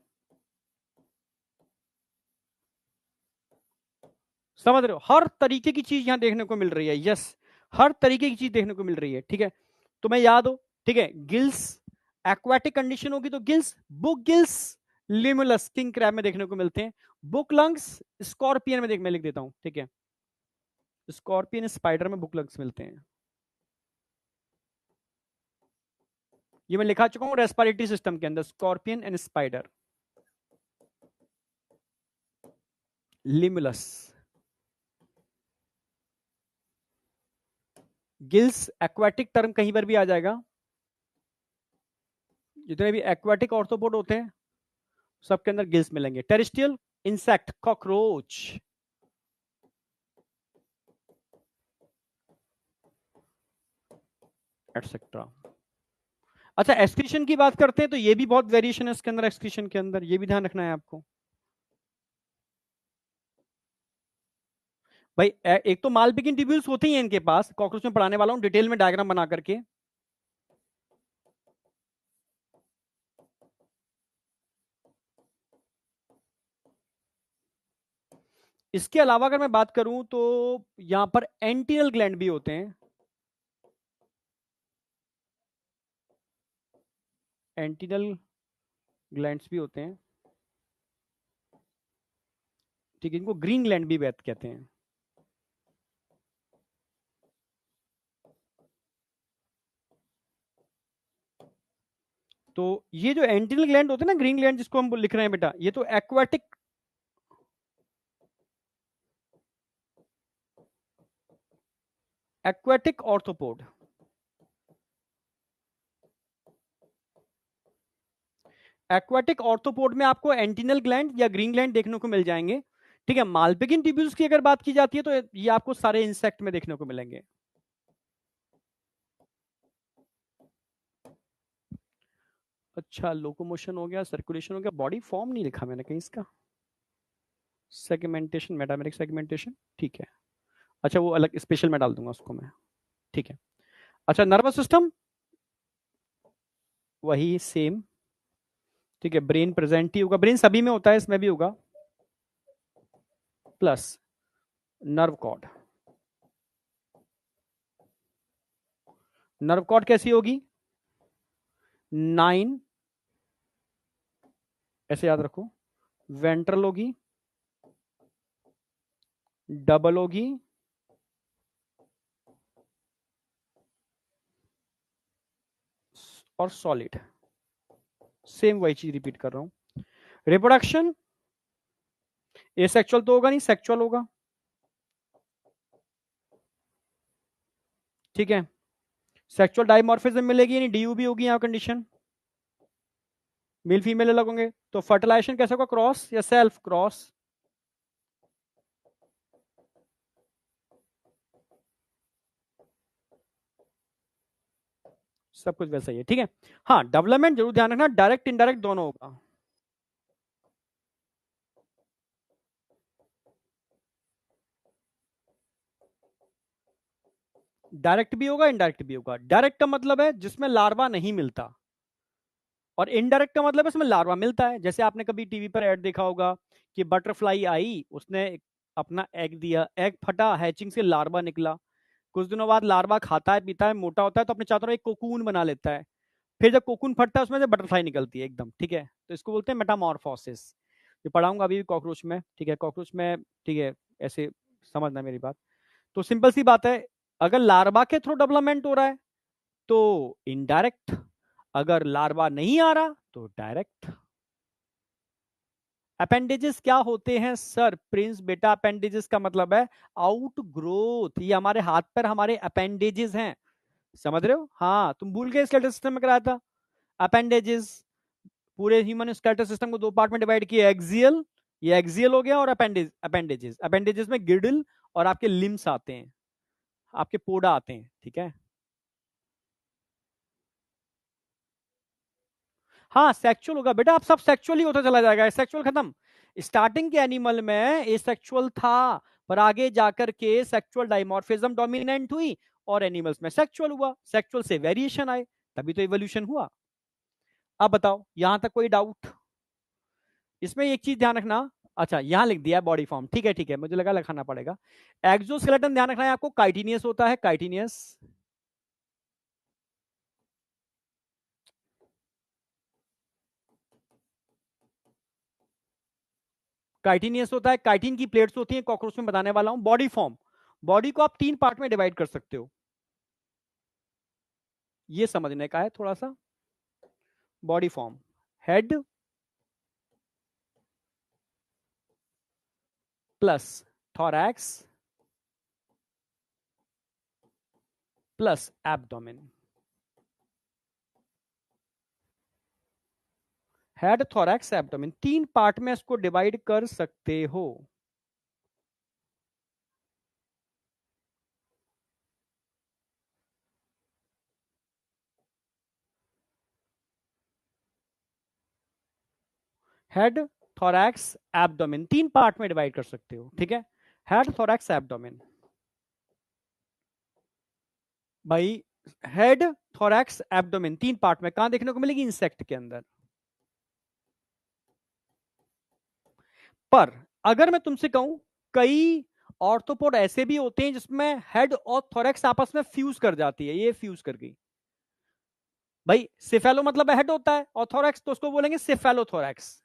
Speaker 1: समझ रहे हो, हर तरीके की चीज यहां देखने को मिल रही है, यस, हर तरीके की चीज देखने को मिल रही है। ठीक है, तुम्हें याद हो, ठीक है, गिल्स, एक्वाटिक कंडीशन होगी तो gills, book gills Limulus king crab में देखने को मिलते हैं, बुक लंग्स स्कॉर्पियन में, देख मैं लिख देता हूं, ठीक है, स्कॉर्पियन स्पाइडर में बुक लंग्स मिलते हैं। ये मैं लिखा चुका हूं रेस्पिरेटरी सिस्टम के अंदर, scorpion and spider, Limulus, gills aquatic term कहीं पर भी आ जाएगा, जितने भी एक्वाटिक ऑर्थोपोड होते हैं सबके अंदर गिल्स मिलेंगे। Terrestrial insect, cockroach etcetera. अच्छा, एक्सक्रीशन की बात करते हैं तो ये भी बहुत वेरिएशन है इसके अंदर, एक्सक्रीशन के अंदर ये भी ध्यान रखना है आपको। भाई एक तो मालपिकिन ट्यूब्यूल्स होते ही हैं इनके पास, कॉकरोच में पढ़ाने वाला हूं डिटेल में डायग्राम बना करके। इसके अलावा अगर मैं बात करूं तो यहां पर एंटीनल ग्लैंड भी होते हैं, एंटीनल ग्लैंड्स भी होते हैं, ठीक है, इनको ग्रीन ग्लैंड भी कहते हैं। तो ये जो एंटीनल ग्लैंड होते हैं ना, ग्रीन ग्लैंड जिसको हम लिख रहे हैं बेटा, ये तो aquatic, aquatic arthropod, aquatic arthropod में आपको एंटीनल ग्लैंड या ग्रीन ग्लैंड देखने को मिल जाएंगे। ठीक है, मालपिगिन ट्यूब्यूल्स की अगर बात की जाती है तो ये आपको सारे इंसेक्ट में देखने को मिलेंगे। अच्छा, लोकोमोशन हो गया, सर्कुलेशन हो गया, बॉडी फॉर्म नहीं लिखा मैंने कहीं इसका, सेगमेंटेशन, मेटामेरिक सेगमेंटेशन, ठीक है, अच्छा वो अलग स्पेशल में डाल दूंगा उसको मैं। ठीक है, अच्छा नर्वस सिस्टम वही सेम, ठीक है, ब्रेन प्रेजेंट ही होगा, ब्रेन सभी में होता है, इसमें भी होगा, plus nerve cord, nerve cord कैसी होगी, 9, ऐसे याद रखो, वेंट्रल होगी, डबल होगी, और सॉलिड, सेम वही चीज रिपीट कर रहा हूं। रिप्रोडक्शन एसेक्सुअल तो होगा नहीं, सेक्सुअल होगा, ठीक है। सेक्सुअल डाइमॉर्फिज्म मिलेगी नहीं, डीयू भी होगी यहाँ कंडीशन, मेल फीमेल अलग होंगे। तो फर्टिलाइजेशन कैसे होगा, क्रॉस या सेल्फ क्रॉस? सब कुछ वैसा ही है, ठीक है। हाँ, डेवलपमेंट जरूर ध्यान रखना, डायरेक्ट इनडायरेक्ट दोनों होगा। डायरेक्ट भी होगा, इनडायरेक्ट भी होगा। डायरेक्ट का मतलब है जिसमें लार्वा नहीं मिलता, और इनडायरेक्ट का मतलब है इसमें लार्वा मिलता है। जैसे आपने कभी टीवी पर ऐड देखा होगा कि बटरफ्लाई आई, उसने अपना एग दिया, एग फटा, हैचिंग से लार्वा निकला, कुछ दिनों बाद लार्वा खाता है, पीता है, मोटा होता है, तो अपने चारों तरफ एक कोकून बना लेता है। फिर जब कोकून फटता है उसमें से बटरफ्लाई निकलती है एकदम, ठीक है। तो इसको बोलते हैं मेटामॉर्फोसिस। ये पढ़ाऊंगा अभी भी कॉकरोच में, ठीक है, कॉकरोच में, ठीक है। ऐसे समझना मेरी बात। तो सिंपल सी बात है, अगर लार्वा के थ्रू डेवलपमेंट हो रहा है तो इनडायरेक्ट, अगर लार्वा नहीं आ रहा तो डायरेक्ट। अपेंडेजेस क्या होते हैं सर? प्रिंस बेटा, अपेंडेजेस का मतलब है आउट ग्रोथ। ये हमारे हाथ पर हमारे अपेंडेजेस हैं, समझ रहे हो? हाँ, तुम भूल गए, स्केलेटल सिस्टम में कराया था अपेंडेजेस। पूरे ह्यूमन स्केलेटल सिस्टम को दो पार्ट में डिवाइड किया, एक्सियल, ये एक्सियल हो गया, और अपेंडेजेस। अपेंडेजेस में गिडल और आपके लिम्स आते हैं, आपके पोडा आते हैं, ठीक है। हाँ, सेक्सुअल होगा बेटा, अब सब सेक्सुअल ही होता चला जाएगा, सेक्सुअल खत्म। स्टार्टिंग के एनिमल में एसेक्सुअल था, पर आगे जाकर के सेक्सुअल डाइमॉर्फिज्म डोमिनेंट हुई, और एनिमल्स में सेक्सुअल हुआ, सेक्सुअल से वेरिएशन आए, तभी तो इवोल्यूशन हुआ। अब बताओ, यहां तक कोई डाउट? इसमें एक चीज ध्यान रखना, अच्छा यहां लिख दिया बॉडी फॉर्म, ठीक है ठीक है, मुझे लगा लिखाना पड़ेगा। एक्सोस्केलेटन ध्यान रखना है आपको, काइटिनियस होता है, काइटिनियस। काइटिनियस होता है, काइटिन की प्लेट्स होती हैं, कॉकरोच में बताने वाला हूं। बॉडी फॉर्म, बॉडी को आप तीन पार्ट में डिवाइड कर सकते हो, ये समझने का है थोड़ा सा। Body form, head plus thorax plus abdomen. Head, thorax, abdomen, तीन पार्ट में इसको डिवाइड कर सकते हो। हेड, थोरैक्स, एब्डोमेन, तीन पार्ट में डिवाइड कर सकते हो, ठीक है। Head, thorax, abdomen. भाई, हेड, थोरैक्स, एब्डोमेन, तीन पार्ट में कहां देखने को मिलेगी? इंसेक्ट के अंदर। पर अगर मैं तुमसे कहूं, कई ऑर्थोपोड ऐसे भी होते हैं जिसमें हेड और थोरैक्स आपस में फ्यूज कर जाती है, ये फ्यूज कर गई। भाई सिफेलो मतलब हेड होता है, और थोरैक्स तो उसको बोलेंगे सिफेलोथोरैक्स।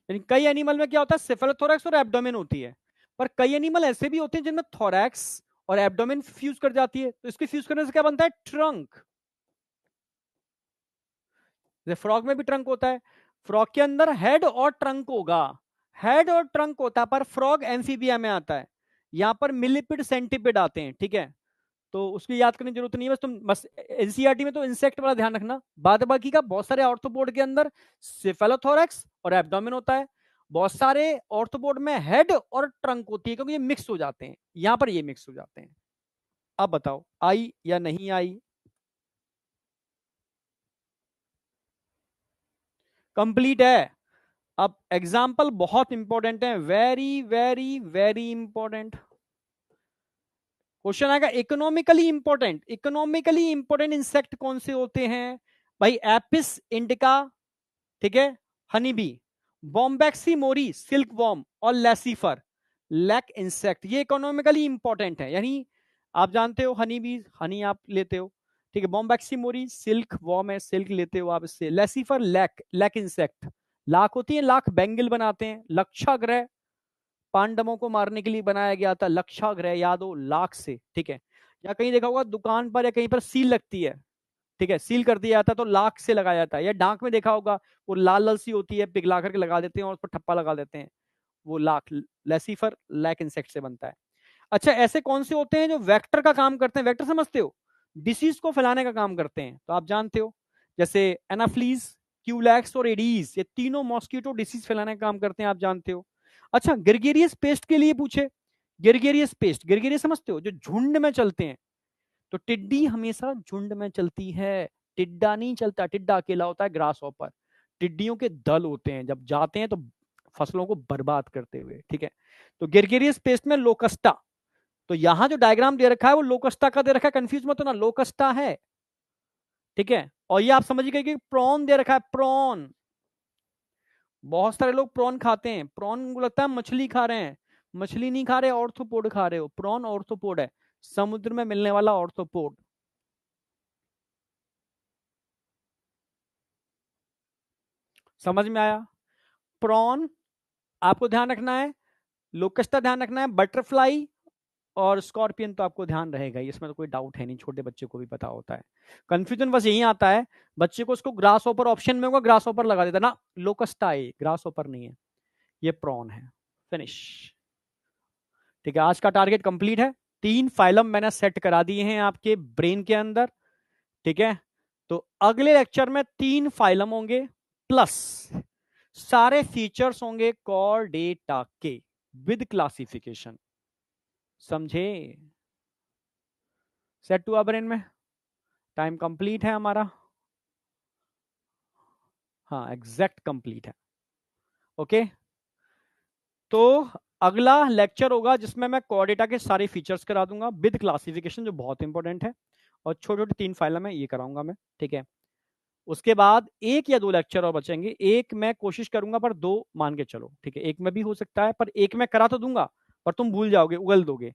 Speaker 1: यानी कई एनिमल में क्या होता है, सिफेलोथोरैक्स और एब्डोमेन होती है। पर कई एनिमल ऐसे भी होते हैं जिनमें थोरैक्स और एब्डोमेन फ्यूज कर जाती है, तो इसकी फ्यूज करने से क्या बनता है? ट्रंक। जैसे फ्रॉग में भी ट्रंक होता है, फ्रॉग के अंदर हेड और ट्रंक होगा, हेड और ट्रंक होता है, पर फ्रॉग एम्फीबिया में आता है। यहां पर मिलिपिड सेंटिपिड आते हैं, ठीक है। तो उसकी याद करने की जरूरत नहीं है, बस तुम बस एनसीईआरटी में तो इंसेक्ट वाला ध्यान रखना, बाद बाकी का बहुत सारे ऑर्थोपोड के अंदर सिफेलोथोरैक्स और एब्डोमेन होता है, बहुत सारे ऑर्थोपोड में हेड और ट्रंक होती है, क्योंकि ये मिक्स हो जाते हैं, यहां पर ये मिक्स हो जाते हैं। अब बताओ, आई या नहीं आई? कंप्लीट है। अब एग्जाम्पल बहुत इंपॉर्टेंट है, very very very important question आएगा। Economically important, economically important insect कौन से होते हैं? भाई एपिस इंडिका, ठीक है, honey bee, Bombyx mori silk worm, और लेसीफर लैक इंसेक्ट, ये इकोनॉमिकली इंपॉर्टेंट है। यानी आप जानते हो हनी बी, हनी आप लेते हो, ठीक है, बॉम्बैक्सी मोरी सिल्क वॉर्म है, सिल्क लेते हो आप इससे, लेसीफर लैक, लैक इंसेक्ट, लाख होती है, लाख बेंगल बनाते हैं, लक्षाग्रह पांडवों को मारने के लिए बनाया गया था, लक्षाग्रह याद हो, लाख से, ठीक है। या कहीं देखा होगा दुकान पर या कहीं पर सील लगती है, ठीक है, सील कर दिया जाता है तो लाख से लगाया जाता है। या डाक में देखा होगा वो लाल लाल सी होती है, पिघला करके लगा देते हैं और उस पर ठप्पा लगा देते हैं, वो लाख, लेसिफर लैक इंसेक्ट से बनता है। अच्छा, ऐसे कौन से होते हैं जो वेक्टर का काम करते हैं? वेक्टर समझते हो? डिसीज को फैलाने का काम करते हैं, तो आप जानते हो, जैसे एनाफ्लीज, क्यूलैक्स और एडीज, ये तीनों मॉस्किटो डिसीज फैलाने का काम करते हैं, आप जानते हो। अच्छा, गिरगेरियस पेस्ट के लिए पूछे, गिरगेरियस पेस्ट, गिरगेरियस समझते हो, जो झुंड में चलते हैं, तो टिड्डी हमेशा झुंड में चलती है, टिड्डा नहीं चलता, टिड्डा अकेला होता है, ग्रास हॉपर। टिड्डियों के दल होते हैं, जब जाते हैं तो फसलों को बर्बाद करते हुए, ठीक है। तो गिरगिरियस पेस्ट में लोकस्टा, तो यहां जो डायग्राम दे रखा है वो लोकस्टा का दे रखा है, कंफ्यूज मत होना, लोकस्टा है, ठीक है। और ये आप समझ गए कि प्रॉन दे रखा है, प्रॉन, बहुत सारे लोग प्रॉन खाते हैं, प्रॉन को लगता है मछली खा रहे हैं, मछली नहीं खा रहे, ऑर्थोपोड खा रहे हो, प्रॉन ऑर्थोपोड है, समुद्र में मिलने वाला ऑर्थोपोड। समझ में आया? प्रॉन आपको ध्यान रखना है, लोकस्टा ध्यान रखना है, बटरफ्लाई और स्कॉर्पियन तो आपको ध्यान रहेगा ही, इसमें तो कोई डाउट है नहीं, छोटे बच्चे को भी पता होता है। कंफ्यूजन बस यही आता है, बच्चे को उसको ग्रास ओपर ऑप्शन में होगा, ग्रास ओपर लगा देता ना, लोकस्टा है, ग्रास ओपर नहीं है, ये प्रॉन है। फिनिश, ठीक है, आज का टारगेट कंप्लीट है। 3 फाइलम मैंने सेट करा दिए हैं आपके ब्रेन के अंदर, ठीक है। तो अगले लेक्चर में 3 फाइलम होंगे प्लस सारे फीचर्स होंगे कॉर्डेटा के विद क्लासिफिकेशन, समझे? सेट हुआ ब्रेन में? टाइम कंप्लीट है हमारा, हाँ एग्जैक्ट कंप्लीट है। ओके, तो अगला लेक्चर होगा जिसमें मैं कोऑर्डिनेटा के सारे फीचर्स करा दूंगा विद क्लासिफिकेशन, जो बहुत इंपॉर्टेंट है, और छोटे छोटे 3 फाइल में ये कराऊंगा मैं, ठीक है। उसके बाद 1 या 2 लेक्चर और बचेंगे, एक मैं कोशिश करूंगा पर 2 मान के चलो, ठीक है, एक में भी हो सकता है, पर एक मैं करा तो दूंगा, पर तुम भूल जाओगे, उगल दोगे,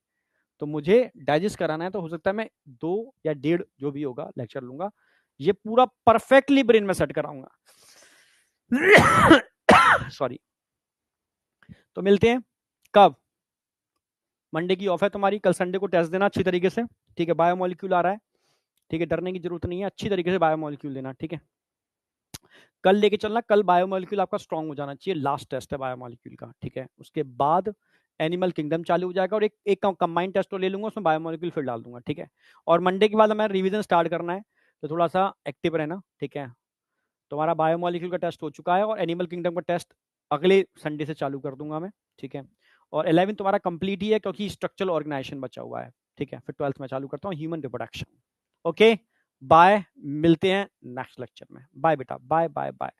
Speaker 1: तो मुझे डाइजेस्ट कराना है, तो हो सकता है मैं 2 या 1.5 जो भी होगा लेक्चर लूंगा, ये पूरा परफेक्टली ब्रेन में सेट कराऊंगा। सॉरी। तो मिलते हैं कब? मंडे की ऑफ है तुम्हारी, कल संडे को टेस्ट देना अच्छी तरीके से, ठीक है। बायोमोलिक्यूल आ रहा है, ठीक है, डरने की जरूरत नहीं है, अच्छी तरीके से बायोमोलिक्यूल देना, ठीक है। कल लेके चलना, कल बायोमोलिक्यूल आपका स्ट्रांग हो जाना चाहिए, लास्ट टेस्ट है बायोमोलिक्यूल का, ठीक है। उसके बाद एनिमल किंगडम चालू हो जाएगा, और एक कंबाइंड टेस्ट ले लूंगा, उसमें बायोमोलिक्यूल फिर डाल दूंगा, ठीक है। और मंडे के बाद हमें रिवीजन स्टार्ट करना है, तो थोड़ा सा एक्टिव रहना, ठीक है। तुम्हारा बायोमोलिक्यूल का टेस्ट हो चुका है, और एनिमल किंगडम का टेस्ट अगले संडे से चालू कर दूंगा मैं, ठीक है। और 11 तुम्हारा कंप्लीट ही है, क्योंकि स्ट्रक्चरल ऑर्गेनाइजेशन बचा हुआ है, ठीक है। फिर 12th में चालू करता हूँ ह्यूमन रिप्रोडक्शन। ओके, बाय, मिलते हैं नेक्स्ट लेक्चर में, बाय बेटा, बाय बाय बाय।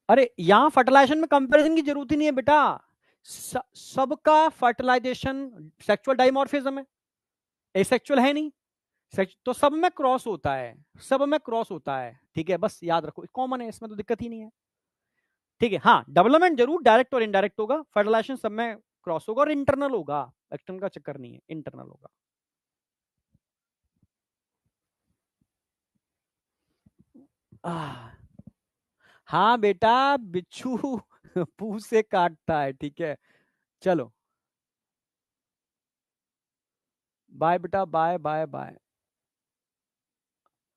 Speaker 1: अरे यहाँ फर्टिलाइजेशन में कंपैरिजन की जरूरत ही नहीं है बेटा, सबका फर्टिलाइजेशन सेक्सुअल डाइमॉर्फिज्म है, एसेक्सुअल है नहीं, तो सब में क्रॉस होता है, सब में क्रॉस होता है, ठीक है, बस याद रखो, कॉमन है, इसमें तो दिक्कत ही नहीं है, ठीक है। हाँ, डेवलपमेंट जरूर डायरेक्ट और इनडायरेक्ट होगा, फर्टिलाइजेशन सब में क्रॉस होगा, और इंटरनल होगा, एक्सटर्नल का चक्कर नहीं है, इंटरनल होगा। हाँ बेटा, बिच्छू पूंछ से काटता है, ठीक है। चलो, बाय बेटा, बाय बाय बाय।